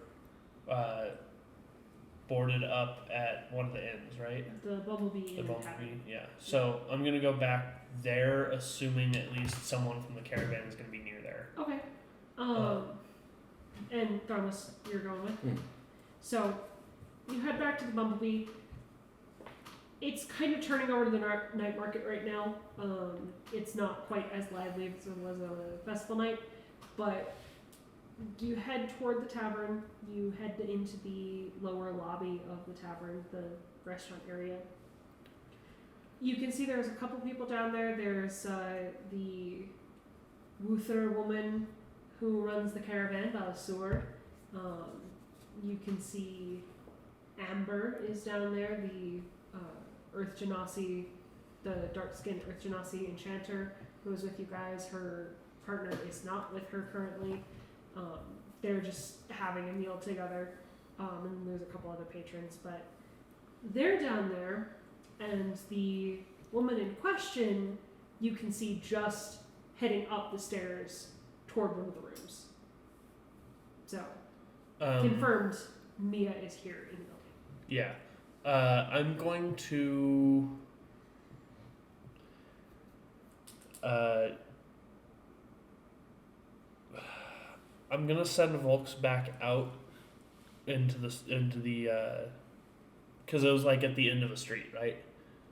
boarded up at one of the inns, right? The Bumblebee The and Bumblebee, Tavern. yeah. So I'm gonna go back there, assuming at least someone from the caravan is gonna be near there. Okay. And Thomas, you're going with. Hmm. So you head back to the Bumblebee. It's kind of turning over to the night market right now. It's not quite as lively as it was on a festival night, but you head toward the tavern. You head into the lower lobby of the tavern, the restaurant area. You can see there's a couple people down there. There's the Wuther woman who runs the caravan, Balasur. You can see Amber is down there, the Earth Genasi, the dark-skinned Earth Genasi enchanter who is with you guys. Her partner is not with her currently. They're just having a meal together. And there's a couple other patrons, but they're down there, and the woman in question you can see just heading up the stairs toward one of the rooms. So, confirmed Mia is here in the building. Yeah. I'm going to I'm gonna send Volks back out into the because it was like at the end of the street, right?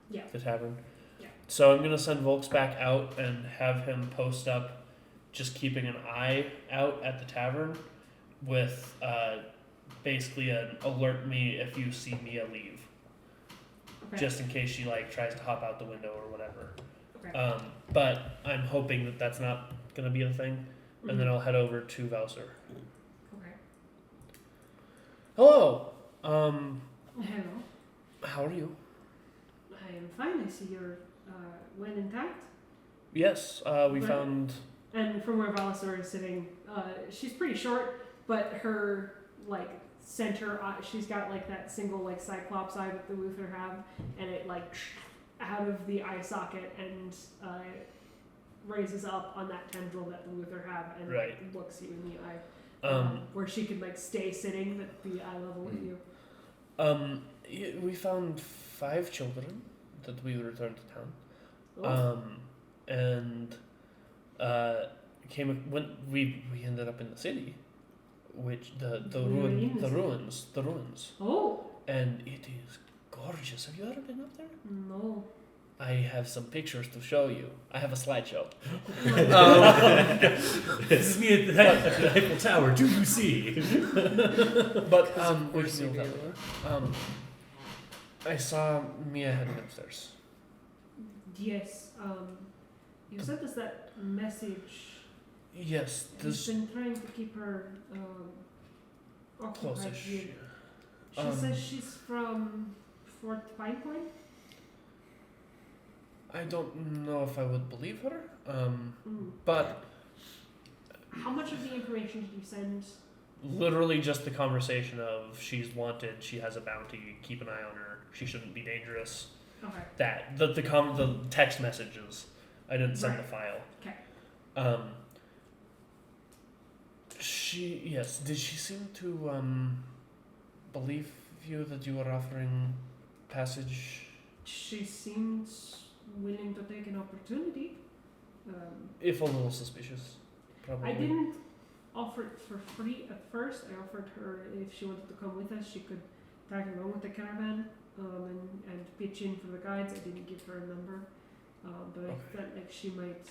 Yeah. The tavern. Yeah. So I'm gonna send Volks back out and have him post up, just keeping an eye out at the tavern, with basically an alert me if you see Mia leave, Okay. just in case she like tries to hop out the window or whatever. Okay. But I'm hoping that that's not gonna be a thing, and then I'll head over to Valser. Okay. Hello. Hello. How are you? I am fine. I see you're well intact. Yes. We Right. found. And from where Balasur is sitting, she's pretty short, but her like center eye, she's got like that single like cyclops eye that the Luther have, and it like out of the eye socket and raises up on that tendril that the Luther have, and Right. like, looks you in the eye, where she can like stay sitting at the eye level with you. We found 5 children that we returned to town. Oh. And when we ended up in the city, which the ruins, Oh and it is gorgeous. Have you ever been up there? no. I have some pictures to show you. I have a slideshow. This is me at the Eiffel Tower. Do you see? But Of course you do. I saw Mia heading upstairs. Yes. You sent us that message. Yes, He's this been trying to keep her occupied closest. here. She says she's from Fort Pine Point. I don't know if I would believe her. But How much of the information did you send? literally just the conversation of she's wanted, she has a bounty, keep an eye on her, she shouldn't be dangerous. Okay. That the text messages. I didn't send the file. Okay. Did she seem to believe you that you were offering passage? She seems willing to take an opportunity. If a little suspicious, probably. I didn't offer it for free at first. I offered her if she wanted to come with us, she could tag along with the caravan and pitch in for the guides. I didn't give her a number, but Okay. I felt like she might.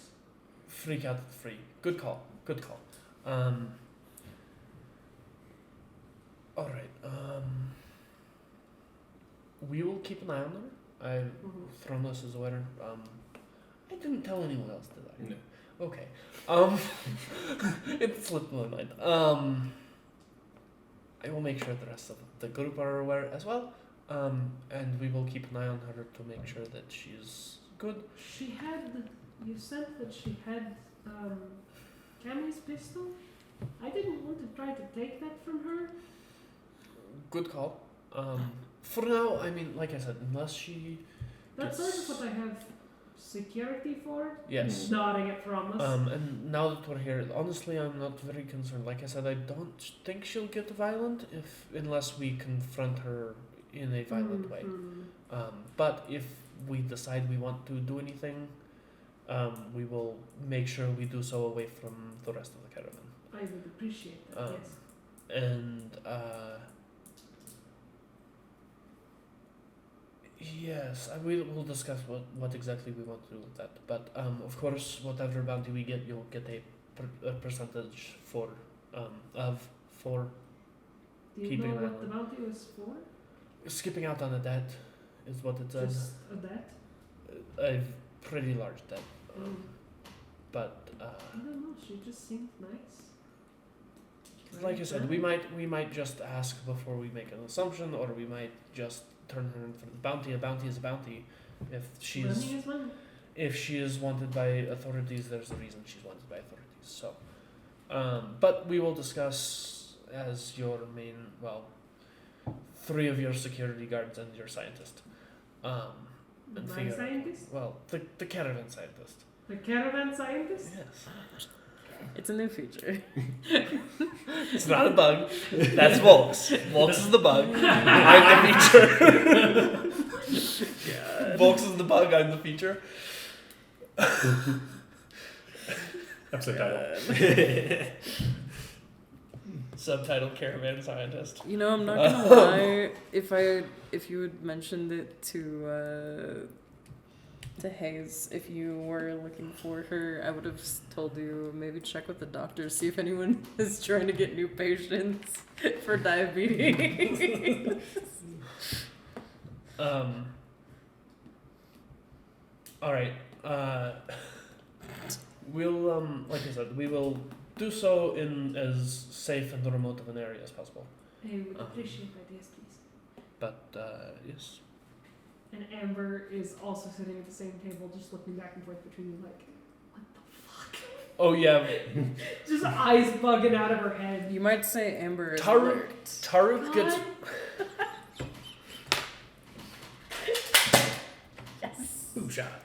Freak out at free. Good call. Good call. All right. We will keep an eye on her. I've thrown this as a winner. I didn't tell anyone else, did I? No. Okay. It slipped my mind. I will make sure the rest of the group are aware as well. And we will keep an eye on her to make sure that she's Good. She had. You said that she had Cammy's pistol. I didn't want to try to take that from her. Good call. For now, I mean, like I said, unless she That's sort of what I have security for. yes. Nodding at Promise. And now that we're here, honestly, I'm not very concerned. Like I said, I don't think she'll get violent unless we confront her in a violent way. But if we decide we want to do anything, we will make sure we do so away from the rest of the caravan. I would appreciate that. Yes. And yes, we'll discuss what exactly we want to do with that. But of course, whatever bounty we get, you'll get a percentage for Do you keeping know an eye what on the bounty was for? skipping out on a debt is what it says. Just a debt? A pretty large debt. But I don't know. She just seemed nice. like I said, we might just ask before we make an assumption, or we might just turn her in for the bounty. A bounty is a bounty. If Money is money. if she is wanted by authorities, there's a reason she's wanted by authorities. So, but we will discuss as your main, 3 of your security guards and your scientist. And My figure out- scientist? Well, the caravan scientist. The caravan scientist? Yes. It's a new feature. It's not a bug. That's Volks. Volks is the bug. I'm the feature. Volks is the bug. I'm the feature. Episode title. Subtitle: Caravan Scientist. You know, I'm not gonna lie. If you had mentioned it to Hayes, if you were looking for her, I would have told you maybe check with the doctor, see if anyone is trying to get new patients for diabetes. All right. We'll like I said, we will do so in as safe and remote of an area as possible. I would appreciate that, yes, please. But yes. And Amber is also sitting at the same table, just looking back and forth between you, like, what the fuck? Oh yeah. Just eyes bugging out of her head. You might say Amber is Taru- alert. Taruk gets Yes.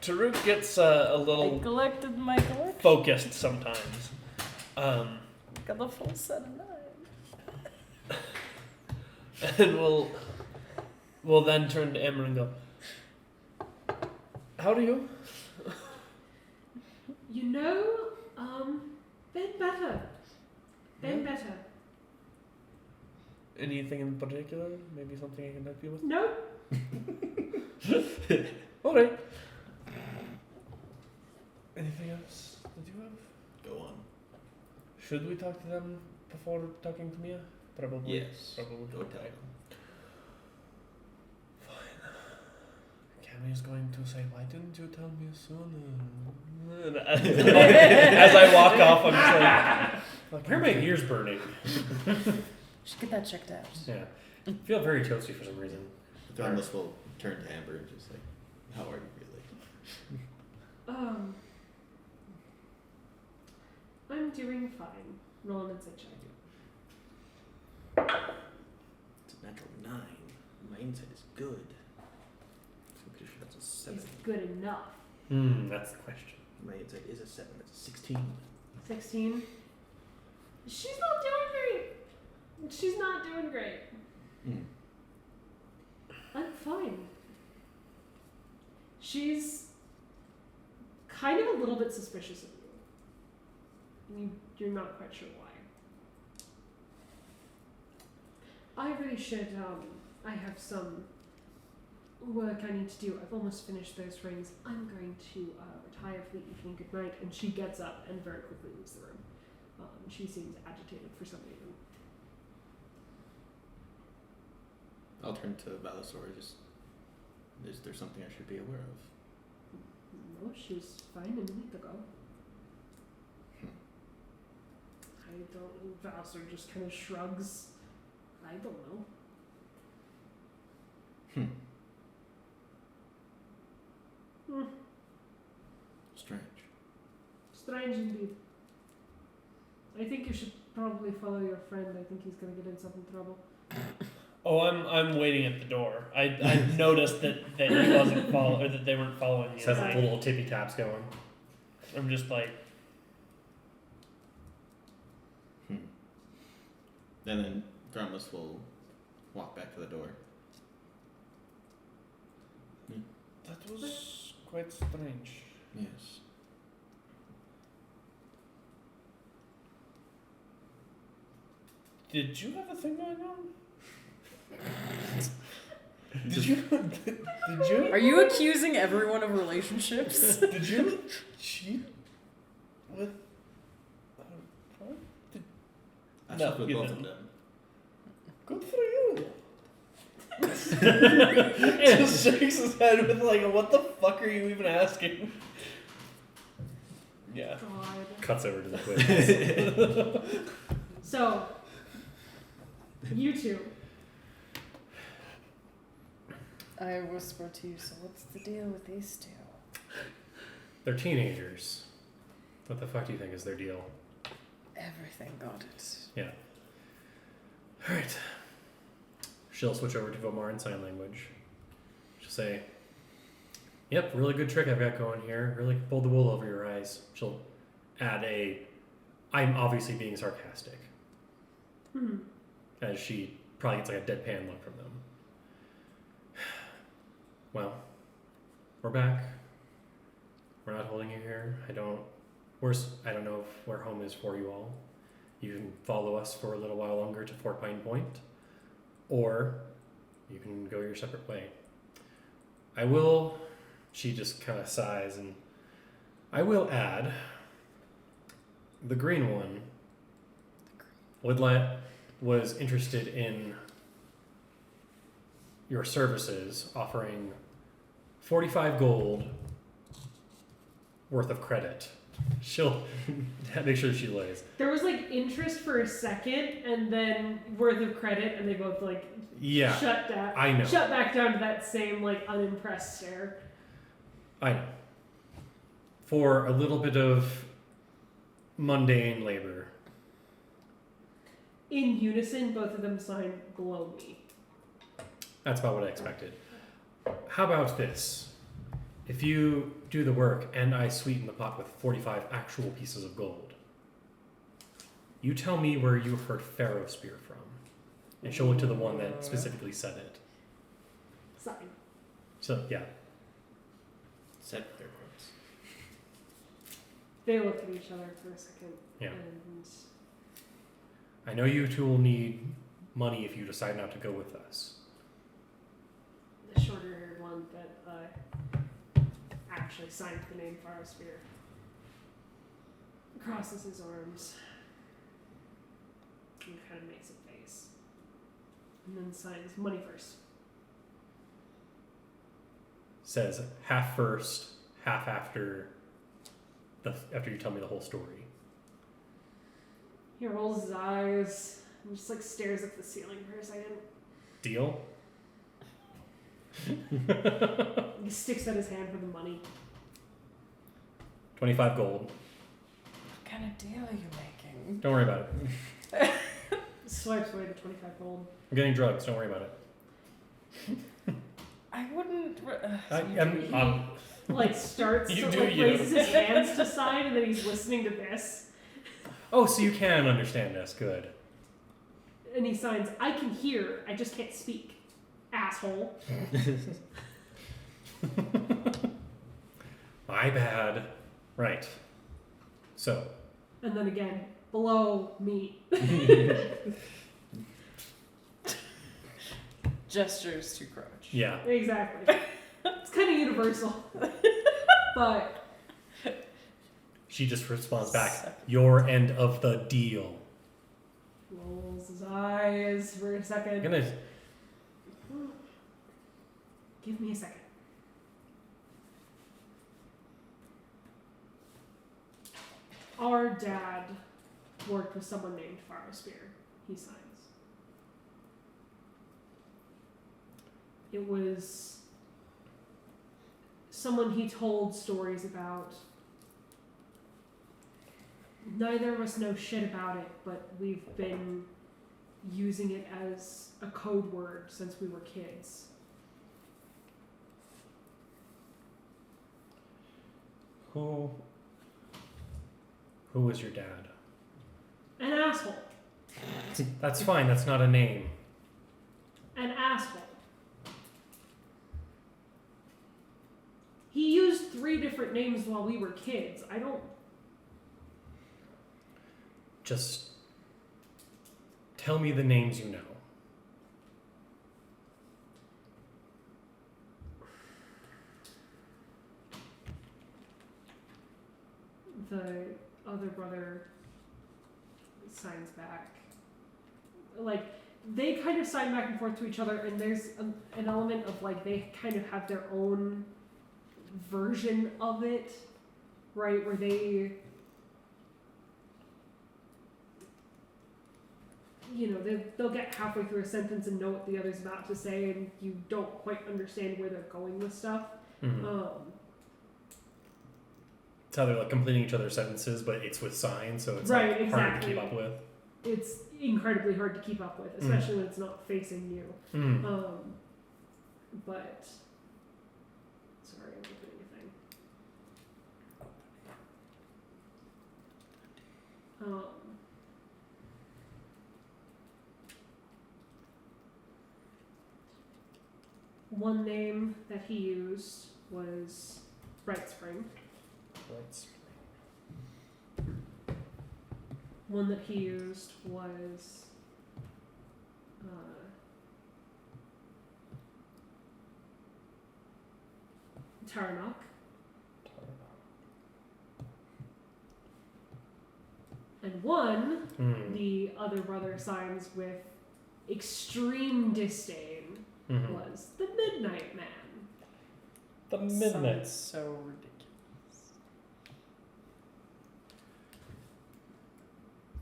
Taruk gets a I little collected my collection. focused sometimes. Got the full set of 9. And we'll then turn to Amber and go, how do you? You know, been better. Been Yeah. better. Anything in particular? Maybe something I can help you with? No, Alright. Anything else that you have? Go on. Should we talk to them before talking to Mia? Probably. Yes. Probably. Go tell Okay. them. Cammy's going to say, why didn't you tell me sooner? As I walk off, I'm just like, Why are my ears burning? Should get that checked out. Yeah. I feel very toasty for some reason. Thornless will turn to Amber and just like, how are you really? I'm doing fine. Roll an insight check. It's a natural 9. My insight is good. So I'm pretty sure that's a 7. Is good enough. That's the question. My insight is a 7. That's a 16. 16. She's not doing great. She's not doing great. I'm fine. She's kind of a little bit suspicious of you. You're not quite sure why. I really should, I have some work I need to do. I've almost finished those rings. I'm going to retire for the evening. Good night. And she gets up and very quickly leaves the room. She seems agitated for some reason. I'll turn to Valisor. Is there something I should be aware of? No, she was fine a minute ago. I don't. Vassar just kind of shrugs. I don't know. strange indeed. I think you should probably follow your friend. I think he's gonna get in some trouble. Oh, I'm waiting at the door. I noticed that he wasn't following, or that they weren't following you. Says like little tippy taps going. I'm just like, And then Grumless will walk back to the door. that was quite strange. Yes. Did you have a thing going on? Did you? Did you? Are you accusing everyone of relationships? Did you cheat with? What? I No, slept with you both of didn't. them. Good for you. And just shakes his head with like, what the fuck are you even asking? Yeah. God. Cuts over to the quiz. So, you two. I whisper to you, so what's the deal with these two? They're teenagers. What the fuck do you think is their deal? Everything got it. Yeah. Alright. She'll switch over to Vomaran Sign Language. She'll say, yep, really good trick I've got going here. Really pulled the wool over your eyes. She'll add I'm obviously being sarcastic. Hmm. As she probably gets like a deadpan look from them. Well, we're back. We're not holding you here. I don't know where home is for you all. You can follow us for a little while longer to Fort Pine Point, or you can go your separate way. She just kind of sighs, and I will add, the green one was interested in your services, offering 45 gold worth of credit. She'll make sure she lays. There was like interest for a second, and then worth of credit, and they both like shut down. I know. Shut back down to that same like unimpressed stare. I know. For a little bit of mundane labor. In unison, both of them signed below me. That's about what I expected. How about this? If you do the work and I sweeten the pot with 45 actual pieces of gold, you tell me where you heard Pharaoh Spear from. And she'll look to the one that specifically said it. Sign. So, yeah. Set their quotes. They look at each other for a second. Yeah. And I know you two will need money if you decide not to go with us. the shorter-haired one that actually signed the name Pharaoh Spear crosses his arms and kind of makes a face. And then signs money first. Says half first, half after you tell me the whole story. He rolls his eyes and just like stares at the ceiling for a second. Deal? He sticks out his hand for the money. 25 gold. What kind of deal are you making? Don't worry about it. Swipes away the 25 gold. I'm getting drugs. Don't worry about it. I wouldn't. Like starts You to do like you. raises his hands to side, and then he's listening to this. Oh, so you can understand us. Good. And he signs, I can hear, I just can't speak. Asshole. My bad. Right. So, And then again, below me. Gestures to Crouch. yeah. Exactly. It's kind of universal. But She just responds back, your end of the deal. rolls his eyes for a I'm second. gonna... Give me a second. Our dad worked with someone named Pharaoh Spear. He signs. It was someone he told stories about neither of us know shit about it, but we've been using it as a code word since we were kids. Who was your dad? An asshole. That's fine. That's not a name. An asshole. He used 3 different names while we were kids. I don't... Just tell me the names you know. The other brother signs back. Like, they kind of sign back and forth to each other, and there's an element of, like, they kind of have their own version of it, right? Where they, you know, they'll get halfway through a sentence and know what the other's about to say, and you don't quite understand where they're going with stuff. Mm-hmm. It's how they're like completing each other's sentences, but it's with signs, so it's Right, like harder exactly. to keep up with. It's incredibly hard to keep up with, especially when it's not facing you. Mm. But sorry, I'm opening a thing. One name that he used was Bright Spring. One that he used was Taranok. And one, the other brother signs with extreme disdain, was the Midnight Man. The Midnight. Sounds so ridiculous.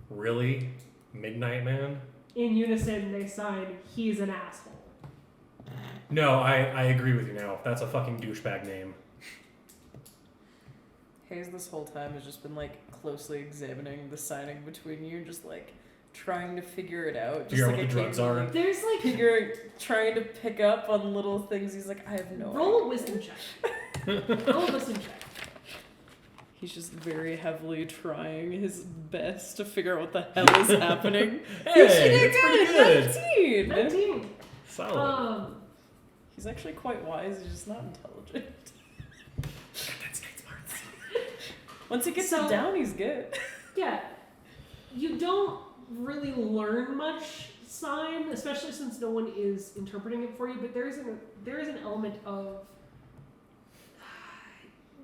Really? Midnight Man? In unison, they sign, he's an asshole. No, I agree with you now. That's a fucking douchebag name. Hayes this whole time has just been like closely examining the signing between you, just like trying to figure it out. Just Figure out like what the drugs are. There's like trying to pick up on little things. He's like, I have no roll a idea. wisdom check. Roll a wisdom check. He's just very heavily trying his best to figure out what the hell is happening. Hey, that's pretty good. 19. 19. Solid. He's actually quite wise. He's just not intelligent. That's nice smarts. Once he gets So- it down, he's good. Yeah, you don't really learn much sign, especially since no one is interpreting it for you. But there is an element of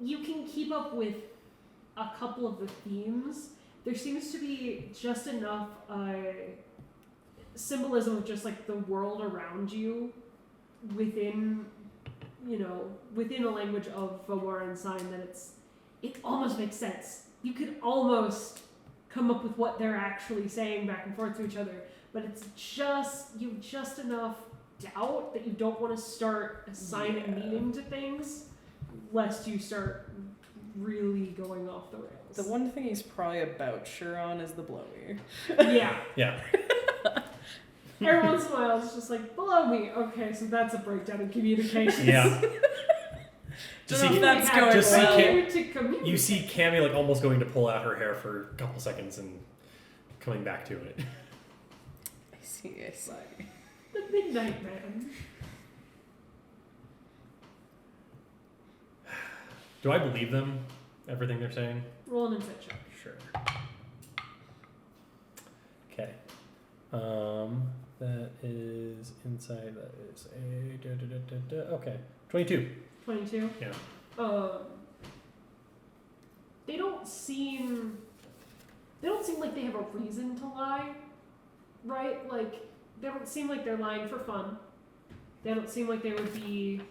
you can keep up with a couple of the themes. There seems to be just enough symbolism of just like the world around you within a language of Vomaran sign that it almost makes sense. You could almost come up with what they're actually saying back and forth to each other, but it's just enough doubt that you don't want to start assigning meaning to things lest you start really going off the rails. The one thing he's probably about sure on is the blowy. Yeah. Yeah. Every once in a while it's just like, below me. Okay, so that's a breakdown in communication. Yeah. Just Don't see, know if that's going just see well. Cam- you see Cammy like almost going to pull out her hair for a couple seconds and coming back to it. I see. The Midnight Man. Do I believe them? Everything they're saying? Roll an insight check. Sure. Okay. That is inside. That is a okay. 22. 22. Yeah. They don't seem like they have a reason to lie, right? Like, they don't seem like they're lying for fun. They don't seem like they would be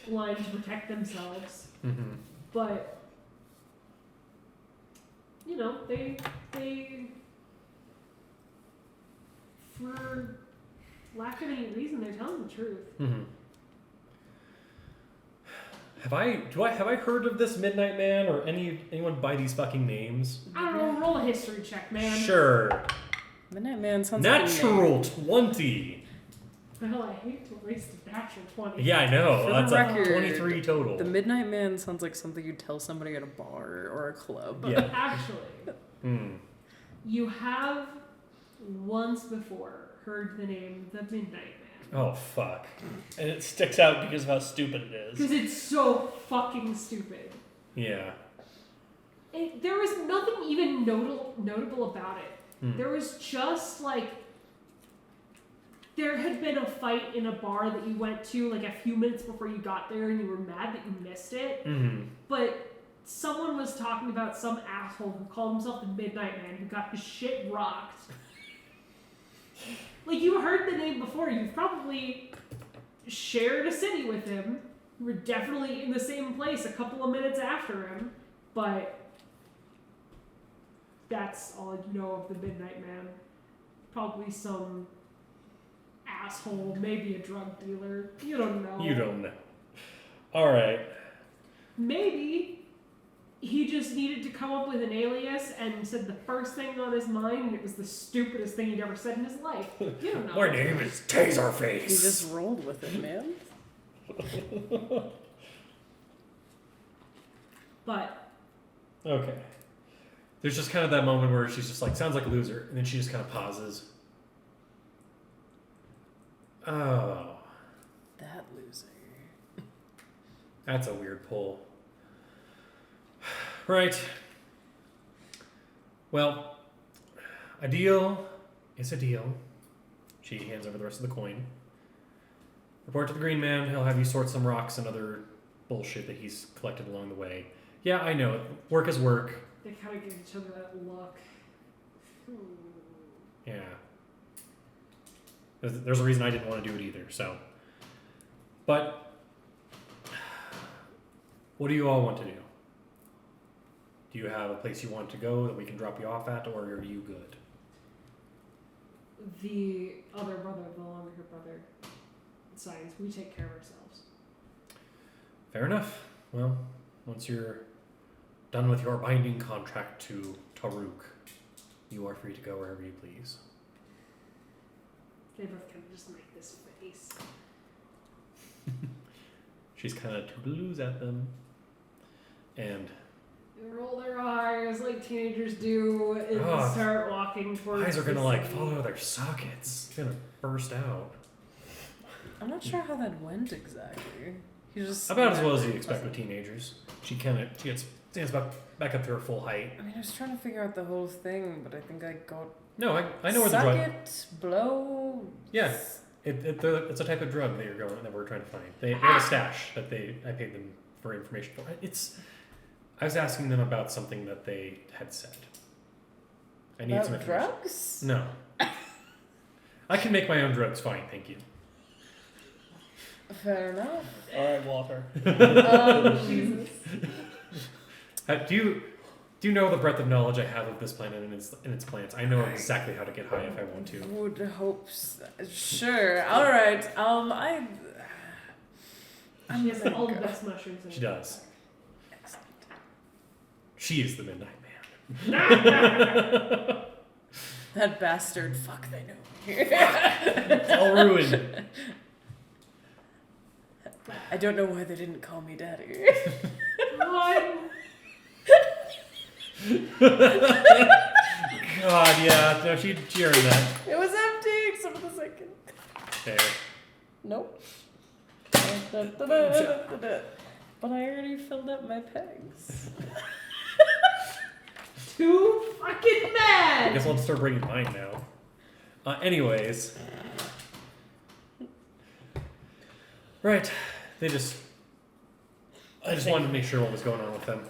lying to protect themselves. Mm-hmm. But, you know, they for lack of any reason, they're telling the truth. Mm-hmm. Have I heard of this Midnight Man or anyone by these fucking names? I don't know, roll roll a history check, man. Sure. Midnight Man sounds like a Natural name. 20. Well, I hate to waste a natural 20. Yeah, I know. For the That's record, a 23 total. The Midnight Man sounds like something you'd tell somebody at a bar or a club. Yeah. Actually, you have once before heard the name the Midnight Man. Oh, fuck. And it sticks out because of how stupid it is. Because it's so fucking stupid. Yeah. There was nothing even notable about it. There was just like, there had been a fight in a bar that you went to like a few minutes before you got there and you were mad that you missed it. But someone was talking about some asshole who called himself the Midnight Man who got his shit rocked. Like, you heard the name before. You've probably shared a city with him. You were definitely in the same place a couple of minutes after him. But that's all you know of the Midnight Man. Probably some asshole, maybe a drug dealer. You don't know. You don't know. Alright. Maybe he just needed to come up with an alias and said the first thing on his mind, and it was the stupidest thing he'd ever said in his life. You don't know. My name is Taserface. He just rolled with it, man. But Okay. There's just kind of that moment where she's just like, sounds like a loser, and then she just kind of pauses. Oh. That loser. That's a weird pull. Right. Well, a deal is a deal. She hands over the rest of the coin. Report to the Green Man. He'll have you sort some rocks and other bullshit that he's collected along the way. Yeah, I know. Work is work. they kind of give each other that look. Yeah. There's a reason I didn't want to do it either, so. But, what do you all want to do? Do you have a place you want to go that we can drop you off at, or are you good? The other brother, the longer brother, signs, we take care of ourselves. Fair enough. Well, once you're done with your binding contract to Taruk, you are free to go wherever you please. They both kind of just make this face. She's kind of toodaloos at them. And They roll their eyes like teenagers do and Ugh. start walking towards eyes are the gonna like city. follow their sockets. It's gonna burst out. I'm not sure how that went exactly. He just About as well as you expect with teenagers. She stands back up to her full height. I mean, I was trying to figure out the whole thing, but I think I got. No, I know where the Suck drug. it, blow. Yeah. It's a type of drug that we're trying to find. They have a stash that I paid them for information for. I was asking them about something that they had said. I need some About information. drugs? No. I can make my own drugs fine, thank you. Fair enough. All right, Walter. Jesus. Do you know the breadth of knowledge I have of this planet and its plants? I know exactly how to get high if I want to. Would hope. Sure. All right. She has all the best mushrooms in She it. does. Excellent. She is the Midnight Man. That bastard. Fuck, they know. It's all ruined. I don't know why they didn't call me daddy. One. God, yeah. No, she earned that. It was empty except for the second. Fair. Nope. But I already filled up my pegs. Too fucking I mad. guess I'll start bringing mine now. Anyways. Right. I just wanted to make sure what was going on with them.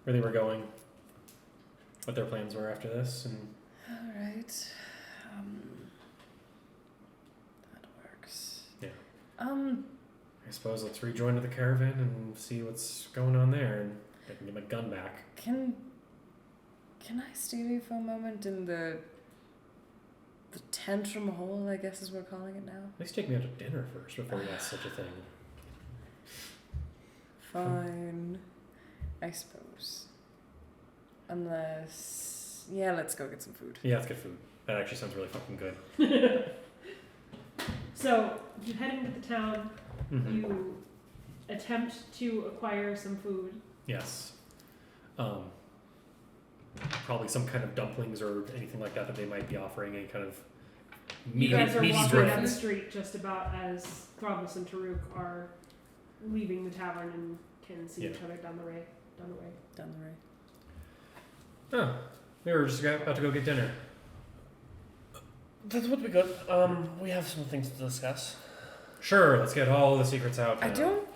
Where they were going. What their plans were after this. And All right. That works. Yeah. I I suppose let's rejoin to the caravan and see what's going on there. And I can get my gun back. Can I stay with you for a moment in the tantrum hole, I guess is what we're calling it now? At least take me out to dinner first before we ask such a thing. Fine. I suppose. Unless let's go get some food. Yeah, let's get food. That actually sounds really fucking good. So you head into the town. Mm-hmm. You attempt to acquire some food. Yes. Probably some kind of dumplings or anything like that they might be offering. Any kind of You guys are meaty walking bread. down the street just about as Throbbus and Taruk are leaving the tavern and can see each other down the way. Oh, we were just about to go get dinner. That would be good. We have some things to discuss. Sure, let's get all the secrets out. I now. don't.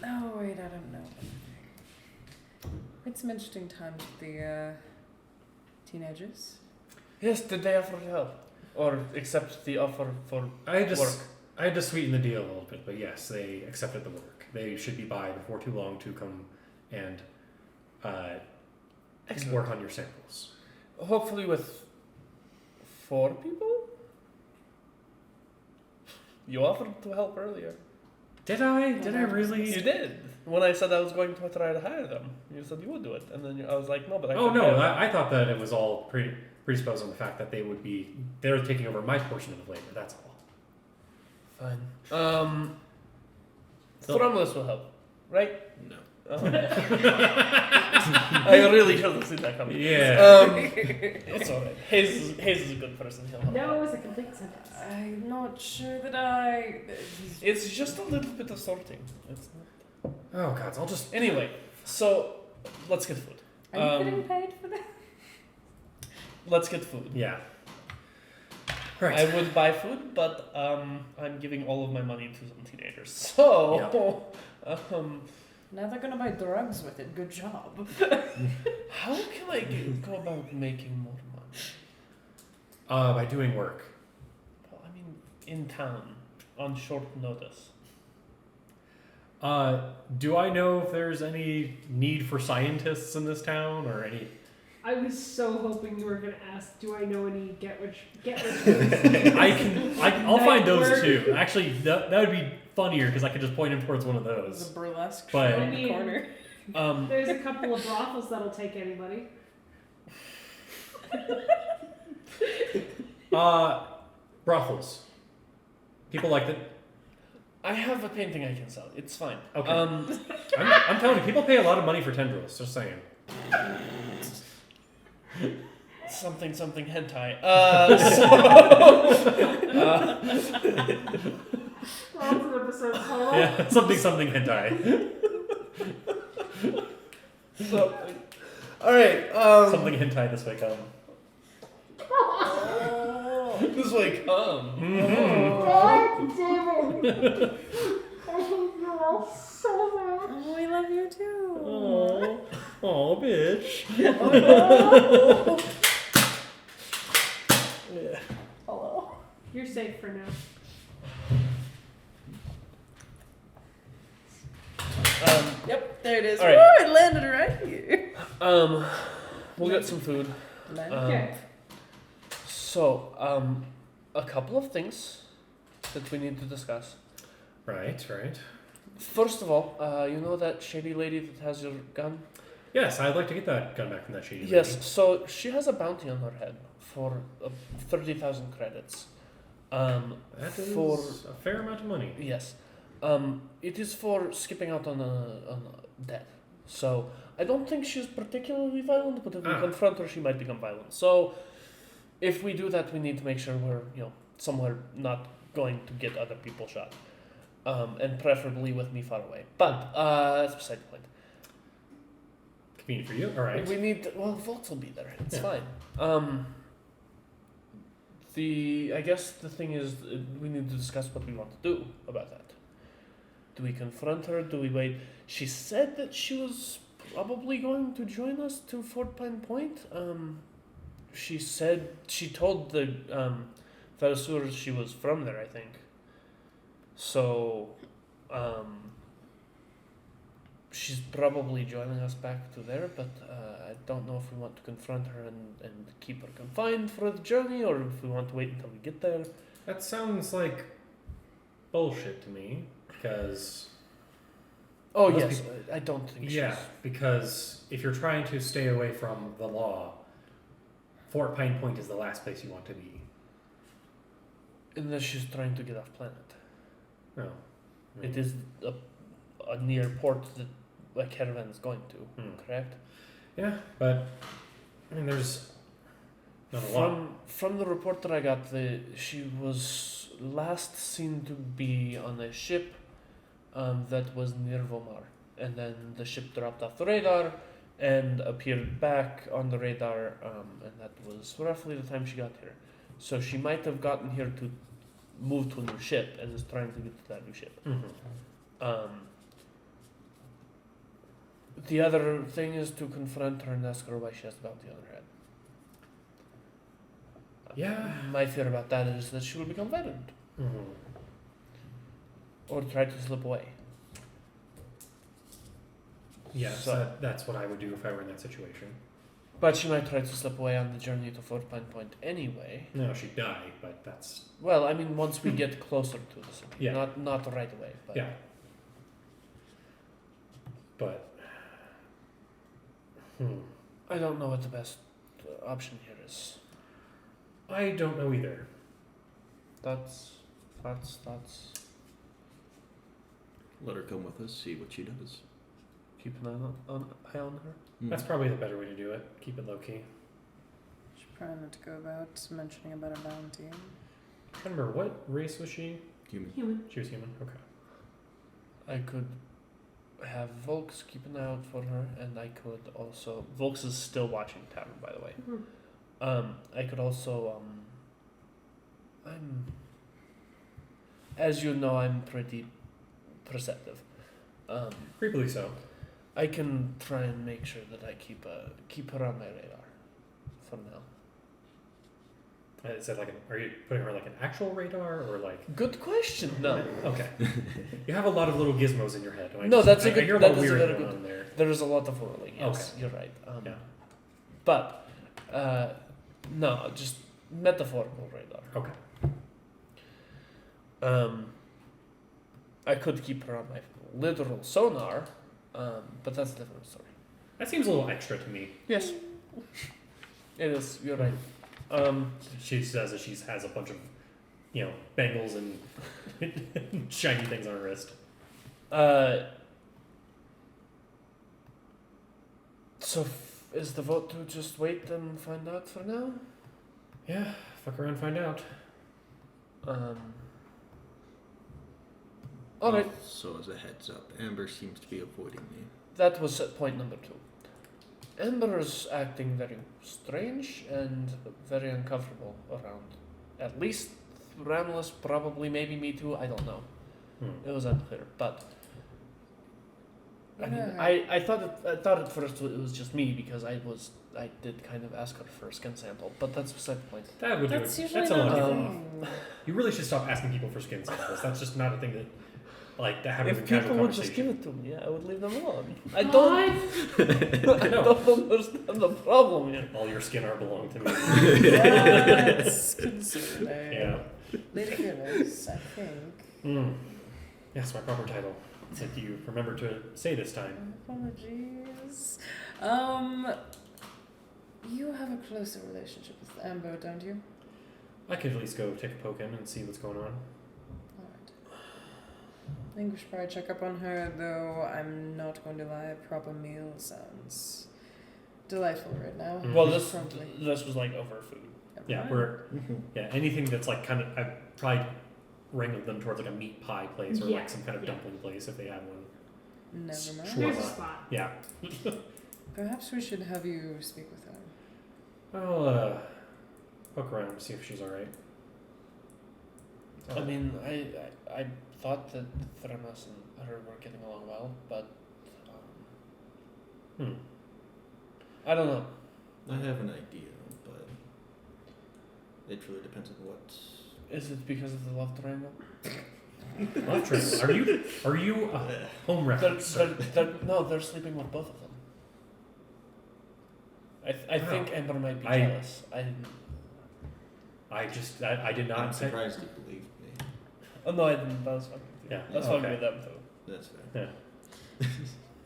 Oh wait, I don't know. It's some interesting times with the teenagers. Yes, did they offer help? Or accept the offer for I had to work? I had to sweeten the deal a little bit, but yes, they accepted the work. They should be by before too long to come and Excellent. work on your samples. Hopefully with 4 people? You offered to help earlier. Did I? Did I really? You did. When I said I was going to try to hire them, you said you would do it. And then I was like, no, but I Oh can no, hire them. I thought that it was all predisposed on the fact that they're taking over my portion of the labor. That's all. Fine. So- Thromulus will help, right? No. I really should have seen that coming. Yeah. It's alright. Hayes is a good person. He'll help. No is a complete sentence. I'm not sure that I. It's just a little bit of sorting. It's not... Oh god, I'll just. Anyway, so let's get food. Are you getting paid for that? Let's get food. Yeah. Right. I would buy food, but I'm giving all of my money to some teenagers. So, Now they're gonna buy drugs with it. Good job. how can I go about making more money? By doing work. Well, I mean, in town on short notice. Do I know if there's any need for scientists in this town or any? I was so hoping you were going to ask, do I know any get rich I'll find those Night too. Actually, that would be funnier because I could just point him towards one of The those. burlesque But- show I in the mean- corner. There's a couple of brothels that'll take anybody. Brothels. People like that. I have a painting I can sell. It's fine. Okay. I'm telling you, people pay a lot of money for tendrils. Just saying. Something hentai. Yeah, something hentai. All right. Something hentai this way come. This way come. Oh, I love you too. Oh, bitch. Hello. You're safe for now. Yep, there it is. All right. Woo, it landed right here. We'll get some food. Okay. So, a couple of things that we need to discuss. Right. First of all, you know that shady lady that has your gun? Yes, I'd like to get that gun back from that shady lady. Yes, so she has a bounty on her head for 30,000 credits. That is for a fair amount of money. yes, it is for skipping out on a death. So I don't think she's particularly violent, but if we confront her, she might become violent. So if we do that, we need to make sure we're somewhere not going to get other people shot, and preferably with me far away. But that's beside the point. Convenient for you. All right. We need Volts will be there. It's Yeah. fine. I guess the thing is we need to discuss what we want to do about that. Do we confront her? Do we wait? She said that she was probably going to join us to Fort Pine Point. She told the Velasurs she was from there, I think. So, she's probably joining us back to there, but I don't know if we want to confront her and keep her confined for the journey, or if we want to wait until we get there. That sounds like bullshit to me, because... Oh, Most yes, I don't think Yeah, she's... because if you're trying to stay away from the law, Fort Pine Point is the last place you want to be. Unless she's trying to get off planet. No. It is a near port that a caravan is going to, correct? Yeah, but I mean, there's not a lot. From the report that I got, she was last seen to be on a ship that was near Vomar, and then the ship dropped off the radar and appeared back on the radar, and that was roughly the time she got here. So she might have gotten here to move to a new ship and is trying to get to that new ship. The other thing is to confront her and ask her why she has the bounty on her head. Yeah. My fear about that is that she will become violent or try to slip away. Yeah, So- so that's what I would do if I were in that situation. But she might try to slip away on the journey to Fort Pine Point anyway. No, she'd die, but that's Well, I mean, once we get closer to the city, Yeah. not right away. But yeah. But I don't know what the best option here is. I don't know either. That's. Let her come with us, see what she does. Keep an eye on her. That's probably the better way to do it. Keep it low key. Should probably not go about mentioning about a bounty. I can't remember what race was she? Human. Human. She was human. Okay. I could have Volks keep an eye out for her, and I could also. Volks is still watching Tavern, by the way. I could also. As you know, I'm pretty perceptive. Creepily so. I can try and make sure that I keep her on my radar for now. Is that like are you putting her like an actual radar or like? Good question. No, Okay. You have a lot of little gizmos in your head. and No, that's a I good- hear a that lot is a weird very going good- on there. there is a lot of whirling. Yes, Okay. you're right. Yeah. But no, just metaphorical radar. Okay. I could keep her on my literal sonar, but that's a different story. That seems a little extra to me. Yes, it is. You're right. She says that she has a bunch of, bangles and shiny things on her wrist. So is the vote to just wait and find out for now? Yeah, fuck around, find out. All right. So as a heads up, Amber seems to be avoiding me. That was point number 2. Ember's acting very strange and very uncomfortable around. At least Ramlis, probably, maybe me too. I don't know. It was unclear, but I mean, I thought at first it was just me because I did kind of ask her for a skin sample, but that's beside the point. That would do That's it. usually That's a not lot a of thing. You really should stop asking people for skin samples. That's just not a thing that, to have If a casual people would just give conversation. it to me, I would leave them alone. I God. don't understand the problem here. All your skin are belong to me. That's concerning. Yeah. Lady Phyllis, I think. Yes, my proper title. If you remember to say this time. Apologies. You have a closer relationship with Amber, don't you? I could at least go take a poke in and see what's going on. Alright. I think we should probably check up on her, though I'm not going to lie, a proper meal sounds delightful right now. Well, this Promptly. was like over food. Yeah, anything that's like kind of, I'd probably wrangle them towards like a meat pie place or Yeah, like some kind of yeah. dumpling place if they had one. Never mind. Sure. There's a spot. Yeah. Perhaps we should have you speak with her. I'll poke around and see if she's alright. I mean, I thought that Thremas and her were getting along well, but I don't know. I have an idea, but it really depends on what. Is it because of the love triangle? Love triangle. Are you a home reference? No, they're sleeping with both of them. I think Amber might be I- jealous. I did not I'm say. surprised you believe me. Oh no, I didn't. That was fucking with you. Yeah, That's okay. fucking with them too. That's fair.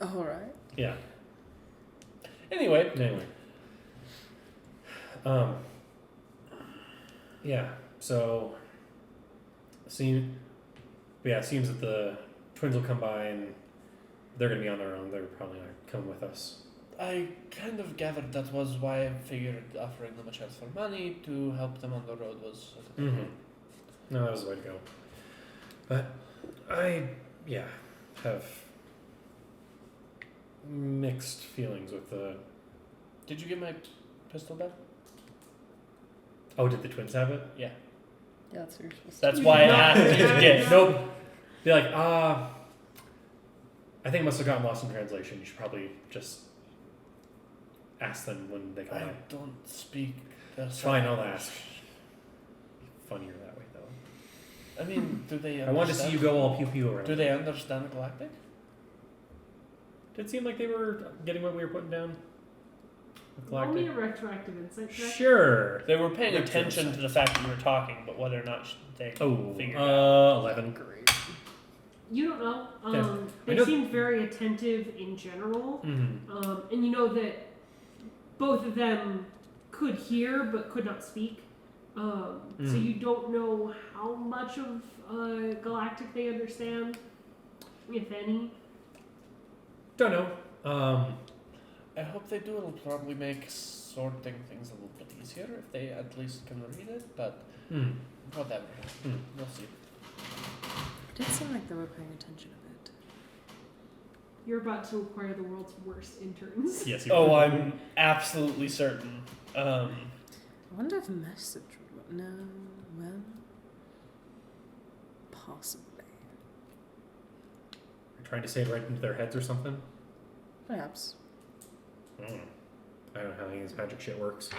Alright. Yeah. Anyway, Anyway. Yeah. So, it seems that the twins will come by and they're going to be on their own. They're probably not coming with us. I kind of gathered that was why I figured offering them a chance for money to help them on the road was a good idea. No, that was the way to go. But I, have mixed feelings with the... Did you get my pistol back? Oh, did the twins have it? Yeah. Yeah, that's what you're supposed to That's do. why I asked you to get. Nope. Be like, I think it must have gotten lost in translation. You should probably just ask them when they come I by. don't speak. It's fine, I'll ask. Funnier that way, though. I mean, do they? I wanted to see you go all pew pew around. Do they understand Galactic? Did it seem like they were getting what we were putting down? With Roll me a Galactic? retroactive insight check. Sure. They were paying Retro attention to sense. the fact that you were talking, but whether or not they Oh, figured it out. 11. Great. You don't know. Yeah. I They know- seemed very attentive in general. Mm-hmm. And you know that both of them could hear but could not speak. So you don't know how much of Galactic they understand, if any. Don't know. I hope they do. It'll probably make sorting things a little bit easier if they at least can read it. But whatever, we'll see. It did seem like they were paying attention a bit. You're about to acquire the world's worst interns. Yes, you Oh, were. I'm absolutely certain. I wonder if message would... No, well... Possibly. Trying to say it right into their heads or something? Perhaps. I don't know how any of this magic shit works.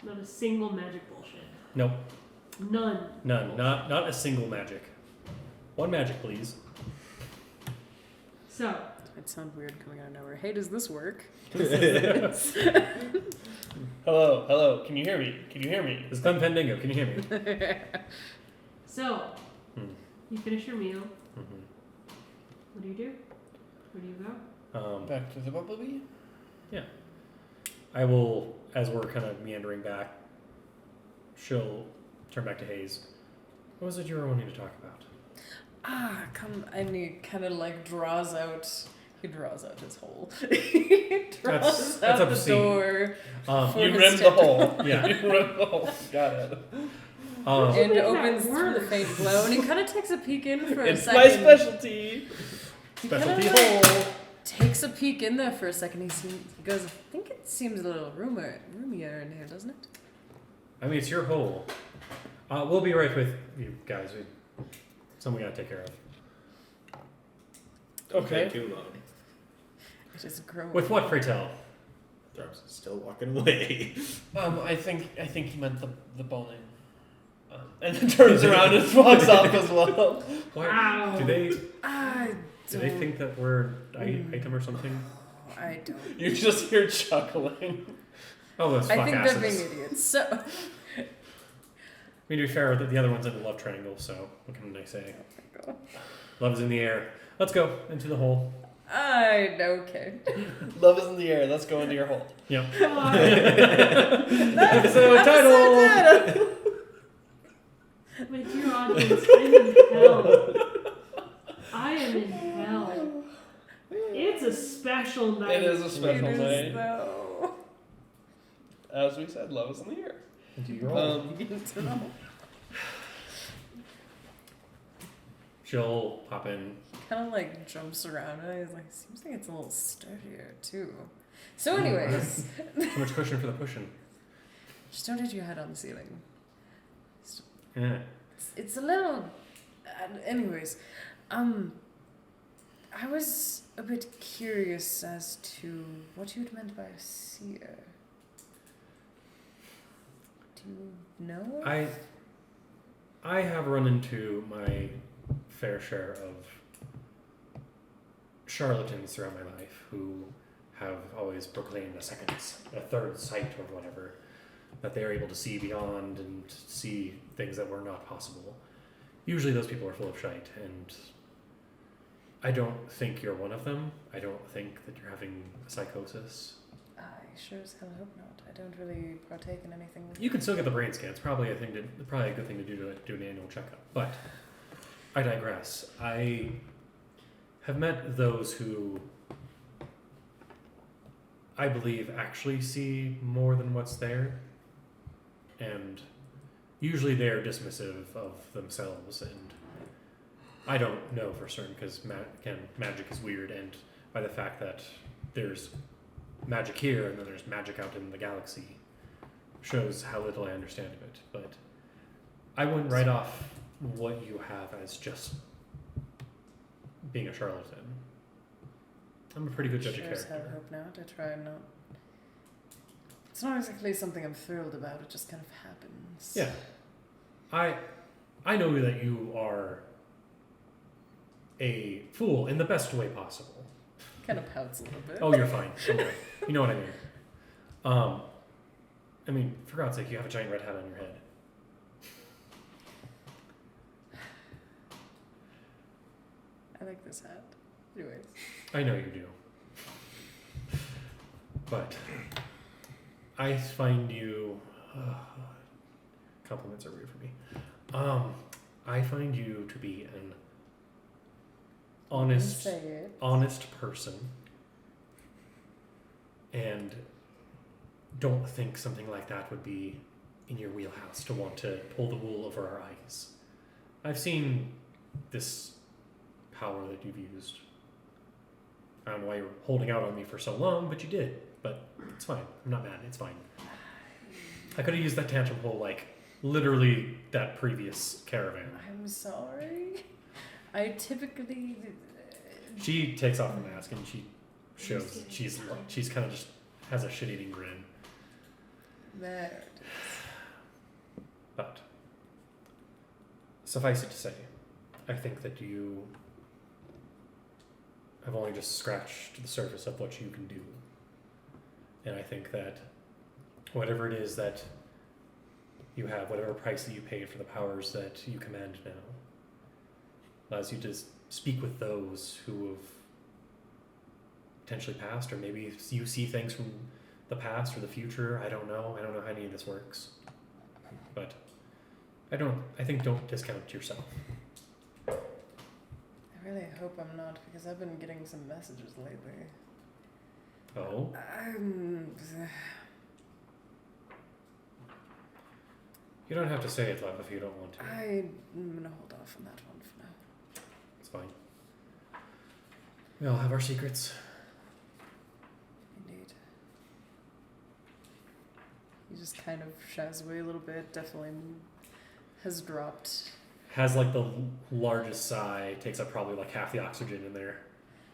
Not a single magic bullshit. Nope. None. None. Not a single magic. One magic, please. So, It sounds weird coming out of nowhere. Hey, does this work? Hello. Can you hear me? This is Glen Fandango. Can you hear me? so Hmm. you finish your meal. Mm-hmm. What do you do? Where do you go? Back to the bumblebee. I will, as we're kind of meandering back, she'll turn back to Hayes. What was it you were wanting to talk about? Come... And he kind of like draws out... He draws out his hole. He draws That's out the obscene. door. For You his rimmed the tip. hole. Yeah. You rimmed the hole. Got it. And Make that opens through the work. faint glow, and he kind of takes a peek in for It's a my second. specialty. He Specialty kinda, like, hole. takes a peek in there for a second. He goes, I think it seems a little roomier in here, doesn't it? I mean, it's your hole. We'll be right with you guys. Something we gotta take care of. Okay. Too long. It is growing. With what, pray tell? Throb's still walking away. I think he meant the boning. And then turns around and walks off as well. Wow. Do they I don't. think that we're item or something? I don't. You just hear chuckling. Oh, those I fuck think asses. they're being idiots. So. I mean, to be fair, the other one's in the love triangle, so what can I say? Love is in the air. Let's go into the hole. Okay. Love is in the air. Let's go into your hole. Yep. Episode title. My dear audience, I'm in hell. I am in hell. It's a special night. It is a special It is, night. though. As we said, love is in the air. Into your hole. She'll pop in. Kind of like jumps around and he's like, seems like it's a little sturdier too. So anyways, Too much cushion for the pushing. just don't hit your head on the ceiling. Yeah. It's a little. Anyways, I was a bit curious as to what you'd meant by a seer. Do you know? I have run into my fair share of charlatans throughout my life who have always proclaimed a third sight or whatever, that they are able to see beyond and see things that were not possible. Usually those people are full of shite, and I don't think you're one of them. I don't think that you're having a psychosis. I sure as hell hope not. I don't really partake in anything. You can still get the brain scans. Probably a good thing to do an annual checkup. But I digress. I have met those who I believe actually see more than what's there, and usually they're dismissive of themselves. And I don't know for certain because magic is weird, and by the fact that there's magic here and then there's magic out in the galaxy shows how little I understand of it. But I wouldn't write off what you have as just being a charlatan. I'm a pretty good judge of Sure as hell character. hope not. I try not. It's not exactly something I'm thrilled about. It just kind of happens. Yeah. I know that you are a fool in the best way possible. Kind of pouts a little bit. Oh, you're fine. Okay. You know what I mean, for God's sake, you have a giant red hat on your head. I like this hat. Anyways. I know you do. But I find you... compliments are weird for me. I find you to be an honest person, and don't think something like that would be in your wheelhouse to want to pull the wool over our eyes. I've seen this power that you've used. I don't know why you were holding out on me for so long, but you did. But it's fine. I'm not mad. It's fine. I could have used that tantrum hole like literally that previous caravan. I'm sorry. I typically. She takes off her mask and she shows that she's kind of just has a shit-eating grin. There it is. But suffice it to say, I think that you have only just scratched the surface of what you can do. And I think that whatever it is that you have, whatever price that you paid for the powers that you command now, allows you to speak with those who have potentially passed, or maybe you see things from the past or the future. I don't know how any of this works. But I think don't discount yourself. I really hope I'm not, because I've been getting some messages lately. Oh? You don't have to say it, love, if you don't want to. I'm gonna hold off on that one for now. It's fine. We all have our secrets. Indeed. He just kind of shies away a little bit, definitely has dropped. Has like the largest sigh, takes up probably like half the oxygen in there.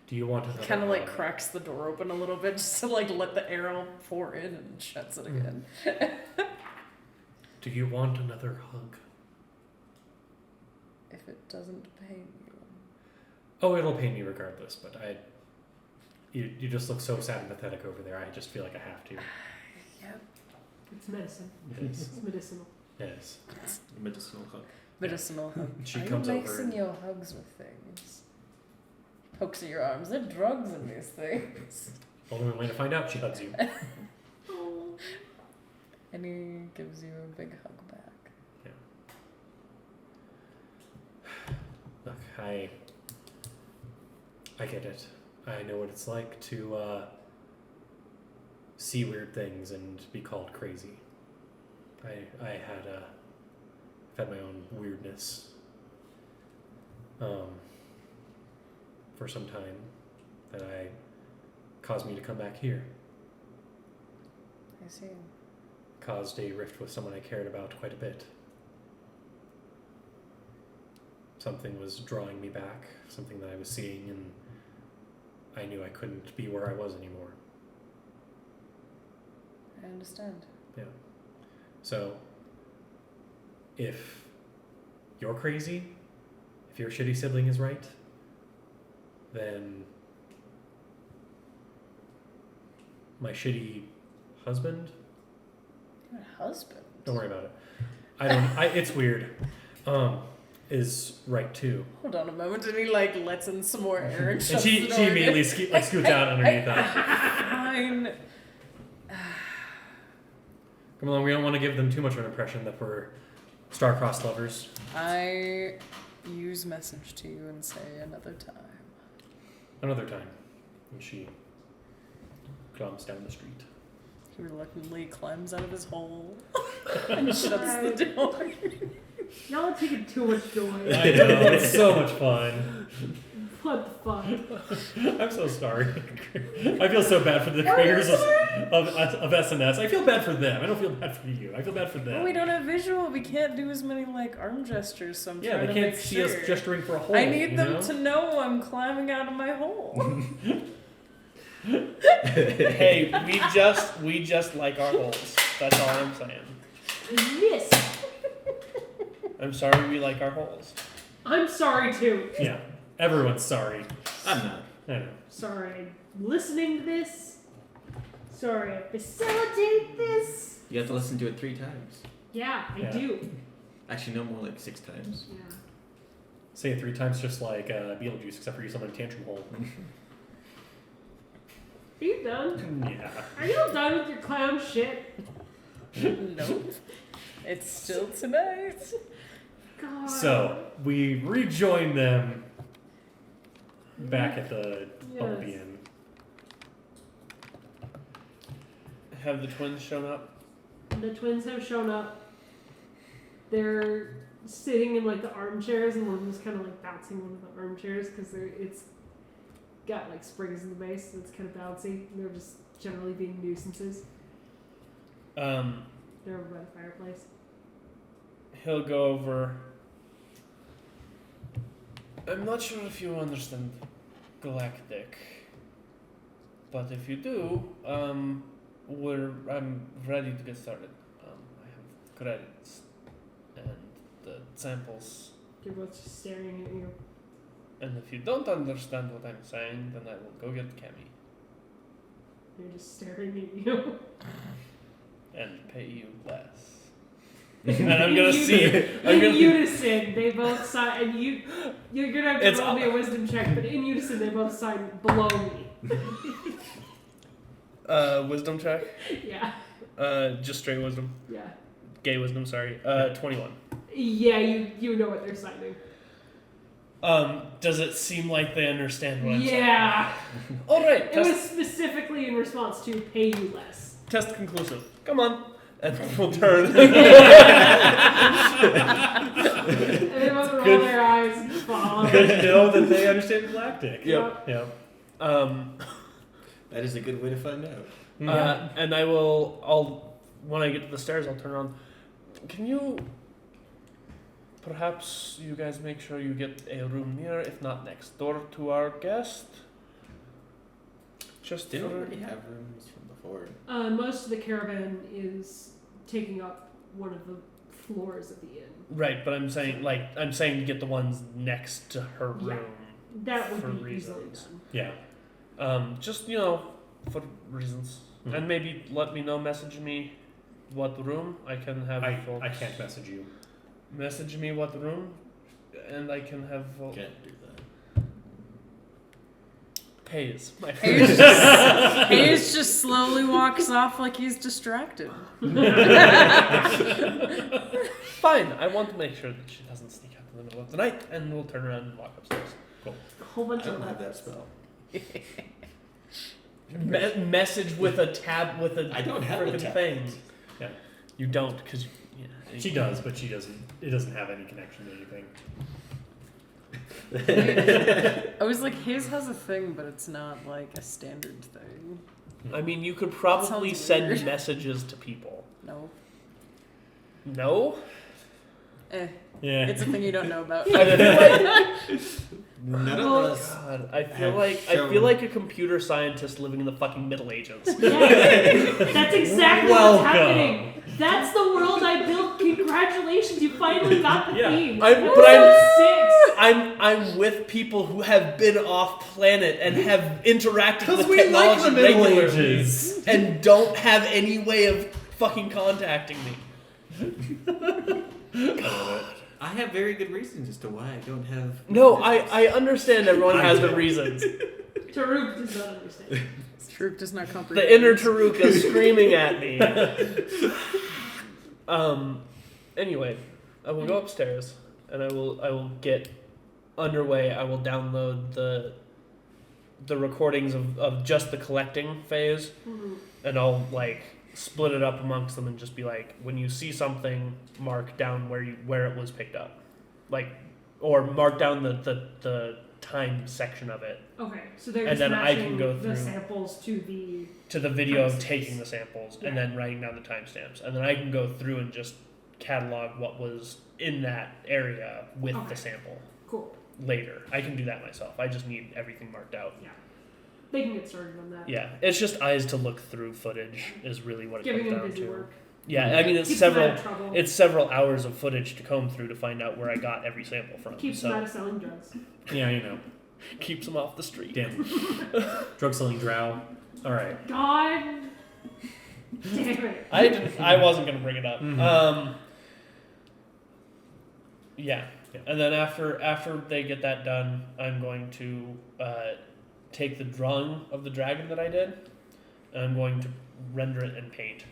Do you want to Kind of like cracks the door open a little bit just to like let the air pour in and shuts it again. Do you want another hug? If it doesn't pain you. Oh, it'll pain me regardless, but you just look so sad and pathetic over there. I just feel like I have to. Yep. It's medicine. Yes. It's medicinal. Yes. Medicinal hug. Medicinal hug. She Are comes you over mixing and- your hugs with things? Pokes at your arms. There are drugs in these things. Only one way to find out, she hugs you. And he gives you a big hug back. Look, I get it. I know what it's like to see weird things and be called crazy. I've had my own weirdness for some time that caused me to come back here. I see. Caused a rift with someone I cared about quite a bit. Something was drawing me back, something that I was seeing, and I knew I couldn't be where I was anymore. I understand. Yeah. So, if you're crazy, if your shitty sibling is right, then my shitty husband, Your husband? don't worry about it. It's weird. Is right too. Hold on a moment, and he like lets in some more air and And shuts she the door immediately scoots out underneath that. Fine. Come along, we don't want to give them too much of an impression that we're star-crossed lovers. I use message to you and say another time. Another time. And she comes down the street. He reluctantly climbs out of his hole and shuts the door. Y'all are taking too much joy. I know, it's so much fun. What the fuck? I'm so sorry. I feel so bad for the creators of SNS. I feel bad for them. I don't feel bad for you. I feel bad for them. Well, we don't have visual. We can't do as many like arm gestures. So I'm Yeah, trying they to can't make see sure. us gesturing for a hole. I need you them know? to know I'm climbing out of my hole. Hey, we just like our holes. That's all I'm saying. Yes. I'm sorry we like our holes. I'm sorry too. Yeah, everyone's sorry. I'm not. I know. Sorry I'm listening to this. Sorry I facilitate this. You have to listen to it 3 times. Yeah, I Yeah. do. Actually, no more like 6 times. Yeah. Say it 3 times, just like Beetlejuice, except for you summon a tantrum hole. Are you done? Yeah. Are you all done with your clown shit? Nope. It's still tonight. God. So we rejoin them back at the Yes. Bumblebee Inn. Have the twins shown up? The twins have shown up. They're sitting in like the armchairs, and one of them's kind of like bouncing one of the armchairs because it's got like springs in the base, so it's kind of bouncy. And they're just generally being nuisances. They're over by the fireplace. He'll go over. I'm not sure if you understand Galactic, but if you do, I'm ready to get started. I have credits and the samples. They're both just staring at you. And if you don't understand what I'm saying, then I will go get Cammy They're just staring at you. and pay you less. And I'm gonna see. In unison, they both sign, and you're gonna have to It's roll me a wisdom check, but in unison, they both sign below me. Wisdom check. Yeah, Just straight wisdom. yeah. Gay wisdom. Sorry. 21. Yeah, you know what they're signing. Does it seem like they understand what I'm saying? Yeah. All right. It was specifically in response to pay you less. Test conclusive. Come on. And we'll turn. And they both roll Good. their eyes and follow. Good to know that they understand Galactic. Yep. Yeah. That is a good way to find out. And when I get to the stairs, I'll turn around. Can you, perhaps you guys make sure you get a room near, if not next door to our guest? Just Didn't we for, already have rooms from before? Most of the caravan is taking up one of the floors of the inn. right, but I'm saying to get the ones next to her room. Yeah. That would For be easily reasons. done. Yeah. Just for reasons, Mhm. and maybe let me know. Message me what room I can have. I folks can't message you. message me what room, and I can have Can't do that. pays. My Hayes just slowly walks off like he's distracted. Fine. I want to make sure that she doesn't sneak out in the middle of the night, and we'll turn around and walk upstairs. A whole bunch I don't of have that spell. Message with a tab with a I don't have a frickin' tab. thing. Yeah. You don't, because She does, but she doesn't. It doesn't have any connection to anything. I was like, his has a thing, but it's not like a standard thing. I mean, you could probably sounds send weird. messages to people. No. No. Yeah. It's a thing you don't know about. None of Well, us. God, I feel have like shown- a computer scientist living in the fucking Middle Ages. Yes. That's exactly Welcome. what's happening. That's the world I built. Congratulations, you finally got the Yeah. theme. I'm with people who have been off planet and have interacted with we like technology the Middle regularly Ages. and don't have any way of fucking contacting me. I have very good reasons as to why I don't have. No, I understand everyone has their reasons. Taruk does not understand. Troop does not comprehend. The inner Taruka screaming at me. Anyway, I will go upstairs and I will get underway. I will download the recordings of just the collecting phase, and I'll like split it up amongst them and just be like, when you see something, mark down where it was picked up, like, or mark down the time section of it. Okay, so they're And just then I matching can go the through samples to the video of timestamps. taking the samples and Yeah. then writing down the timestamps, and then I can go through and just catalog what was in that area with Okay. the sample Cool. later. I can do that myself. I just need everything marked out. They can get started on that. Yeah, it's just eyes to look through footage is really what it Giving comes them down busy to. work. Yeah, I mean Keeps them out of trouble. it's several hours of footage to comb through to find out where I got every sample from. Keeps so them out of selling drugs. Yeah, you know. keeps them off the street. Damn. Drug selling drow. All right. God damn it. I wasn't gonna bring it up. Mhm. Yeah. Yeah. And then after they get that done, I'm going to take the drawing of the dragon that I did, and I'm going to render it in paint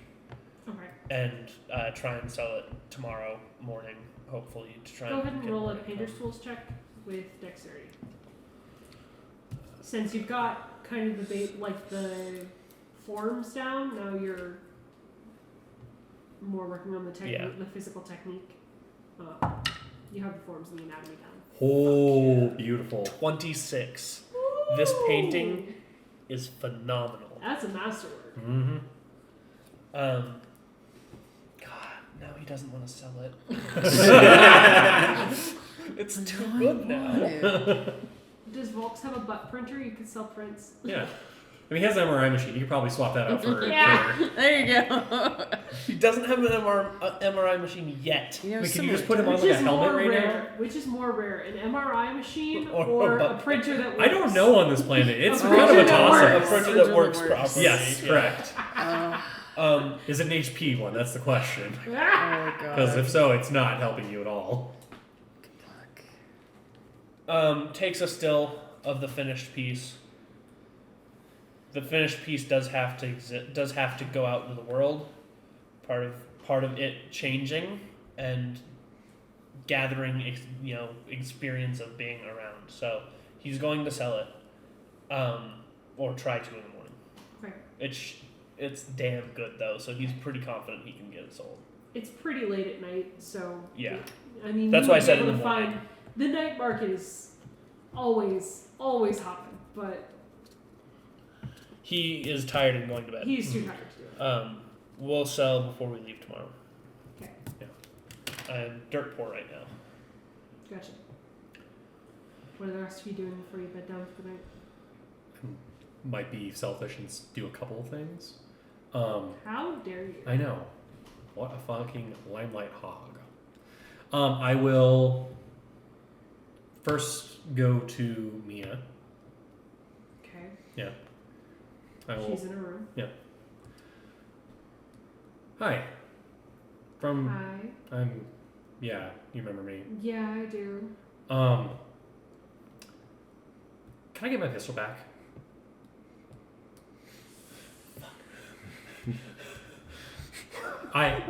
Okay. and try and sell it tomorrow morning, hopefully, to try Go and ahead and get roll a more painter's income. tools check with dexterity. Since you've got kind of the forms down, now you're more working on the technique, Yeah. the physical technique. You have the forms and the anatomy down. Oh, beautiful. 26. This painting Ooh, is phenomenal. That's a masterwork. Mm-hmm. God, now he doesn't want to sell it. It's too good now. Does Volks have a butt printer? You could sell prints. Yeah. I mean, he has an MRI machine. You could probably swap that out for. Yeah. for There you go. He doesn't have an MRI machine yet. You know, Wait, can you similar just put him to- on Which like a is helmet more right rare? Which is more rare, an MRI machine Or or a a butt printer that works? I don't know on this planet. It's A kind of a printer that toss A works. up. printer Printer that works that works. properly. Yes, yeah. correct. Oh Is it an HP one? That's the question. Ah! god. Because if so, it's not helping you at all. Fuck. Takes a still of the finished piece. The finished piece does have to go out into the world. Part of it changing and gathering experience of being around. So he's going to sell it, or try to in the morning. Okay. It's damn good though, so he's pretty confident he can get it sold. It's pretty late at night, so Yeah. I mean, That's you why I would said be in able the to morning. find the night market is always hopping, but He is tired and going to bed. he's too tired to do it. We'll sell before we leave tomorrow. Okay. Yeah. I'm dirt poor right now. Gotcha. What are the rest of you doing before you bed down for the night? Might be selfish and do a couple of things. How dare you? I know. What a fucking limelight hog. I will first go to Mia. Okay. Yeah. I will. She's in her room. Hi. From. Hi. Yeah, you remember me. Yeah, I do. Can I get my pistol back? I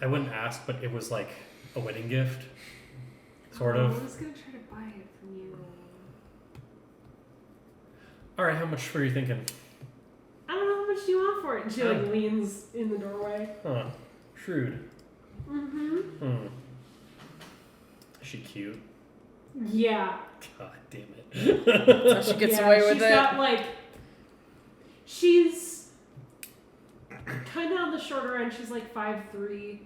wouldn't ask, but it was like a wedding gift, sort I of. was gonna try to buy it from you. All right, how much were you thinking? I don't know how much do you want for it. And she like leans in the doorway. Huh? Shrewd. Mm-hmm. Is she cute? Yeah. God damn it. So she gets away with she's it. got like she's kind of on the shorter end. She's like 5'3",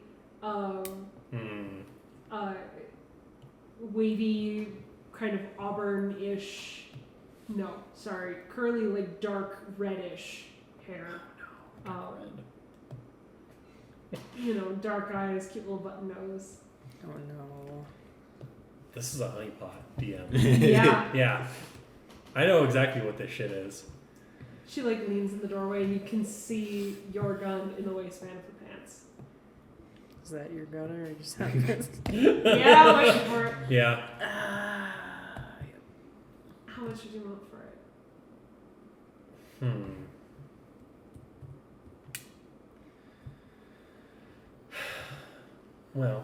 wavy, kind of auburn-ish. No, sorry, curly, like dark reddish hair. Dark eyes, cute little button nose. Oh no. This is a honeypot DM. Yeah. Yeah. I know exactly what this shit is. She like leans in the doorway, and you can see your gun in the waistband of her pants. Is that your gun or you just have this? Yeah, waiting for it. Yeah. How much did you want for it? Well,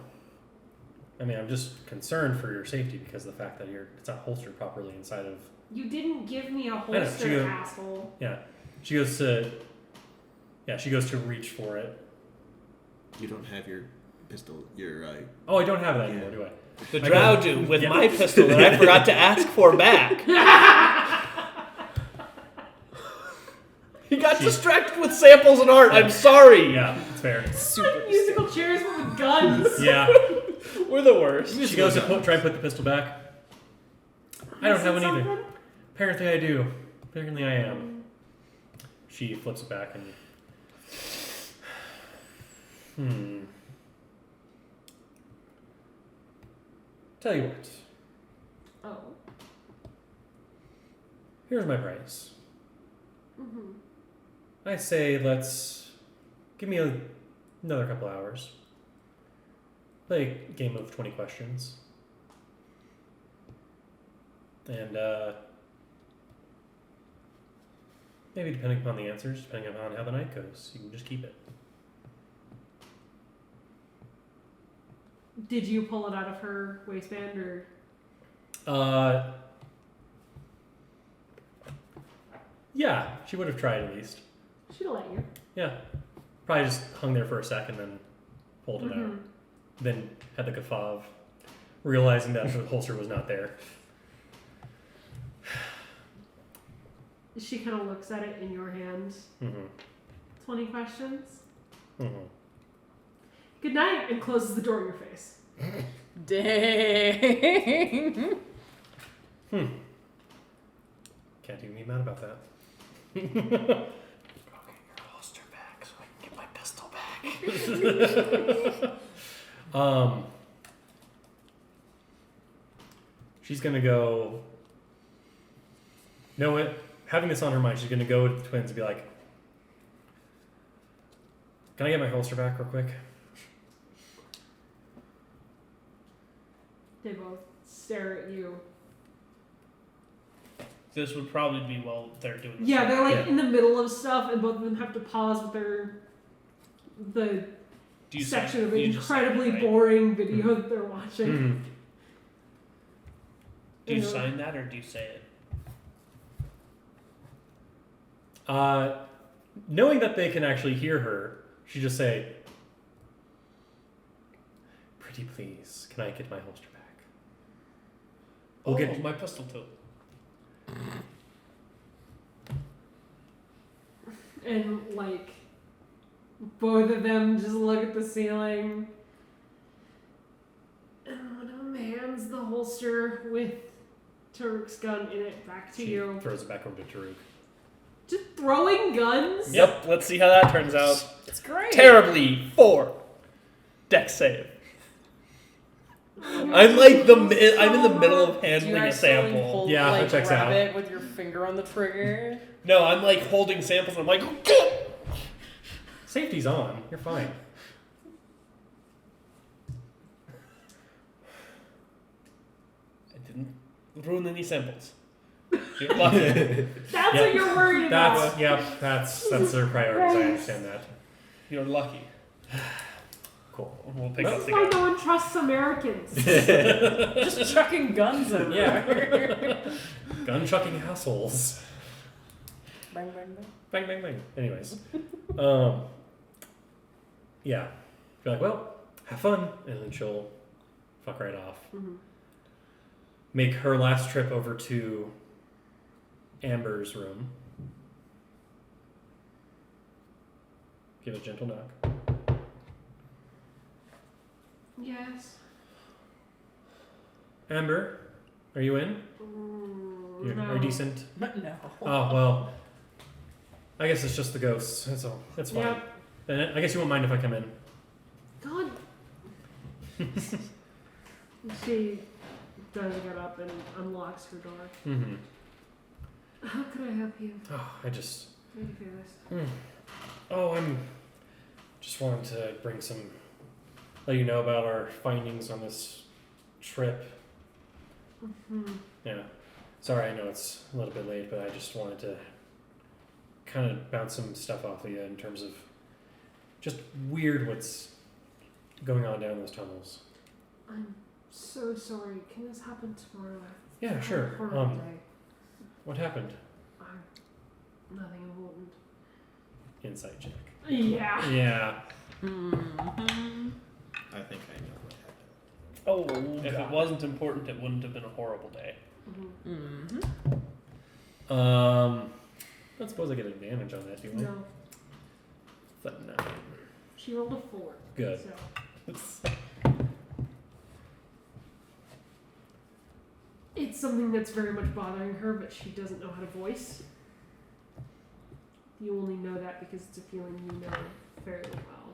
I mean, I'm just concerned for your safety because of the fact that it's not holstered properly inside of. You didn't give me a know, holster, asshole. Yeah, she goes to reach for it. You don't have your pistol. Your Oh, I don't have that anymore, do I? The drow do with my pistol that I forgot to ask for back. He got distracted with samples and art. I'm sorry. Yeah, it's fair. Super. Musical chairs but with guns. Yeah. We're the worst. She goes to try and put the pistol back. I don't have one either. Something? Apparently I do. Apparently I am. She flips it back and... Tell you what. Oh. Here's my price. Mm-hmm. I say let's... Give me another couple hours. Play a game of 20 questions. And, maybe depending upon the answers, depending upon how the night goes, you can just keep it. Did you pull it out of her waistband or? Yeah, she would have tried at least. She'd have let you. Yeah. Probably just hung there for a second, then pulled it out. Then had the guffaw of realizing that the holster was not there. She kind of looks at it in your hand. 20 questions. Good night, and closes the door in your face. Dang. Can't even be mad about that. I'll get your holster back so I can get my pistol back. She's gonna go. Having this on her mind, she's gonna go to the twins and be like, "Can I get my holster back real quick?" They both stare at you. This would probably be while they're doing this. Yeah, they're like Yeah. in the middle of stuff, and both of them have to pause with the section of you just sign it, incredibly right? boring video that they're watching. Do you sign that or do you say it? Knowing that they can actually hear her, she just say, "Pretty please, can I get my holster back?" We'll get my pistol too. And like both of them just look at the ceiling. And one of them hands the holster with Turk's gun in it back to She you. throws it back over to Taruk. Just throwing guns? Yep, let's see how that turns out. It's great. Terribly. 4. Dex save. I'm like I'm in the middle of Do you handling a accidentally sample. hold, Yeah, like, that checks grab out. it with your finger on the trigger? No, I'm like holding samples and I'm like, Safety's on. You're fine. I didn't ruin any samples. You're lucky. That's Yep. what you're worried about. That's their priorities. I understand that. You're lucky. Cool. We'll pick That's up why together. no one trusts Americans. Just chucking guns in there. Gun chucking assholes. Bang, bang, bang. Bang, bang, bang. Anyways. Yeah. Be like, well, have fun. And then she'll fuck right off. Make her last trip over to Amber's room. Give a gentle knock. Yes. Amber, are you in? No. Are you decent? No. Oh, well. I guess it's just the ghosts. That's all. That's fine. Yep. And I guess you won't mind if I come in. God. She does get up and unlocks her door. Mm-hmm. How could I help you? Oh, I just... How do you feel this? Oh, I'm just wanting to bring some... Let you know about our findings on this trip. Yeah. Sorry, I know it's a little bit late, but I just wanted to kind of bounce some stuff off of you in terms of just weird what's going on down those tunnels. I'm so sorry. Can this happen tomorrow? Yeah, sure. Horrible day. What happened? Nothing important. Insight check. Yeah. Yeah. I think I know what happened. Oh, If it wasn't important, it wouldn't have been a horrible day. I don't suppose I get advantage on that, do I? No. But no. She rolled a 4. Good. So. It's something that's very much bothering her, but she doesn't know how to voice. You only know that because it's a feeling you know fairly well.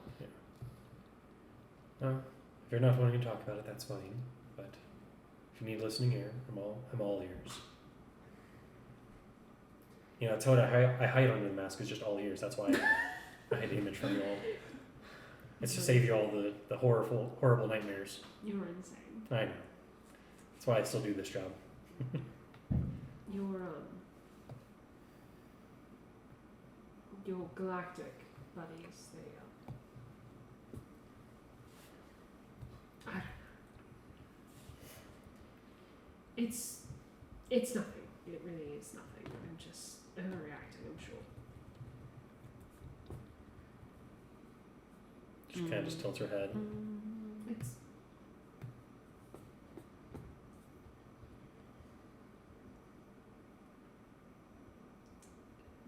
If you're not wanting to talk about it, that's fine. But if you need listening ear, I'm all ears. You know, that's what I hide under the mask is just all ears. That's why I hide the image from you all. It's to save you all the horrible nightmares. You are insane. I know. That's why I still do this job. Your galactic buddies, they I don't know. It's nothing. It really is nothing. I'm just overreacting, I'm sure. She kind of just tilts her head. It's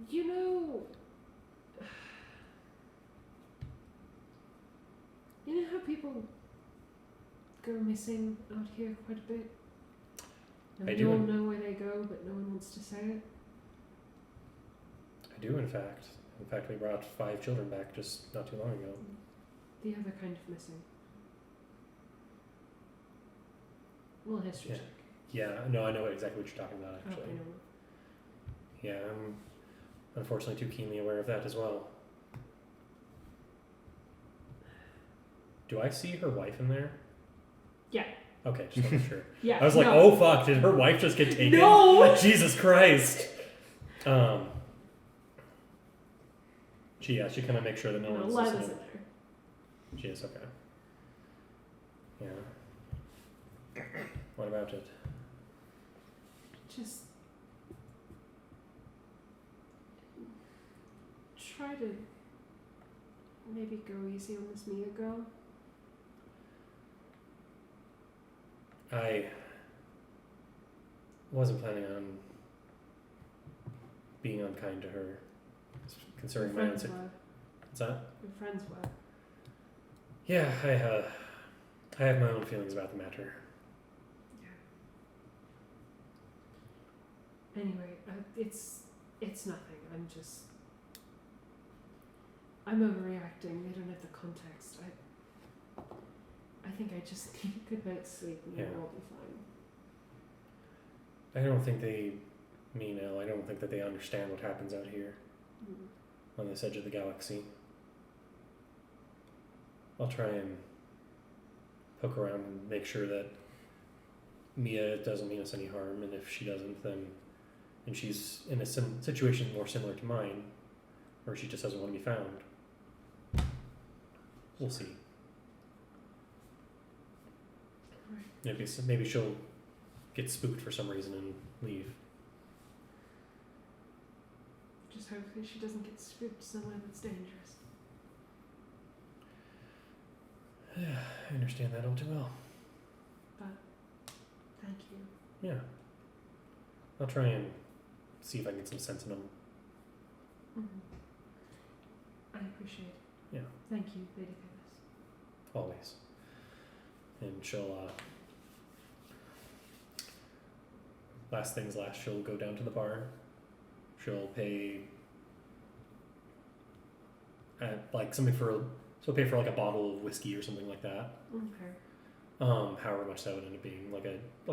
you know how people go missing out here quite a bit? And I we do. all know where they go, but no one wants to say it. I do, in fact. In fact, we brought 5 children back just not too long ago. The other kind of missing. Well, history check. Yeah, no, I know exactly what you're talking about, actually. Okay, no. Yeah, I'm unfortunately too keenly aware of that as well. Do I see her wife in there? Yeah. Okay, just making sure. Yeah. I was like, no. oh fuck, did her wife just get taken? No! Jesus Christ! She kind of makes sure that no one's Lev is listening. in there. She is, okay. Yeah. What about it? Just try to maybe go easy on this Mia girl. I wasn't planning on being unkind to her, considering my own Friends situation. were. What's that? Your friends were. Yeah, I have my own feelings about the matter. Yeah. Anyway, it's nothing. I'm overreacting. They don't have the context. I think I just need a good night's sleep and Yeah. we'll all be fine. I don't think they mean ill. I don't think that they understand what happens out here on this edge of the galaxy. I'll try and poke around and make sure that Mia doesn't mean us any harm, and if she doesn't, then and she's in a situation more similar to mine, or she just doesn't want to be found. We'll see. Right. Maybe she'll get spooked for some reason and leave. Just hopefully she doesn't get spooked somewhere that's dangerous. Yeah, I understand that all too well. But thank you. Yeah. I'll try and see if I can get some sense in them. I appreciate it. Yeah. Thank you, Lady Phyllis. Always. And she'll, last things last, she'll go down to the bar. She'll pay, like something she'll pay for like a bottle of whiskey or something like that. Okay. However much that would end up being, like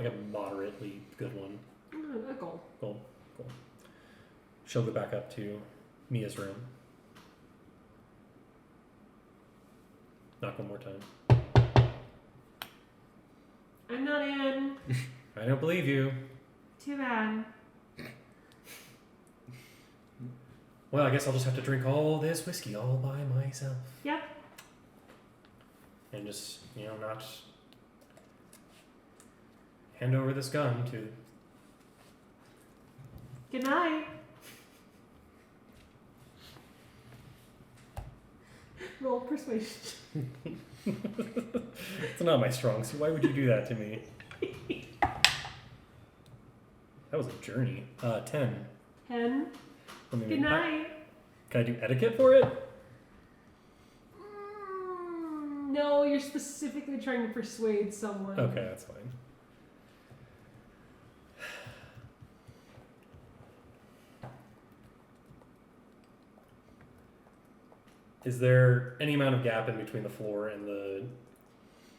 a moderately good one. A goal. Cool. She'll go back up to Mia's room. Knock one more time. I'm not in. I don't believe you. Too bad. Well, I guess I'll just have to drink all this whiskey all by myself. Yep. and just, not hand over this gun to. Good night. Roll persuasion. It's not my strong suit. Why would you do that to me? That was a journey. 10. 10. Let me Good night. Can I do etiquette for it? No, you're specifically trying to persuade someone. Okay, that's fine. Is there any amount of gap in between the floor and the...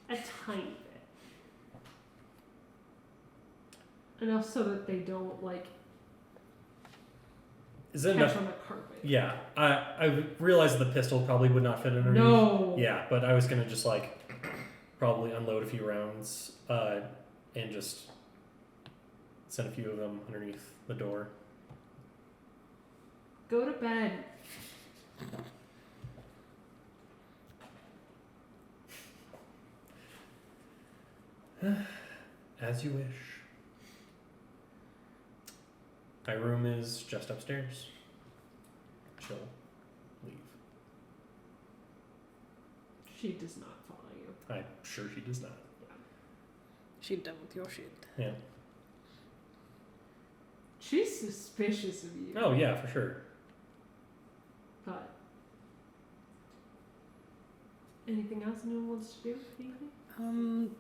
A tiny bit. Enough so that they don't, like, Is it catch enough? on the carpet. Yeah, I realized the pistol probably would not fit underneath. No. Yeah, but I was gonna just like probably unload a few rounds and just send a few of them underneath the door. Go to bed. As you wish. My room is just upstairs. She'll leave. She does not follow you. I'm sure she does not. She done with your shit. Yeah. She's suspicious of you. Oh yeah, for sure. But anything else anyone wants to do? Anything?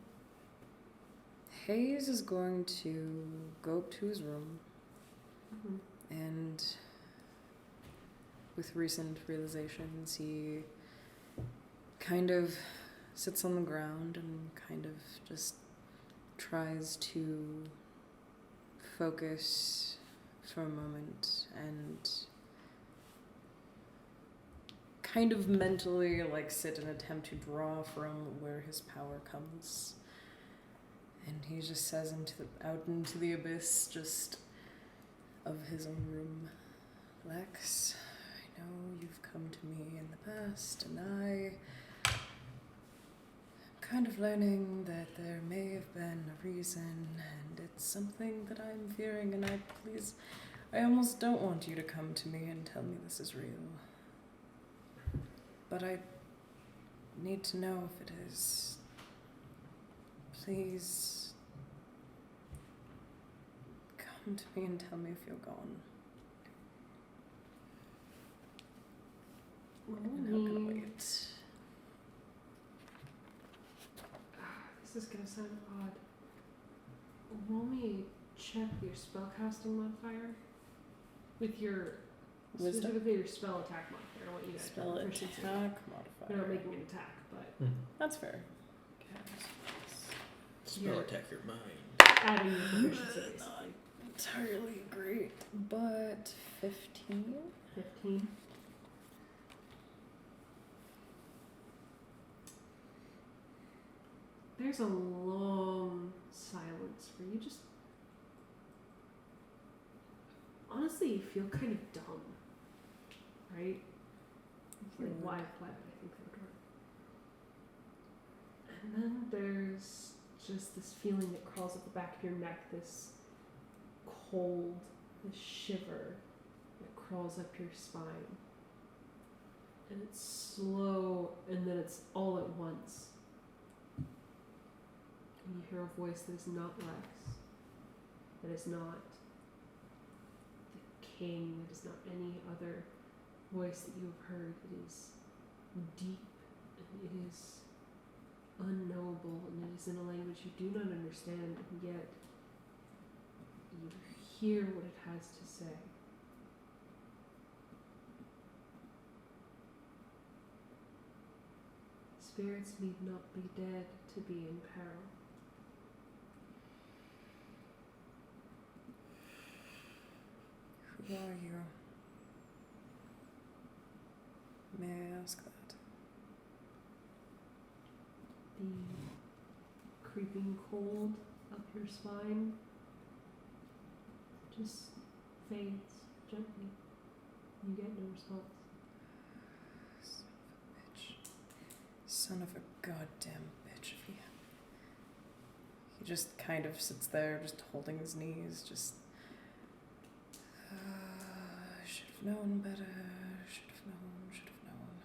Hayes is going to go up to his room Mm-hmm. and with recent realizations he kind of sits on the ground and kind of just tries to focus for a moment and kind of mentally like sit and attempt to draw from where his power comes. And he just says out into the abyss just of his own room, Lex, I know you've come to me in the past and I'm kind of learning that there may have been a reason and it's something that I'm fearing and I almost don't want you to come to me and tell me this is real. But I need to know if it is. Please come to me and tell me if you're gone. And how can I wait? This is gonna sound odd. Roll me check your spellcasting modifier with your Wisdom? specifically your spell attack modifier. I want you to Spell proficiency. attack You're not modifier. making an attack, but That's fair. Spell attack your mind. adding your proficiency basically. Entirely great, but 15? 15. There's a long silence where you just honestly you feel kind of dumb, right? It's like why would I think that would work? And then there's just this feeling that crawls up the back of your neck, this cold, this shiver that crawls up your spine. And it's slow, and then it's all at once. And you hear a voice that is not Lex, that is not the king, that is not any other voice that you have heard. It is deep, and it is unknowable, and it is in a language you do not understand, and yet you hear what it has to say. Spirits need not be dead to be in peril. Who are you? May I ask that? The creeping cold up your spine just fades gently. You get no response. Son of a goddamn bitch. He just kind of sits there, just holding his knees, just. I should have known better. Should have known.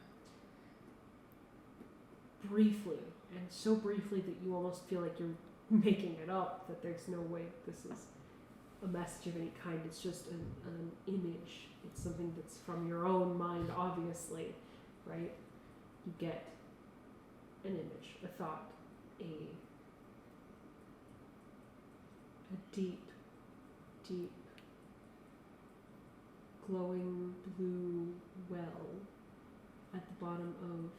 Briefly, and so briefly that you almost feel like you're making it up, that there's no way this is a message of any kind. It's just an image. It's something that's from your own mind, obviously, right? You get an image, a thought, a deep, deep, glowing blue well at the bottom of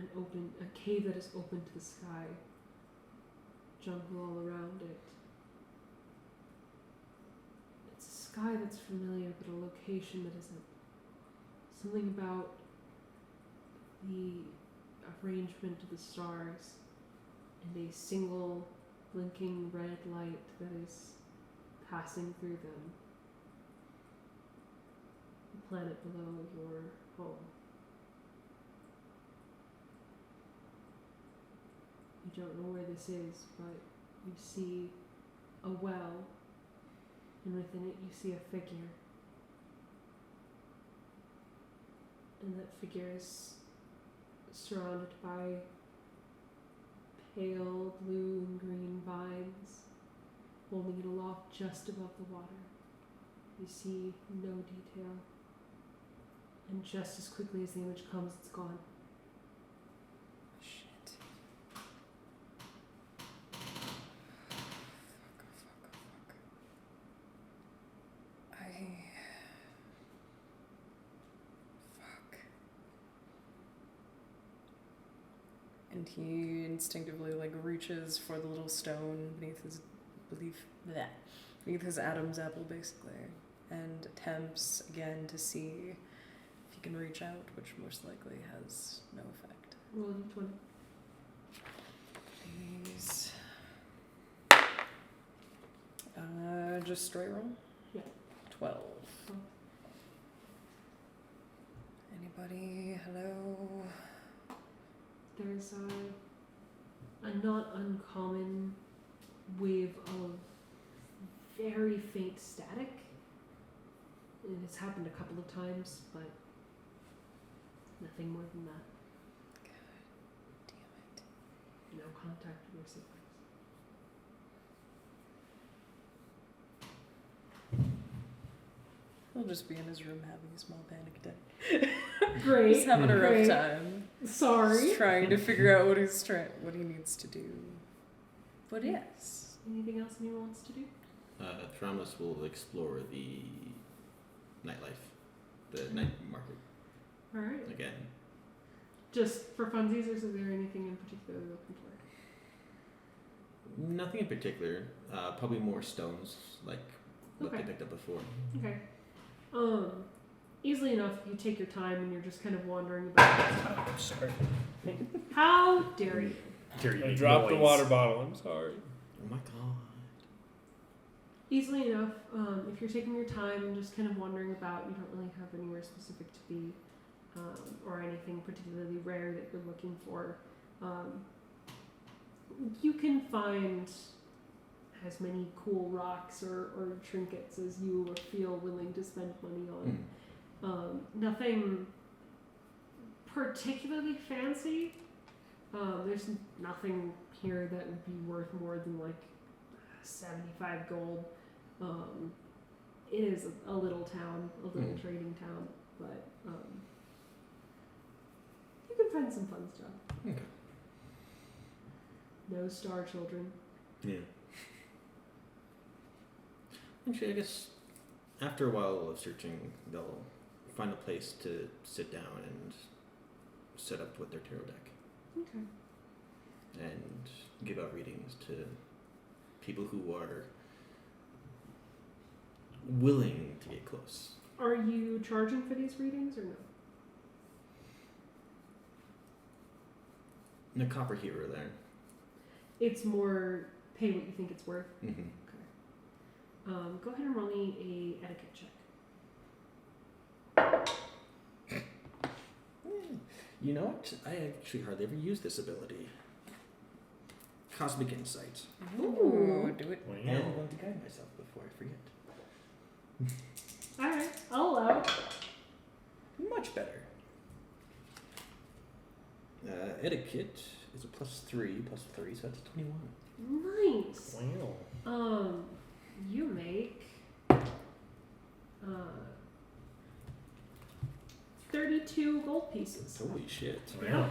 a cave that is open to the sky, jungle all around it. It's a sky that's familiar, but a location that isn't. Something about the arrangement of the stars and a single blinking red light that is passing through them. The planet below your home. You don't know where this is, but you see a well, and within it you see a figure. And that figure is surrounded by pale blue and green vines, holding it aloft just above the water. You see no detail, and just as quickly as the image comes, it's gone. Shit. And he instinctively reaches for the little stone beneath his Adam's apple, basically, and attempts again to see if he can reach out, which most likely has no effect. Roll a d20. Please. Just straight roll? Yeah. 12. Anybody? Hello? There's a not uncommon wave of very faint static. And it's happened a couple of times, but nothing more than that. God damn it. No contact with your siblings. He'll just be in his room having a small panic attack. Great. He's having a rough Great. time. Sorry. Just trying to figure out what he needs to do. But yes. Anything else anyone wants to do? Thramas will explore the nightlife, the night market All right. again. Just for funsies, or is there anything in particular you're looking for? Nothing in particular. Probably more stones, like what Okay. they picked up before. Okay. Easily enough, you take your time and you're just kind of wandering about. I'm sorry. How dare you? I dropped the water bottle. I'm sorry. Oh my god. Easily enough, if you're taking your time and just kind of wandering about, you don't really have anywhere specific to be, or anything particularly rare that you're looking for. You can find as many cool rocks or trinkets as you feel willing to spend money on. Nothing particularly fancy. There's nothing here that would be worth more than 75 gold. It is a little town, a little trading town, but you can find some fun stuff. Okay. No star children. Yeah. Actually, I guess after a while of searching, they'll find a place to sit down and set up with their tarot deck Okay. and give out readings to people who are willing to get close. Are you charging for these readings or no? And a copper here or there. It's more pay what you think it's worth. Mm-hmm. Go ahead and roll me a etiquette check. You know what? I actually hardly ever use this ability. Cosmic Insight. Ooh, do it. And I'm going to guide myself before I forget. Alright, I'll allow it. Much better. Etiquette is a +3, +3, so that's 21. Nice. Wow. You make 32 gold pieces. Holy shit. Yeah.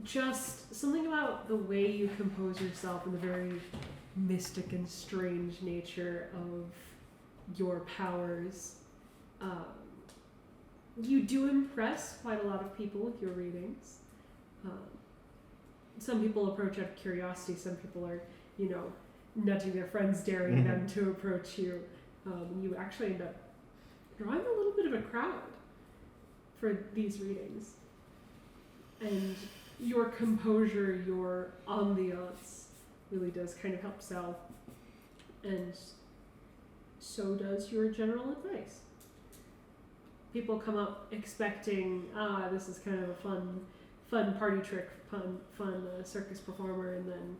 Just something about the way you compose yourself and the very mystic and strange nature of your powers. You do impress quite a lot of people with your readings. Some people approach out of curiosity. Some people are, nudging their friends, daring them to approach you. You actually end up drawing a little bit of a crowd for these readings. And your composure, your ambiance really does kind of help sell. And so does your general advice. People come up expecting, this is kind of a fun party trick, fun circus performer, and then,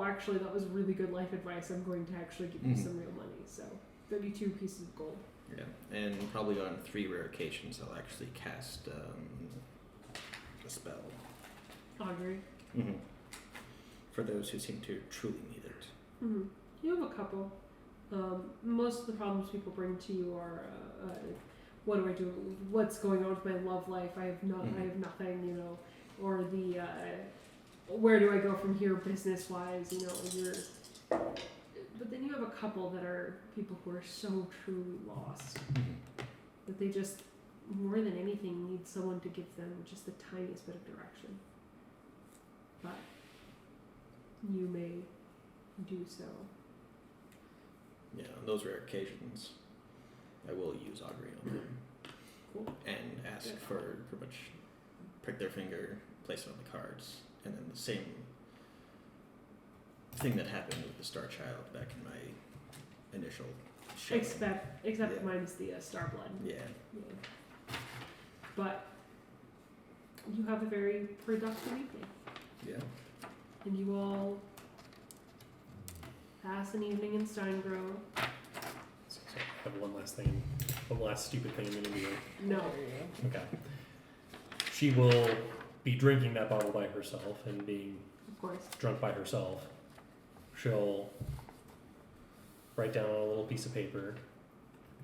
actually that was really good life advice. I'm going to actually give you some real money. So 32 pieces of gold. Yeah, and probably on 3 rare occasions I'll actually cast a spell. Augury. For those who seem to truly need it. You have a couple. Most of the problems people bring to you are, what do I do? What's going on with my love life? I have nothing, or the where do I go from here business wise? But then you have a couple that are people who are so truly lost that they just, more than anything, need someone to give them just the tiniest bit of direction. But you may do so. Yeah, on those rare occasions, I will use augury on them. Cool. And ask for pretty much prick their finger, place it on the cards, and then the same thing that happened with the Star Child back in my initial show. Except minus the star blood. Yeah. But you have a very productive evening. Yeah. And you all pass an evening in Steingrove. So I have one last stupid thing I'm going to do. No. Okay. She will be drinking that bottle by herself and being Of course. drunk by herself. She'll write down on a little piece of paper.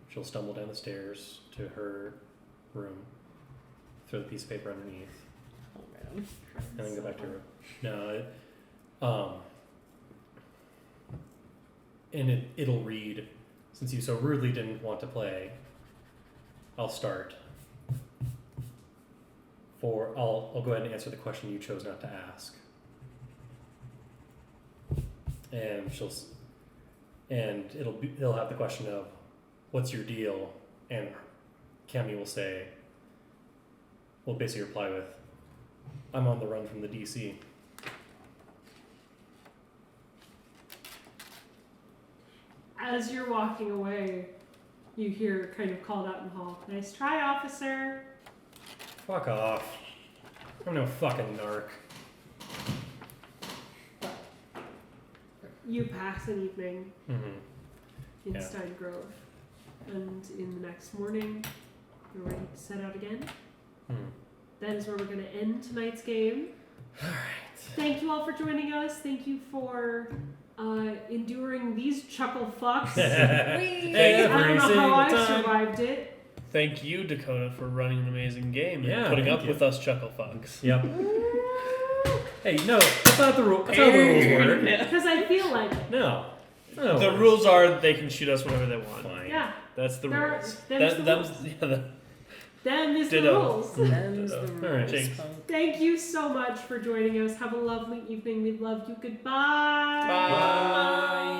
She'll stumble down the stairs to her room, throw the piece of paper underneath, Oh man. and then go back to her room. No, and it'll read, since you so rudely didn't want to play, I'll start. I'll go ahead and answer the question you chose not to ask. And it'll have the question of, what's your deal? And Cammy will say, will basically reply with, I'm on the run from the DC. As you're walking away, you hear kind of called out in the hall, "Nice try, officer." Fuck off. I'm no fucking narc. You pass an evening in Yeah. Steingrove, and in the next morning, you're ready to set out again. That is where we're going to end tonight's game. All right. Thank you all for joining us. Thank you for enduring these chuckle fucks. I don't know how I survived it. Thank you, Dakota, for running an amazing game and Yeah, putting thank up you. with us chuckle fucks. Yep. Hey, no, that's not the rule. That's not how the rules work. Because I feel like it. No. The rules are they can shoot us whenever they want. Fine. Yeah. That's the There- rules. them's the rules. Them is the Ditto. rules. Them's the All rules, right, thanks. punk. Thank you so much for joining us. Have a lovely evening. We love you. Goodbye. Bye.